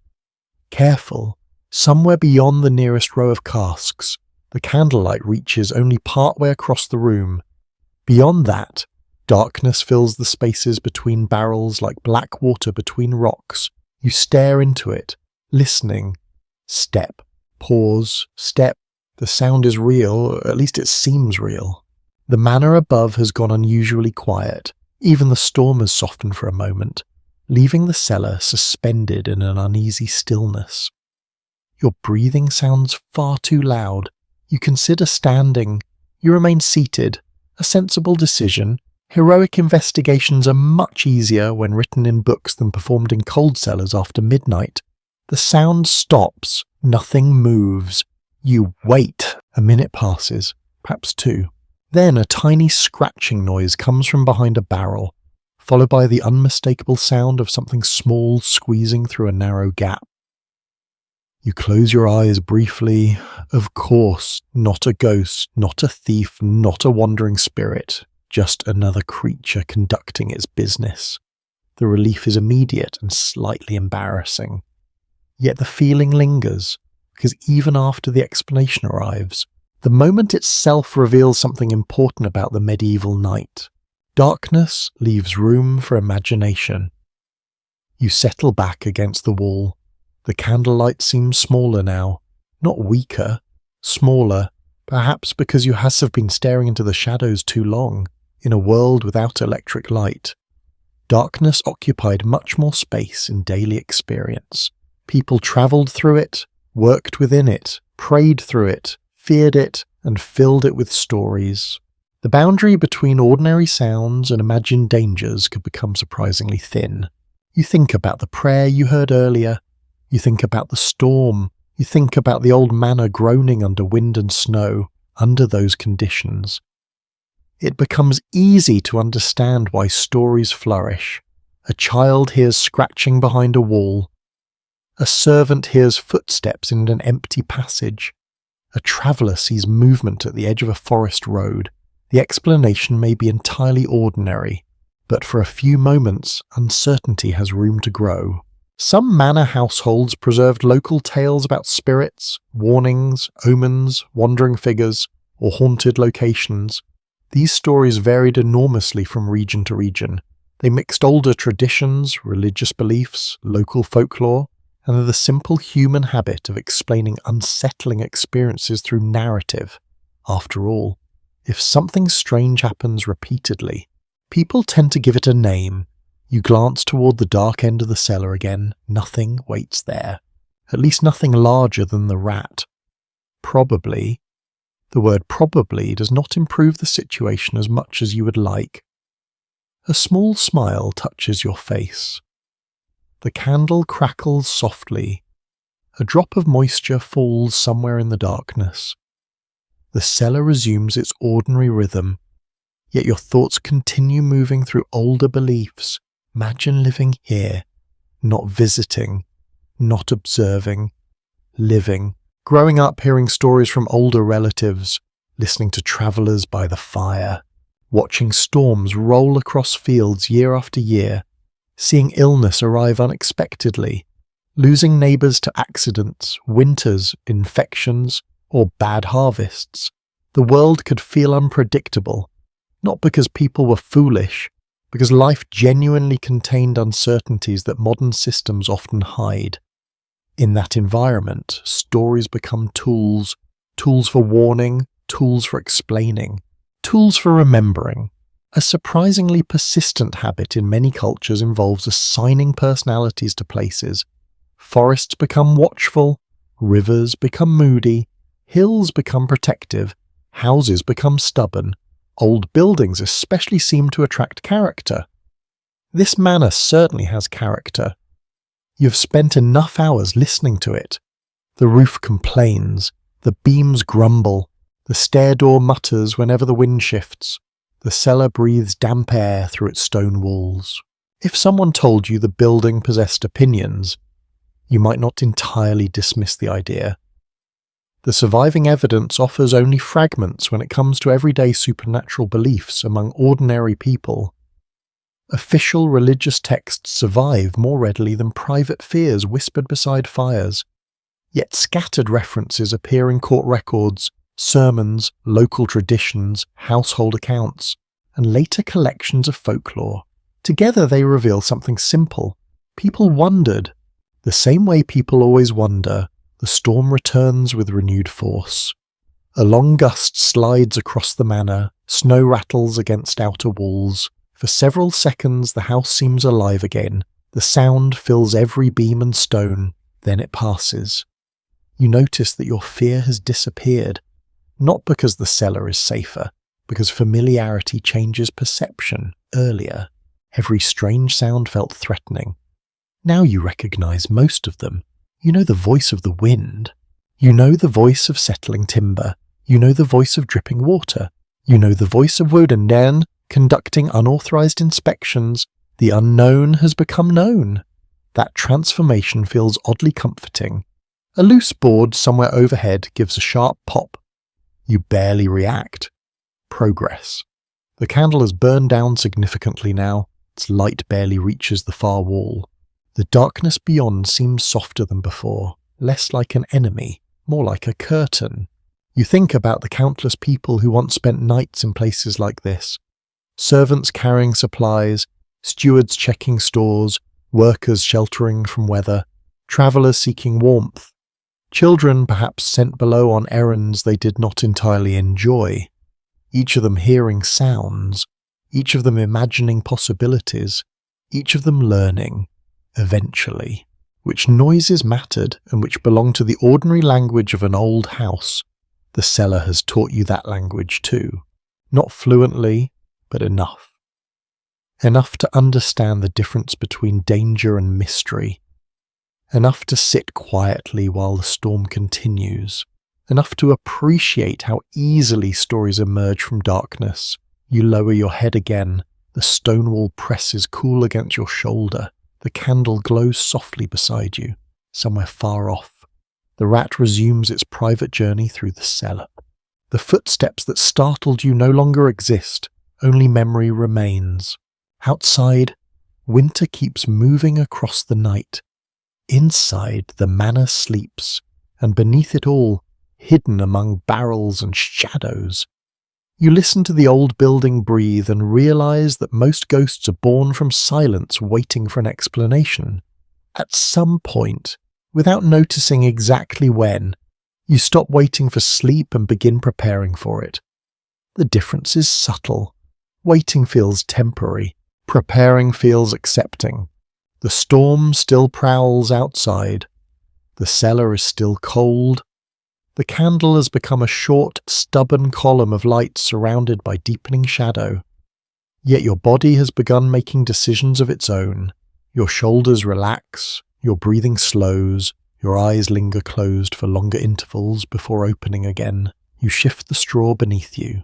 careful, somewhere beyond the nearest row of casks. The candlelight reaches only partway across the room. Beyond that, darkness fills the spaces between barrels like black water between rocks. You stare into it, listening. Step, pause, step. The sound is real, or at least it seems real. The manor above has gone unusually quiet. Even the storm has softened for a moment, leaving the cellar suspended in an uneasy stillness. Your breathing sounds far too loud. You consider standing. You remain seated. A sensible decision. Heroic investigations are much easier when written in books than performed in cold cellars after midnight. The sound stops. Nothing moves. You wait. A minute passes, perhaps two. Then a tiny scratching noise comes from behind a barrel, followed by the unmistakable sound of something small squeezing through a narrow gap. You close your eyes briefly. Of course, not a ghost, not a thief, not a wandering spirit, just another creature conducting its business. The relief is immediate and slightly embarrassing. Yet the feeling lingers, because even after the explanation arrives, the moment itself reveals something important about the medieval night. Darkness leaves room for imagination. You settle back against the wall. The candlelight seems smaller now, not weaker, smaller, perhaps because you have been staring into the shadows too long, in a world without electric light. Darkness occupied much more space in daily experience. People travelled through it, worked within it, prayed through it, feared it, and filled it with stories. The boundary between ordinary sounds and imagined dangers could become surprisingly thin. You think about the prayer you heard earlier. You think about the storm. You think about the old manor groaning under wind and snow, under those conditions. It becomes easy to understand why stories flourish. A child hears scratching behind a wall. A servant hears footsteps in an empty passage. A traveller sees movement at the edge of a forest road. The explanation may be entirely ordinary, but for a few moments, uncertainty has room to grow. Some manor households preserved local tales about spirits, warnings, omens, wandering figures, or haunted locations. These stories varied enormously from region to region. They mixed older traditions, religious beliefs, local folklore, and the simple human habit of explaining unsettling experiences through narrative. After all, if something strange happens repeatedly, people tend to give it a name. You glance toward the dark end of the cellar again. Nothing waits there. At least nothing larger than the rat. Probably. The word probably does not improve the situation as much as you would like. A small smile touches your face. The candle crackles softly. A drop of moisture falls somewhere in the darkness. The cellar resumes its ordinary rhythm, yet your thoughts continue moving through older beliefs. Imagine living here, not visiting, not observing, living. Growing up hearing stories from older relatives, listening to travellers by the fire, watching storms roll across fields year after year, seeing illness arrive unexpectedly, losing neighbours to accidents, winters, infections, or bad harvests. The world could feel unpredictable, not because people were foolish, because life genuinely contained uncertainties that modern systems often hide. In that environment, stories become tools, tools for warning, tools for explaining, tools for remembering. A surprisingly persistent habit in many cultures involves assigning personalities to places. Forests become watchful, rivers become moody, hills become protective, houses become stubborn, old buildings especially seem to attract character. This manor certainly has character. You've spent enough hours listening to it. The roof complains, the beams grumble, the stair door mutters whenever the wind shifts. The cellar breathes damp air through its stone walls. If someone told you the building possessed opinions, you might not entirely dismiss the idea. The surviving evidence offers only fragments when it comes to everyday supernatural beliefs among ordinary people. Official religious texts survive more readily than private fears whispered beside fires, yet scattered references appear in court records, sermons, local traditions, household accounts, and later collections of folklore. Together they reveal something simple. People wondered. The same way people always wonder, the storm returns with renewed force. A long gust slides across the manor, snow rattles against outer walls. For several seconds the house seems alive again. The sound fills every beam and stone, then it passes. You notice that your fear has disappeared. Not because the cellar is safer, because familiarity changes perception. Earlier, every strange sound felt threatening. Now you recognize most of them. You know the voice of the wind. You know the voice of settling timber. You know the voice of dripping water. You know the voice of Woden conducting unauthorized inspections. The unknown has become known. That transformation feels oddly comforting. A loose board somewhere overhead gives a sharp pop. You barely react. Progress. The candle has burned down significantly now. Its light barely reaches the far wall. The darkness beyond seems softer than before, less like an enemy, more like a curtain. You think about the countless people who once spent nights in places like this. Servants carrying supplies, stewards checking stores, workers sheltering from weather, travellers seeking warmth. Children perhaps sent below on errands they did not entirely enjoy, each of them hearing sounds, each of them imagining possibilities, each of them learning, eventually, which noises mattered and which belonged to the ordinary language of an old house. The cellar has taught you that language too, not fluently, but enough. Enough to understand the difference between danger and mystery. Enough to sit quietly while the storm continues. Enough to appreciate how easily stories emerge from darkness. You lower your head again. The stone wall presses cool against your shoulder. The candle glows softly beside you, somewhere far off. The rat resumes its private journey through the cellar. The footsteps that startled you no longer exist. Only memory remains. Outside, winter keeps moving across the night. Inside, the manor sleeps, and beneath it all, hidden among barrels and shadows. You listen to the old building breathe and realize that most ghosts are born from silence waiting for an explanation. At some point, without noticing exactly when, you stop waiting for sleep and begin preparing for it. The difference is subtle. Waiting feels temporary. Preparing feels accepting. The storm still prowls outside. The cellar is still cold. The candle has become a short, stubborn column of light surrounded by deepening shadow. Yet your body has begun making decisions of its own. Your shoulders relax, your breathing slows, your eyes linger closed for longer intervals before opening again. You shift the straw beneath you.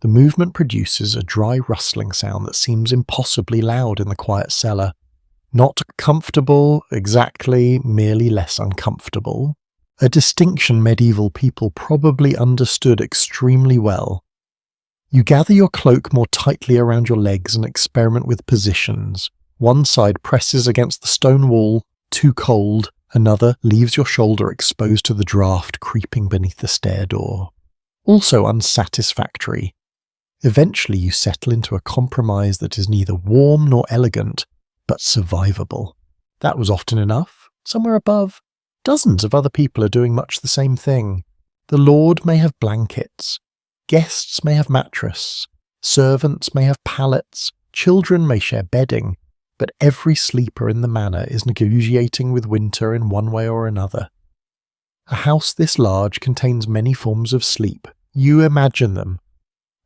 The movement produces a dry rustling sound that seems impossibly loud in the quiet cellar. Not comfortable, exactly, merely less uncomfortable. A distinction medieval people probably understood extremely well. You gather your cloak more tightly around your legs and experiment with positions. One side presses against the stone wall, too cold, another leaves your shoulder exposed to the draught creeping beneath the stair door. Also unsatisfactory. Eventually you settle into a compromise that is neither warm nor elegant, but survivable. That was often enough. Somewhere above, dozens of other people are doing much the same thing. The lord may have blankets, guests may have mattress, servants may have pallets, children may share bedding, but every sleeper in the manor is negotiating with winter in one way or another. A house this large contains many forms of sleep. You imagine them.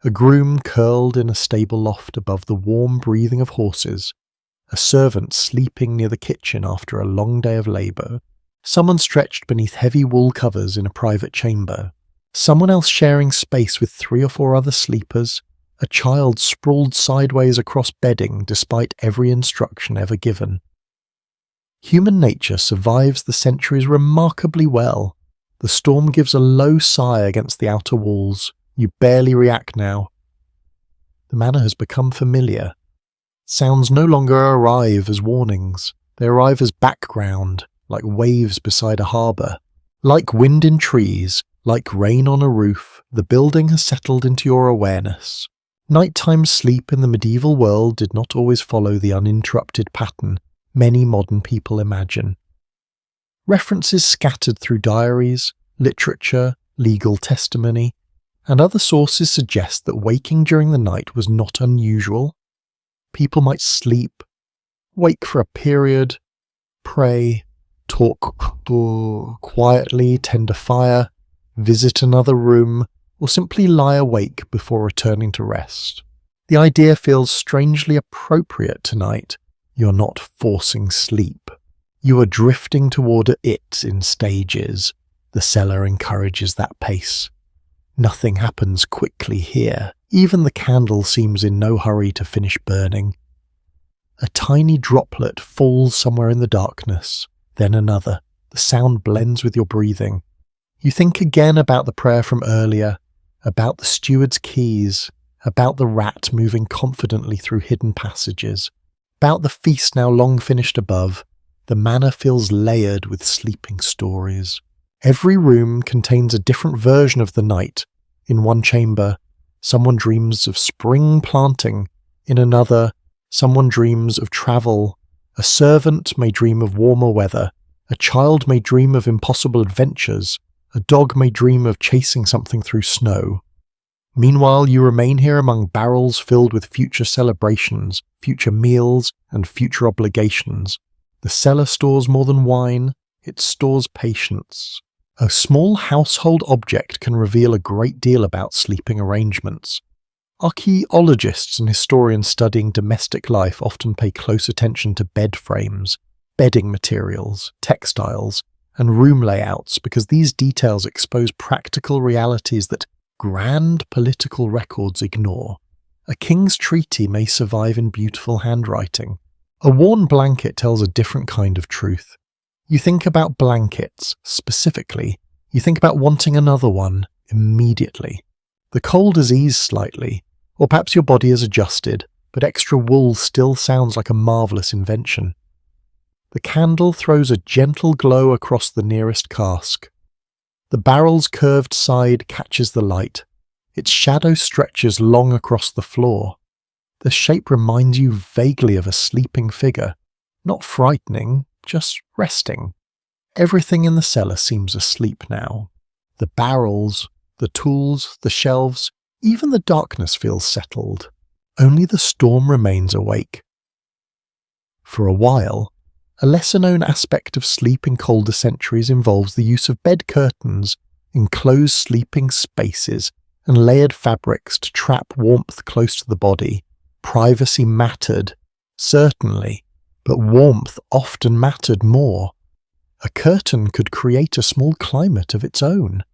A groom curled in a stable loft above the warm breathing of horses, a servant sleeping near the kitchen after a long day of labour, someone stretched beneath heavy wool covers in a private chamber, someone else sharing space with 3 or 4 other sleepers, a child sprawled sideways across bedding despite every instruction ever given. Human nature survives the centuries remarkably well. The storm gives a low sigh against the outer walls. You barely react now. The manor has become familiar. Sounds no longer arrive as warnings. They arrive as background, like waves beside a harbour. Like wind in trees, like rain on a roof, the building has settled into your awareness. Nighttime sleep in the medieval world did not always follow the uninterrupted pattern many modern people imagine. References scattered through diaries, literature, legal testimony, and other sources suggest that waking during the night was not unusual. People might sleep, wake for a period, pray, talk quietly, tend a fire, visit another room, or simply lie awake before returning to rest. The idea feels strangely appropriate tonight. You're not forcing sleep. You are drifting toward it in stages. The cellar encourages that pace. Nothing happens quickly here. Even the candle seems in no hurry to finish burning. A tiny droplet falls somewhere in the darkness, then another. The sound blends with your breathing. You think again about the prayer from earlier, about the steward's keys, about the rat moving confidently through hidden passages, about the feast now long finished above. The manor feels layered with sleeping stories. Every room contains a different version of the night. In one chamber, someone dreams of spring planting. In another, someone dreams of travel. A servant may dream of warmer weather. A child may dream of impossible adventures. A dog may dream of chasing something through snow. Meanwhile, you remain here among barrels filled with future celebrations, future meals, and future obligations. The cellar stores more than wine, it stores patience. A small household object can reveal a great deal about sleeping arrangements. Archaeologists and historians studying domestic life often pay close attention to bed frames, bedding materials, textiles, and room layouts because these details expose practical realities that grand political records ignore. A king's treaty may survive in beautiful handwriting. A worn blanket tells a different kind of truth. You think about blankets, specifically. You think about wanting another one, immediately. The cold has eased slightly, or perhaps your body has adjusted, but extra wool still sounds like a marvellous invention. The candle throws a gentle glow across the nearest cask. The barrel's curved side catches the light. Its shadow stretches long across the floor. The shape reminds you vaguely of a sleeping figure, not frightening, just resting. Everything in the cellar seems asleep now. The barrels, the tools, the shelves, even the darkness feels settled. Only the storm remains awake. For a while, a lesser-known aspect of sleep in colder centuries involves the use of bed curtains, enclosed sleeping spaces, and layered fabrics to trap warmth close to the body. Privacy mattered, certainly, but warmth often mattered more. A curtain could create a small climate of its own.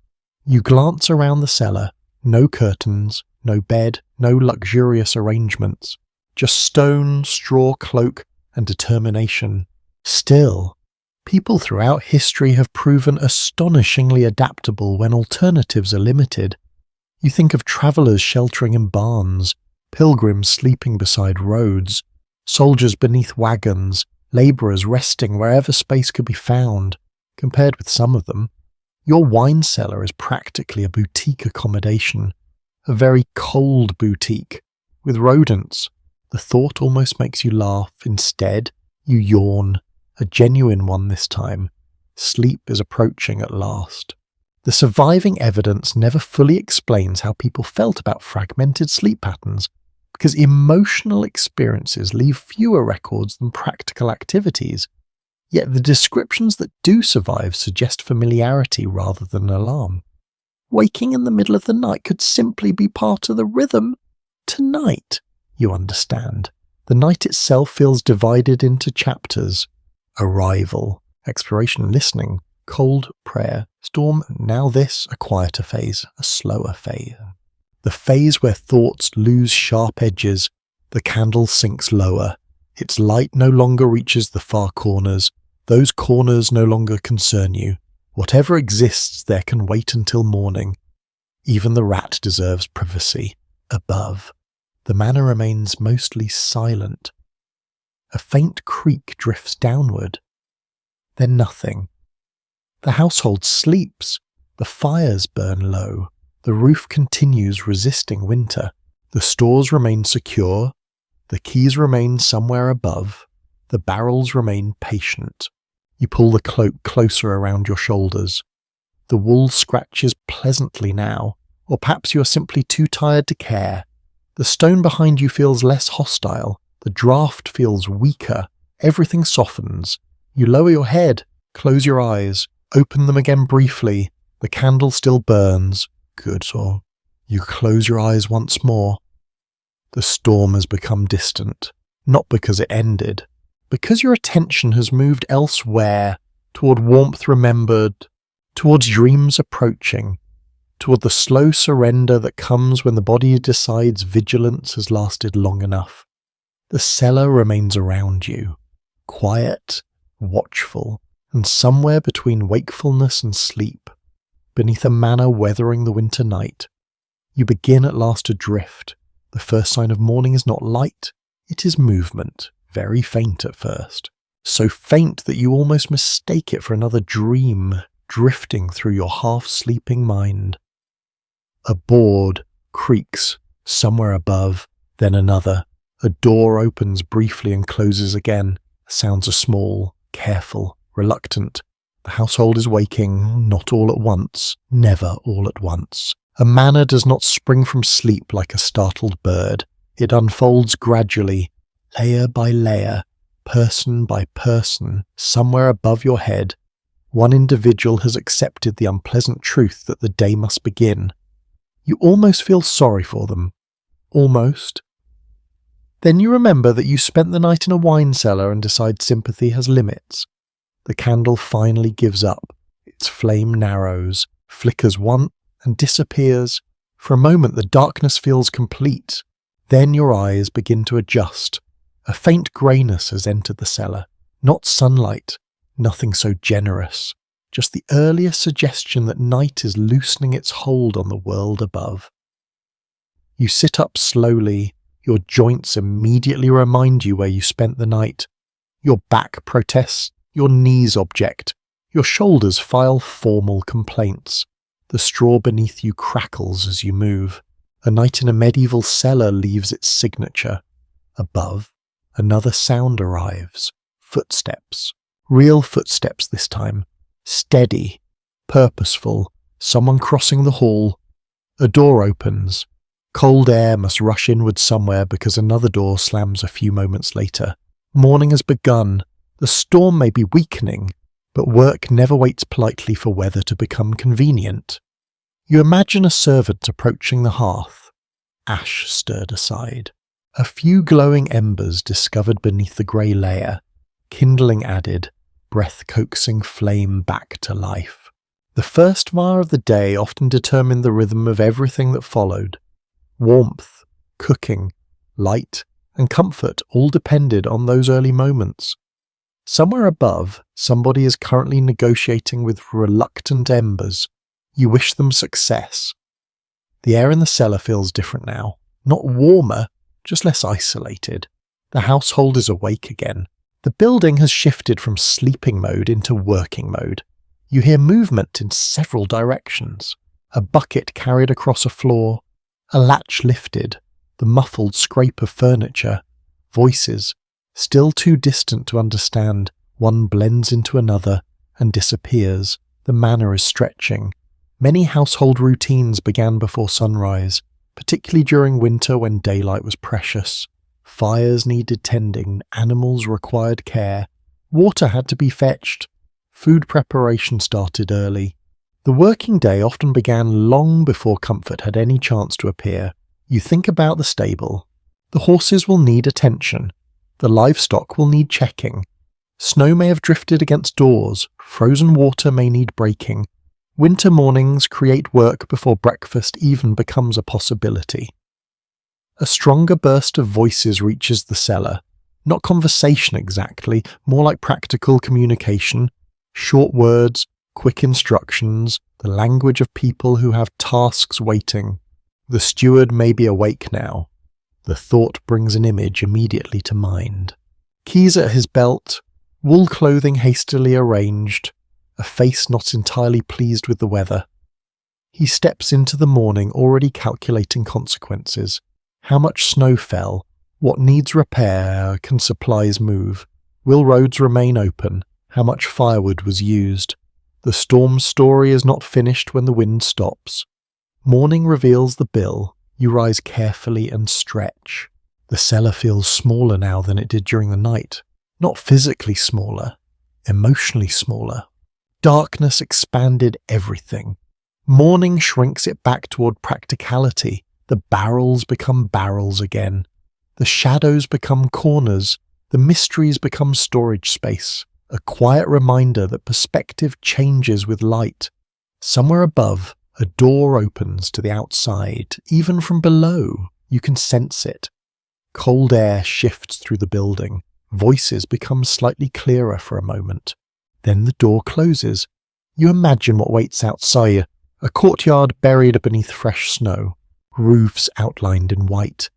You glance around the cellar, no curtains, no bed, no luxurious arrangements, just stone, straw cloak, and determination. Still, people throughout history have proven astonishingly adaptable when alternatives are limited. You think of travellers sheltering in barns, pilgrims sleeping beside roads, Soldiers beneath wagons, labourers resting wherever space could be found. Compared with some of them, your wine cellar is practically a boutique accommodation, a very cold boutique, with rodents. The thought almost makes you laugh. Instead, you yawn, a genuine one this time. Sleep is approaching at last. The surviving evidence never fully explains how people felt about fragmented sleep patterns, because emotional experiences leave fewer records than practical activities. Yet the descriptions that do survive suggest familiarity rather than alarm. Waking in the middle of the night could simply be part of the rhythm. Tonight, you understand. The night itself feels divided into chapters. Arrival, exploration, listening, cold, prayer, storm, now this, a quieter phase, a slower phase. The phase where thoughts lose sharp edges, the candle sinks lower. Its light no longer reaches the far corners. Those corners no longer concern you. Whatever exists there can wait until morning. Even the rat deserves privacy. Above, the manor remains mostly silent. A faint creak drifts downward. Then nothing. The household sleeps. The fires burn low. The roof continues resisting winter. The stores remain secure. The keys remain somewhere above. The barrels remain patient. You pull the cloak closer around your shoulders. The wool scratches pleasantly now, or perhaps you are simply too tired to care. The stone behind you feels less hostile. The draft feels weaker. Everything softens. You lower your head, close your eyes, open them again briefly. The candle still burns. Good, or you close your eyes once more. The storm has become distant, not because it ended, because your attention has moved elsewhere, toward warmth remembered, towards dreams approaching, toward the slow surrender that comes when the body decides vigilance has lasted long enough. The cellar remains around you, quiet, watchful, and somewhere between wakefulness and sleep, beneath a manor weathering the winter night, you begin at last to drift. The first sign of morning is not light, it is movement, very faint at first, so faint that you almost mistake it for another dream drifting through your half-sleeping mind. A board creaks somewhere above, then another. A door opens briefly and closes again. The sounds are small, careful, reluctant. The household is waking, not all at once, never all at once. A manor does not spring from sleep like a startled bird. It unfolds gradually, layer by layer, person by person, somewhere above your head. One individual has accepted the unpleasant truth that the day must begin. You almost feel sorry for them. Almost. Then you remember that you spent the night in a wine cellar and decide sympathy has limits. The candle finally gives up. Its flame narrows, flickers once, and disappears. For a moment the darkness feels complete. Then your eyes begin to adjust. A faint greyness has entered the cellar. Not sunlight, nothing so generous. Just the earliest suggestion that night is loosening its hold on the world above. You sit up slowly. Your joints immediately remind you where you spent the night. Your back protests. Your knees object. Your shoulders file formal complaints. The straw beneath you crackles as you move. A night in a medieval cellar leaves its signature. Above, another sound arrives. Footsteps. Real footsteps this time. Steady. Purposeful. Someone crossing the hall. A door opens. Cold air must rush inward somewhere because another door slams a few moments later. Morning has begun. The storm may be weakening, but work never waits politely for weather to become convenient. You imagine a servant approaching the hearth. Ash stirred aside. A few glowing embers discovered beneath the grey layer. Kindling added, breath coaxing flame back to life. The first fire of the day often determined the rhythm of everything that followed. Warmth, cooking, light, and comfort all depended on those early moments. Somewhere above, somebody is currently negotiating with reluctant embers. You wish them success. The air in the cellar feels different now. Not warmer, just less isolated. The household is awake again. The building has shifted from sleeping mode into working mode. You hear movement in several directions. A bucket carried across a floor, a latch lifted, the muffled scrape of furniture, voices, still too distant to understand. One blends into another and disappears. The manor is stretching. Many household routines began before sunrise, particularly during winter when daylight was precious. Fires needed tending, animals required care, water had to be fetched, food preparation started early. The working day often began long before comfort had any chance to appear. You think about the stable. The horses will need attention. The livestock will need checking. Snow may have drifted against doors, frozen water may need breaking. Winter mornings create work before breakfast even becomes a possibility. A stronger burst of voices reaches the cellar. Not conversation exactly, more like practical communication. Short words, quick instructions, the language of people who have tasks waiting. The steward may be awake now. The thought brings an image immediately to mind. Keys at his belt, wool clothing hastily arranged, a face not entirely pleased with the weather. He steps into the morning already calculating consequences. How much snow fell? What needs repair? Can supplies move? Will roads remain open? How much firewood was used? The storm's story is not finished when the wind stops. Morning reveals the bill. You rise carefully and stretch. The cellar feels smaller now than it did during the night. Not physically smaller, emotionally smaller. Darkness expanded everything. Morning shrinks it back toward practicality. The barrels become barrels again. The shadows become corners. The mysteries become storage space. A quiet reminder that perspective changes with light. Somewhere above, a door opens to the outside. Even from below, you can sense it. Cold air shifts through the building. Voices become slightly clearer for a moment. Then the door closes. You imagine what waits outside. A courtyard buried beneath fresh snow. Roofs outlined in white.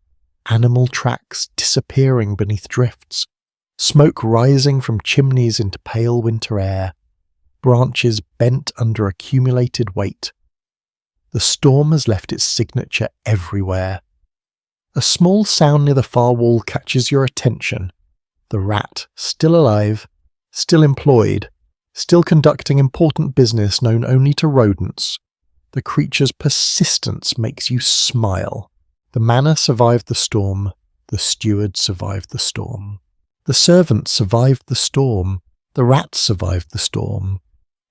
Animal tracks disappearing beneath drifts. Smoke rising from chimneys into pale winter air. Branches bent under accumulated weight. The storm has left its signature everywhere. A small sound near the far wall catches your attention. The rat, still alive, still employed, still conducting important business known only to rodents. The creature's persistence makes you smile. The manor survived the storm. The steward survived the storm. The servant survived the storm. The rat survived the storm.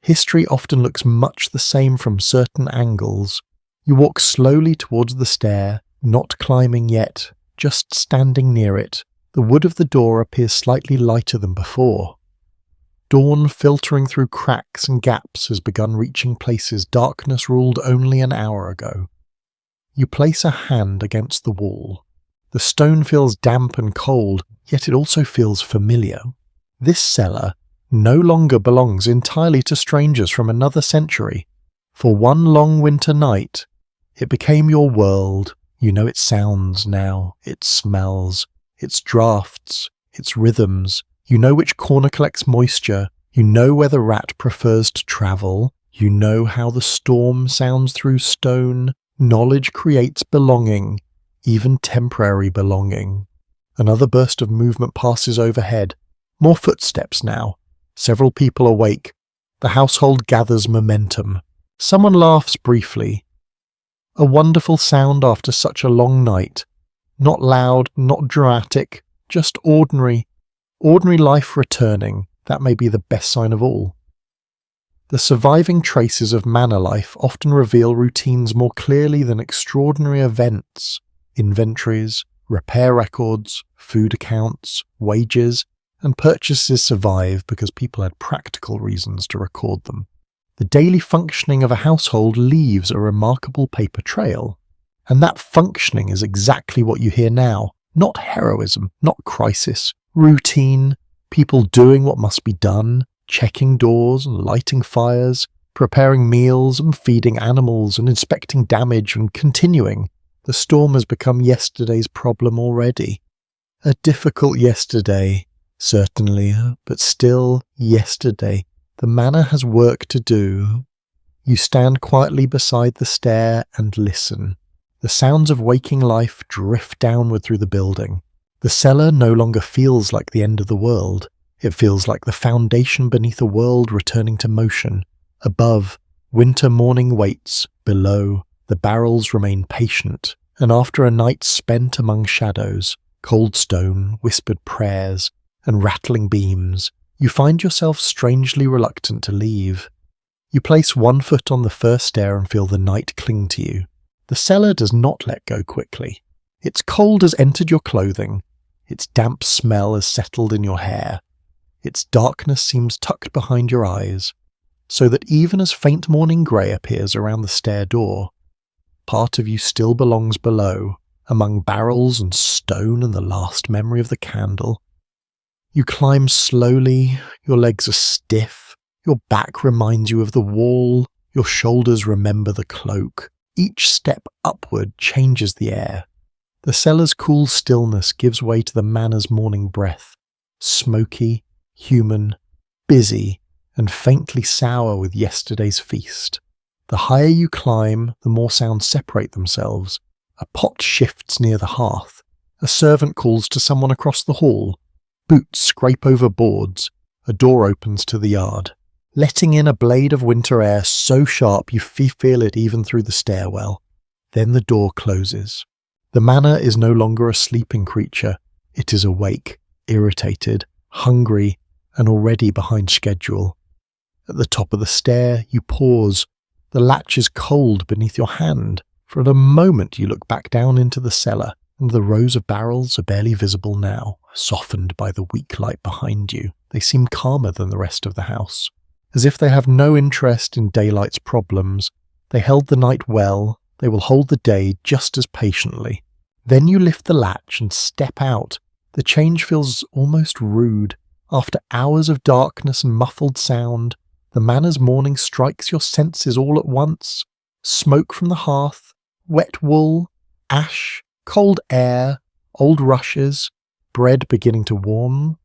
History often looks much the same from certain angles. You walk slowly towards the stair, not climbing yet, just standing near it. The wood of the door appears slightly lighter than before. Dawn filtering through cracks and gaps has begun reaching places darkness ruled only an hour ago. You place a hand against the wall. The stone feels damp and cold, yet it also feels familiar. This cellar no longer belongs entirely to strangers from another century. For one long winter night, it became your world. You know its sounds now, its smells, its drafts, its rhythms. You know which corner collects moisture. You know where the rat prefers to travel. You know how the storm sounds through stone. Knowledge creates belonging, even temporary belonging. Another burst of movement passes overhead. More footsteps now. Several people awake. The household gathers momentum. Someone laughs briefly. A wonderful sound after such a long night. Not loud, not dramatic, just ordinary. Ordinary life returning. That may be the best sign of all. The surviving traces of manor life often reveal routines more clearly than extraordinary events. Inventories, repair records, food accounts, wages, and purchases survive because people had practical reasons to record them. The daily functioning of a household leaves a remarkable paper trail. And that functioning is exactly what you hear now. Not heroism, not crisis. Routine, people doing what must be done, checking doors and lighting fires, preparing meals and feeding animals and inspecting damage and continuing. The storm has become yesterday's problem already. A difficult yesterday, certainly, but still yesterday. The manor has work to do. You stand quietly beside the stair and listen. The sounds of waking life drift downward through the building. The cellar no longer feels like the end of the world. It feels like the foundation beneath a world returning to motion. Above, winter morning waits. Below, the barrels remain patient. And after a night spent among shadows, cold stone, whispered prayers, and rattling beams, you find yourself strangely reluctant to leave. You place one foot on the first stair and feel the night cling to you. The cellar does not let go quickly. Its cold has entered your clothing. Its damp smell has settled in your hair. Its darkness seems tucked behind your eyes, so that even as faint morning grey appears around the stair door, part of you still belongs below, among barrels and stone and the last memory of the candle. You climb slowly, your legs are stiff, your back reminds you of the wall, your shoulders remember the cloak. Each step upward changes the air. The cellar's cool stillness gives way to the manor's morning breath, smoky, human, busy, and faintly sour with yesterday's feast. The higher you climb, the more sounds separate themselves. A pot shifts near the hearth. A servant calls to someone across the hall. Boots scrape over boards. A door opens to the yard, letting in a blade of winter air so sharp you feel it even through the stairwell. Then the door closes. The manor is no longer a sleeping creature. It is awake, irritated, hungry, and already behind schedule. At the top of the stair, you pause. The latch is cold beneath your hand. For a moment you look back down into the cellar, and the rows of barrels are barely visible now, softened by the weak light behind you. They seem calmer than the rest of the house. As if they have no interest in daylight's problems, they held the night well, they will hold the day just as patiently. Then you lift the latch and step out. The change feels almost rude. After hours of darkness and muffled sound, the manor's morning strikes your senses all at once. Smoke from the hearth, wet wool, ash, cold air, old rushes, bread beginning to warm,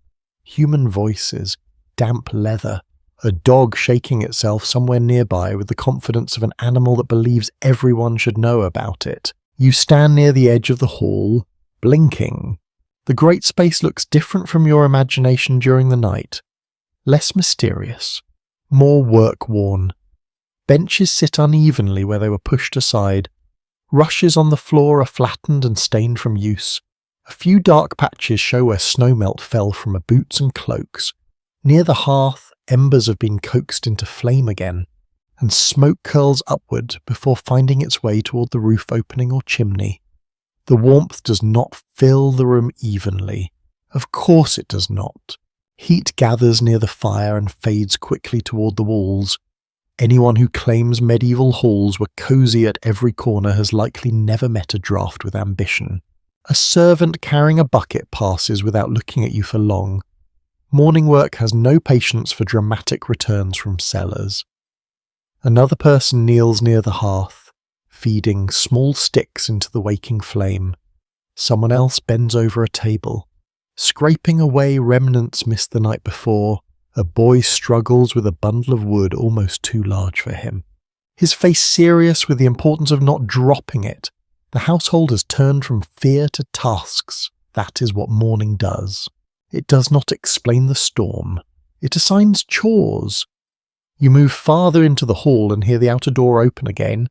human voices, damp leather, a dog shaking itself somewhere nearby with the confidence of an animal that believes everyone should know about it. You stand near the edge of the hall, blinking. The great space looks different from your imagination during the night. Less mysterious, more work-worn. Benches sit unevenly where they were pushed aside. Rushes on the floor are flattened and stained from use. A few dark patches show where snowmelt fell from boots and cloaks. Near the hearth, embers have been coaxed into flame again, and smoke curls upward before finding its way toward the roof opening or chimney. The warmth does not fill the room evenly. Of course it does not. Heat gathers near the fire and fades quickly toward the walls. Anyone who claims medieval halls were cosy at every corner has likely never met a draught with ambition. A servant carrying a bucket passes without looking at you for long. Morning work has no patience for dramatic returns from cellars. Another person kneels near the hearth, feeding small sticks into the waking flame. Someone else bends over a table. Scraping away remnants missed the night before, a boy struggles with a bundle of wood almost too large for him. His face serious with the importance of not dropping it. The household has turned from fear to tasks. That is what mourning does. It does not explain the storm. It assigns chores. You move farther into the hall and hear the outer door open again.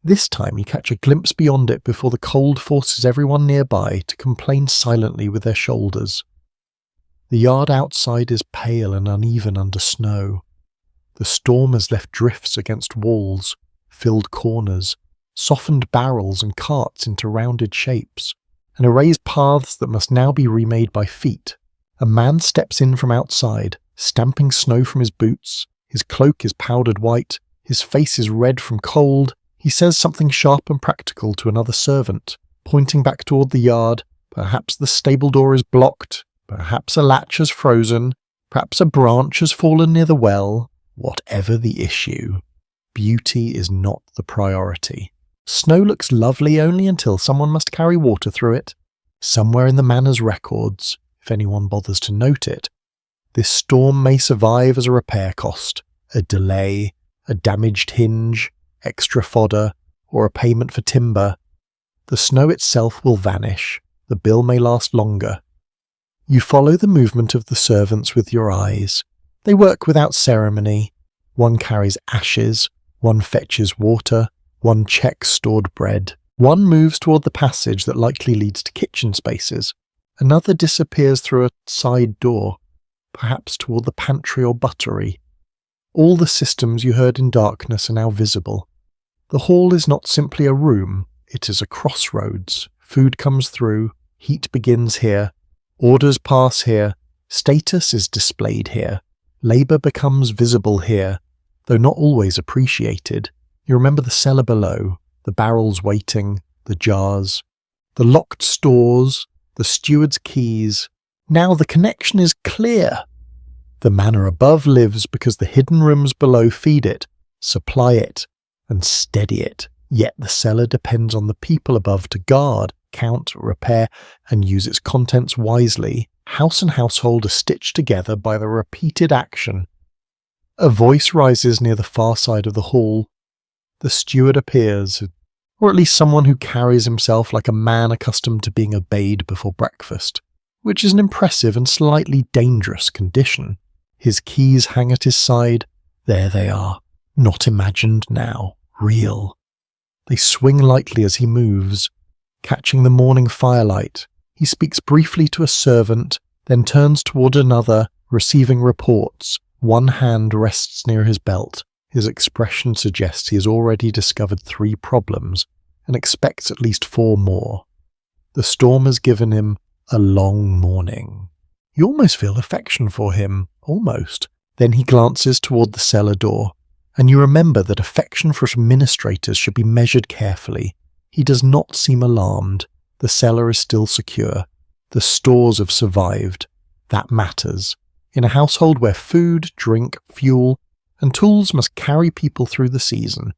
This time you catch a glimpse beyond it before the cold forces everyone nearby to complain silently with their shoulders. The yard outside is pale and uneven under snow. The storm has left drifts against walls, filled corners, softened barrels and carts into rounded shapes, and erased paths that must now be remade by feet. A man steps in from outside, stamping snow from his boots. His cloak is powdered white, his face is red from cold. He says something sharp and practical to another servant, pointing back toward the yard. Perhaps the stable door is blocked, perhaps a latch has frozen, perhaps a branch has fallen near the well. Whatever the issue, beauty is not the priority. Snow looks lovely only until someone must carry water through it. Somewhere in the manor's records, if anyone bothers to note it, this storm may survive as a repair cost, a delay, a damaged hinge, extra fodder, or a payment for timber. The snow itself will vanish, the bill may last longer. You follow the movement of the servants with your eyes. They work without ceremony. One carries ashes, one fetches water, one checks stored bread. One moves toward the passage that likely leads to kitchen spaces. Another disappears through a side door, perhaps toward the pantry or buttery. All the systems you heard in darkness are now visible. The hall is not simply a room, it is a crossroads. Food comes through, heat begins here, orders pass here, status is displayed here, labour becomes visible here, though not always appreciated. You remember the cellar below, the barrels waiting, the jars, the locked stores, the steward's keys. Now the connection is clear. The manor above lives because the hidden rooms below feed it, supply it, and steady it. Yet the cellar depends on the people above to guard, count, repair, and use its contents wisely. House and household are stitched together by the repeated action. A voice rises near the far side of the hall. The steward appears, or at least someone who carries himself like a man accustomed to being obeyed before breakfast, which is an impressive and slightly dangerous condition. His keys hang at his side. There they are. Not imagined now. Real. They swing lightly as he moves, catching the morning firelight. He speaks briefly to a servant, then turns toward another, receiving reports. One hand rests near his belt. His expression suggests he has already discovered 3 problems and expects at least 4 more. The storm has given him a long morning. You almost feel affection for him, almost. Then he glances toward the cellar door, and you remember that affection for administrators should be measured carefully. He does not seem alarmed. The cellar is still secure. The stores have survived. That matters. In a household where food, drink, fuel, and tools must carry people through the season,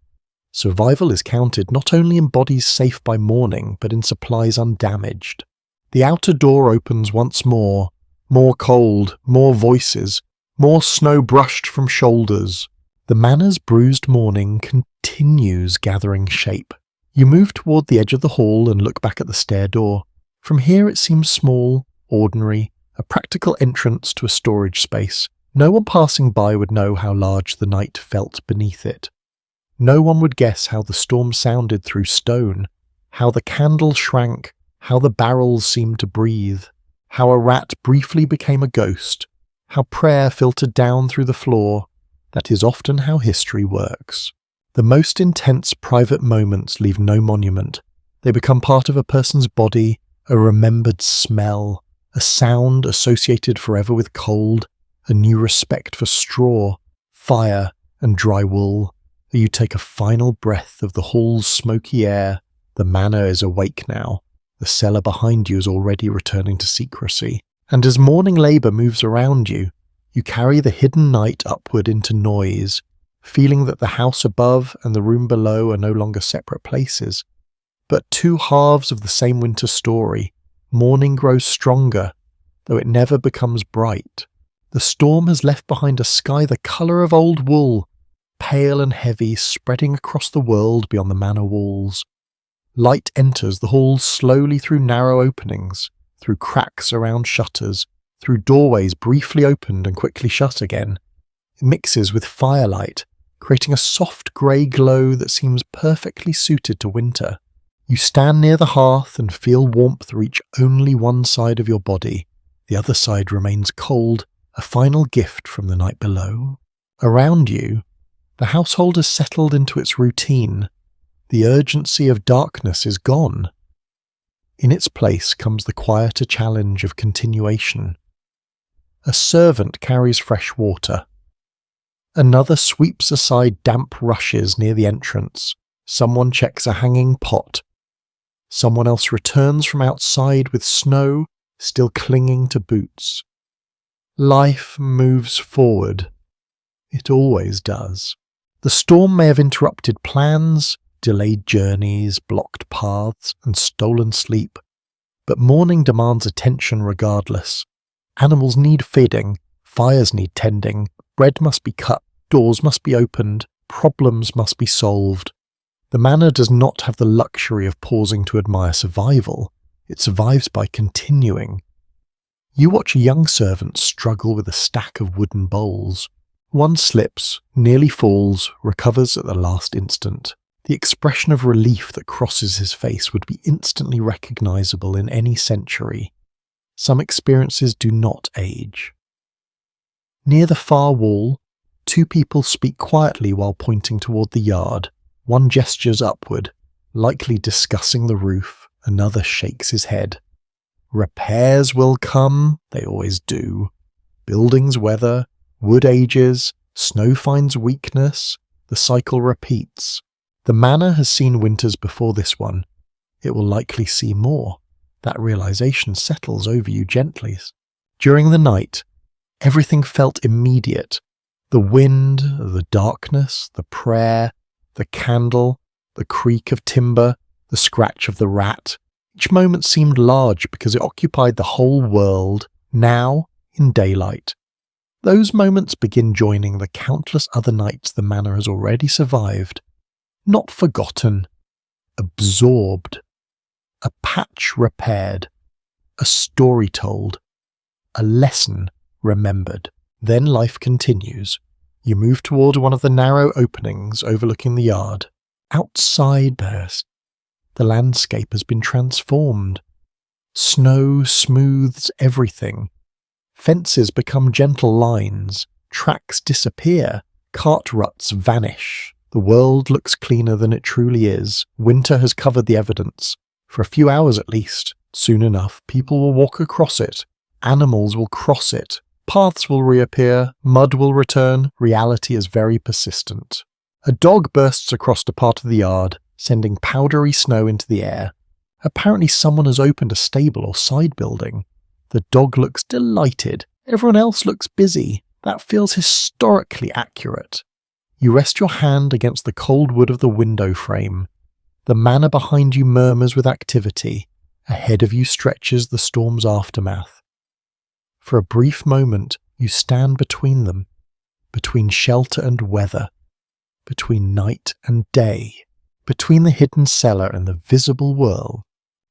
survival is counted not only in bodies safe by morning, but in supplies undamaged. The outer door opens once more. More cold, more voices, more snow brushed from shoulders. The manor's bruised morning continues gathering shape. You move toward the edge of the hall and look back at the stair door. From here it seems small, ordinary, a practical entrance to a storage space. No one passing by would know how large the night felt beneath it. No one would guess how the storm sounded through stone, how the candle shrank, how the barrels seemed to breathe, how a rat briefly became a ghost, how prayer filtered down through the floor. That is often how history works. The most intense private moments leave no monument. They become part of a person's body, a remembered smell, a sound associated forever with cold, a new respect for straw, fire, and dry wool. You take a final breath of the hall's smoky air. The manor is awake now. The cellar behind you is already returning to secrecy. And as morning labour moves around you, you carry the hidden night upward into noise, feeling that the house above and the room below are no longer separate places, but 2 halves of the same winter story. Morning grows stronger, though it never becomes bright. The storm has left behind a sky the colour of old wool, pale and heavy, spreading across the world beyond the manor walls. Light enters the hall slowly through narrow openings, through cracks around shutters, through doorways briefly opened and quickly shut again. It mixes with firelight, creating a soft grey glow that seems perfectly suited to winter. You stand near the hearth and feel warmth reach only one side of your body. The other side remains cold, a final gift from the night below. Around you, the household has settled into its routine. The urgency of darkness is gone. In its place comes the quieter challenge of continuation. A servant carries fresh water. Another sweeps aside damp rushes near the entrance. Someone checks a hanging pot. Someone else returns from outside with snow still clinging to boots. Life moves forward. It always does. The storm may have interrupted plans, delayed journeys, blocked paths, and stolen sleep, But morning demands attention regardless. Animals need feeding, fires need tending, bread must be cut, doors must be opened, problems must be solved. The manor does not have the luxury of pausing to admire survival. It survives by continuing. You watch a young servant struggle with a stack of wooden bowls. One slips, nearly falls, recovers at the last instant. The expression of relief that crosses his face would be instantly recognizable in any century. Some experiences do not age. Near the far wall, two people speak quietly while pointing toward the yard. One gestures upward, likely discussing the roof. Another shakes his head. Repairs will come, they always do. Buildings weather, wood ages, snow finds weakness, the cycle repeats. The manor has seen winters before this one. It will likely see more. That realization settles over you gently. During the night, everything felt immediate. The wind, the darkness, the prayer, the candle, the creak of timber, the scratch of the rat. Each moment seemed large because it occupied the whole world, now in daylight. Those moments begin joining the countless other nights the manor has already survived. Not forgotten, absorbed, a patch repaired, a story told, a lesson remembered. Then life continues. You move toward one of the narrow openings overlooking the yard. Outside the landscape has been transformed. Snow smooths everything. Fences become gentle lines. Tracks disappear. Cart ruts vanish. The world looks cleaner than it truly is. Winter has covered the evidence. For a few hours at least. Soon enough, people will walk across it. Animals will cross it. Paths will reappear. Mud will return. Reality is very persistent. A dog bursts across a part of the yard, sending powdery snow into the air. Apparently someone has opened a stable or side building. The dog looks delighted. Everyone else looks busy. That feels historically accurate. You rest your hand against the cold wood of the window frame. The manor behind you murmurs with activity. Ahead of you stretches the storm's aftermath. For a brief moment, you stand between them, between shelter and weather, between night and day, between the hidden cellar and the visible world.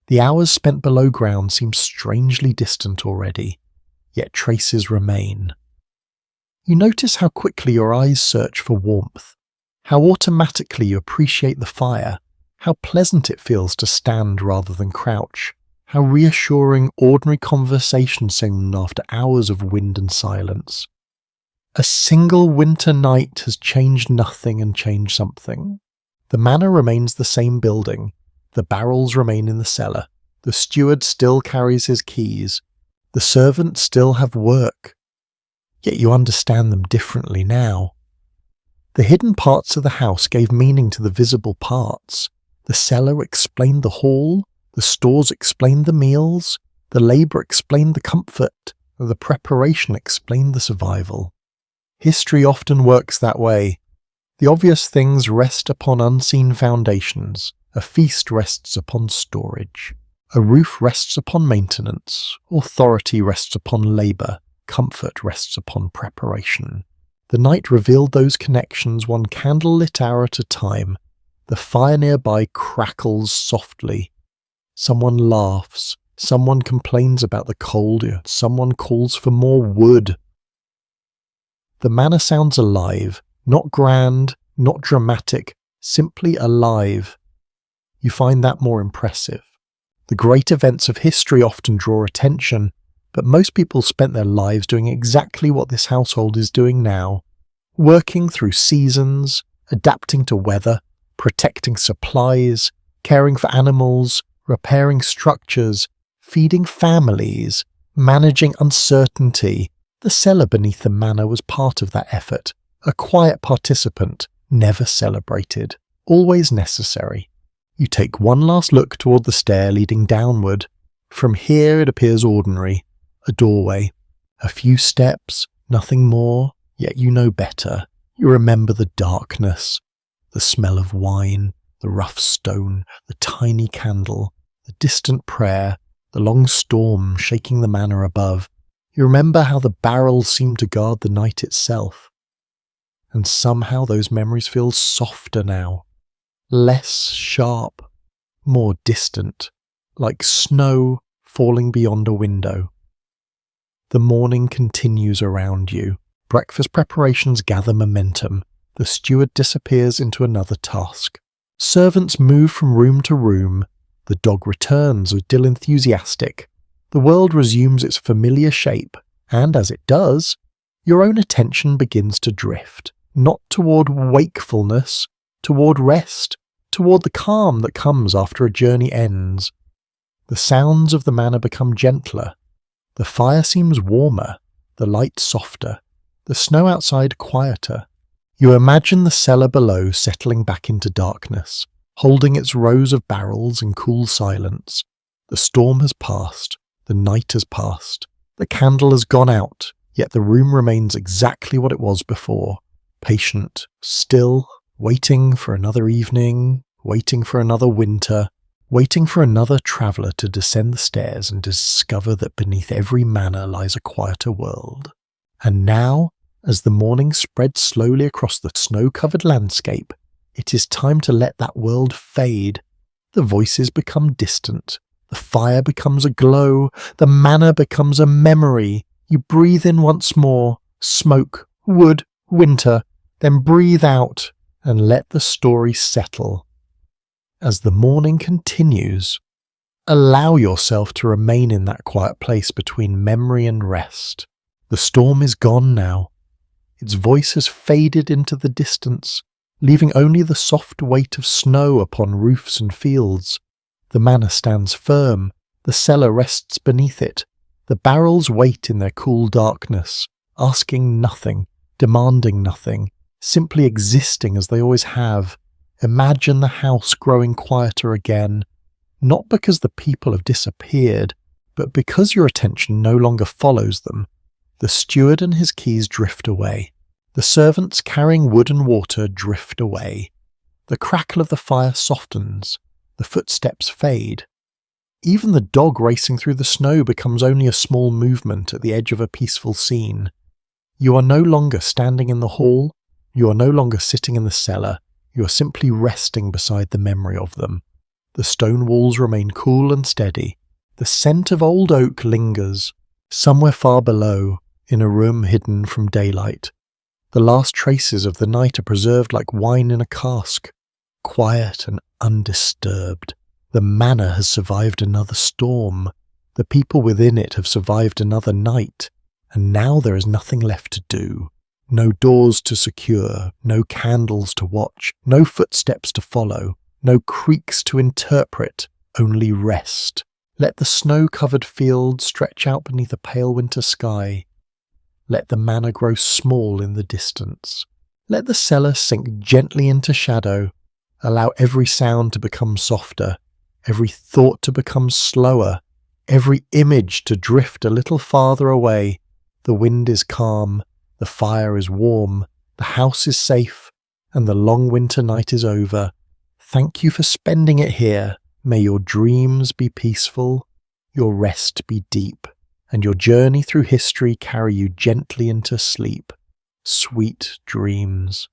The hours spent below ground seem strangely distant already, yet traces remain. You notice how quickly your eyes search for warmth, how automatically you appreciate the fire, how pleasant it feels to stand rather than crouch, how reassuring ordinary conversation seemed after hours of wind and silence. A single winter night has changed nothing and changed something. The manor remains the same building. The barrels remain in the cellar. The steward still carries his keys. The servants still have work. Yet you understand them differently now. The hidden parts of the house gave meaning to the visible parts. The cellar explained the hall. The stores explained the meals. The labour explained the comfort. The preparation explained the survival. History often works that way. The obvious things rest upon unseen foundations. A feast rests upon storage. A roof rests upon maintenance. Authority rests upon labour. Comfort rests upon preparation. The night revealed those connections one candle-lit hour at a time. The fire nearby crackles softly. Someone laughs. Someone complains about the cold. Someone calls for more wood. The manor sounds alive. Not grand, not dramatic, simply alive. You find that more impressive. The great events of history often draw attention, but most people spent their lives doing exactly what this household is doing now. Working through seasons, adapting to weather, protecting supplies, caring for animals, repairing structures, feeding families, managing uncertainty. The cellar beneath the manor was part of that effort. A quiet participant, never celebrated, always necessary. You take one last look toward the stair leading downward. From here it appears ordinary. A doorway. A few steps, nothing more, yet you know better. You remember the darkness, the smell of wine, the rough stone, the tiny candle, the distant prayer, the long storm shaking the manor above. You remember how the barrels seemed to guard the night itself. And somehow those memories feel softer now, less sharp, more distant, like snow falling beyond a window. The morning continues around you. Breakfast preparations gather momentum. The steward disappears into another task. Servants move from room to room. The dog returns, still enthusiastic. The world resumes its familiar shape, and as it does, your own attention begins to drift, not toward wakefulness, toward rest, toward the calm that comes after a journey ends. The sounds of the manor become gentler. The fire seems warmer, the light softer, the snow outside quieter. You imagine the cellar below settling back into darkness, holding its rows of barrels in cool silence. The storm has passed, the night has passed, the candle has gone out, yet the room remains exactly what it was before, patient, still, waiting for another evening, waiting for another winter, waiting for another traveller to descend the stairs and discover that beneath every manor lies a quieter world. And now, as the morning spreads slowly across the snow-covered landscape, it is time to let that world fade. The voices become distant, the fire becomes a glow, the manor becomes a memory. You breathe in once more, smoke, wood, winter, then breathe out and let the story settle. As the morning continues, allow yourself to remain in that quiet place between memory and rest. The storm is gone now. Its voice has faded into the distance, leaving only the soft weight of snow upon roofs and fields. The manor stands firm, the cellar rests beneath it. The barrels wait in their cool darkness, asking nothing, demanding nothing, simply existing as they always have. Imagine the house growing quieter again, not because the people have disappeared, but because your attention no longer follows them. The steward and his keys drift away. The servants carrying wood and water drift away. The crackle of the fire softens. The footsteps fade. Even the dog racing through the snow becomes only a small movement at the edge of a peaceful scene. You are no longer standing in the hall. You are no longer sitting in the cellar. You are simply resting beside the memory of them. The stone walls remain cool and steady. The scent of old oak lingers, somewhere far below, in a room hidden from daylight. The last traces of the night are preserved like wine in a cask, quiet and undisturbed. The manor has survived another storm. The people within it have survived another night, and now there is nothing left to do. No doors to secure, no candles to watch, no footsteps to follow, no creaks to interpret, only rest. Let the snow-covered field stretch out beneath a pale winter sky. Let the manor grow small in the distance. Let the cellar sink gently into shadow. Allow every sound to become softer, every thought to become slower, every image to drift a little farther away. The wind is calm, the fire is warm, the house is safe, and the long winter night is over. Thank you for spending it here. May your dreams be peaceful, your rest be deep, and your journey through history carry you gently into sleep. Sweet dreams.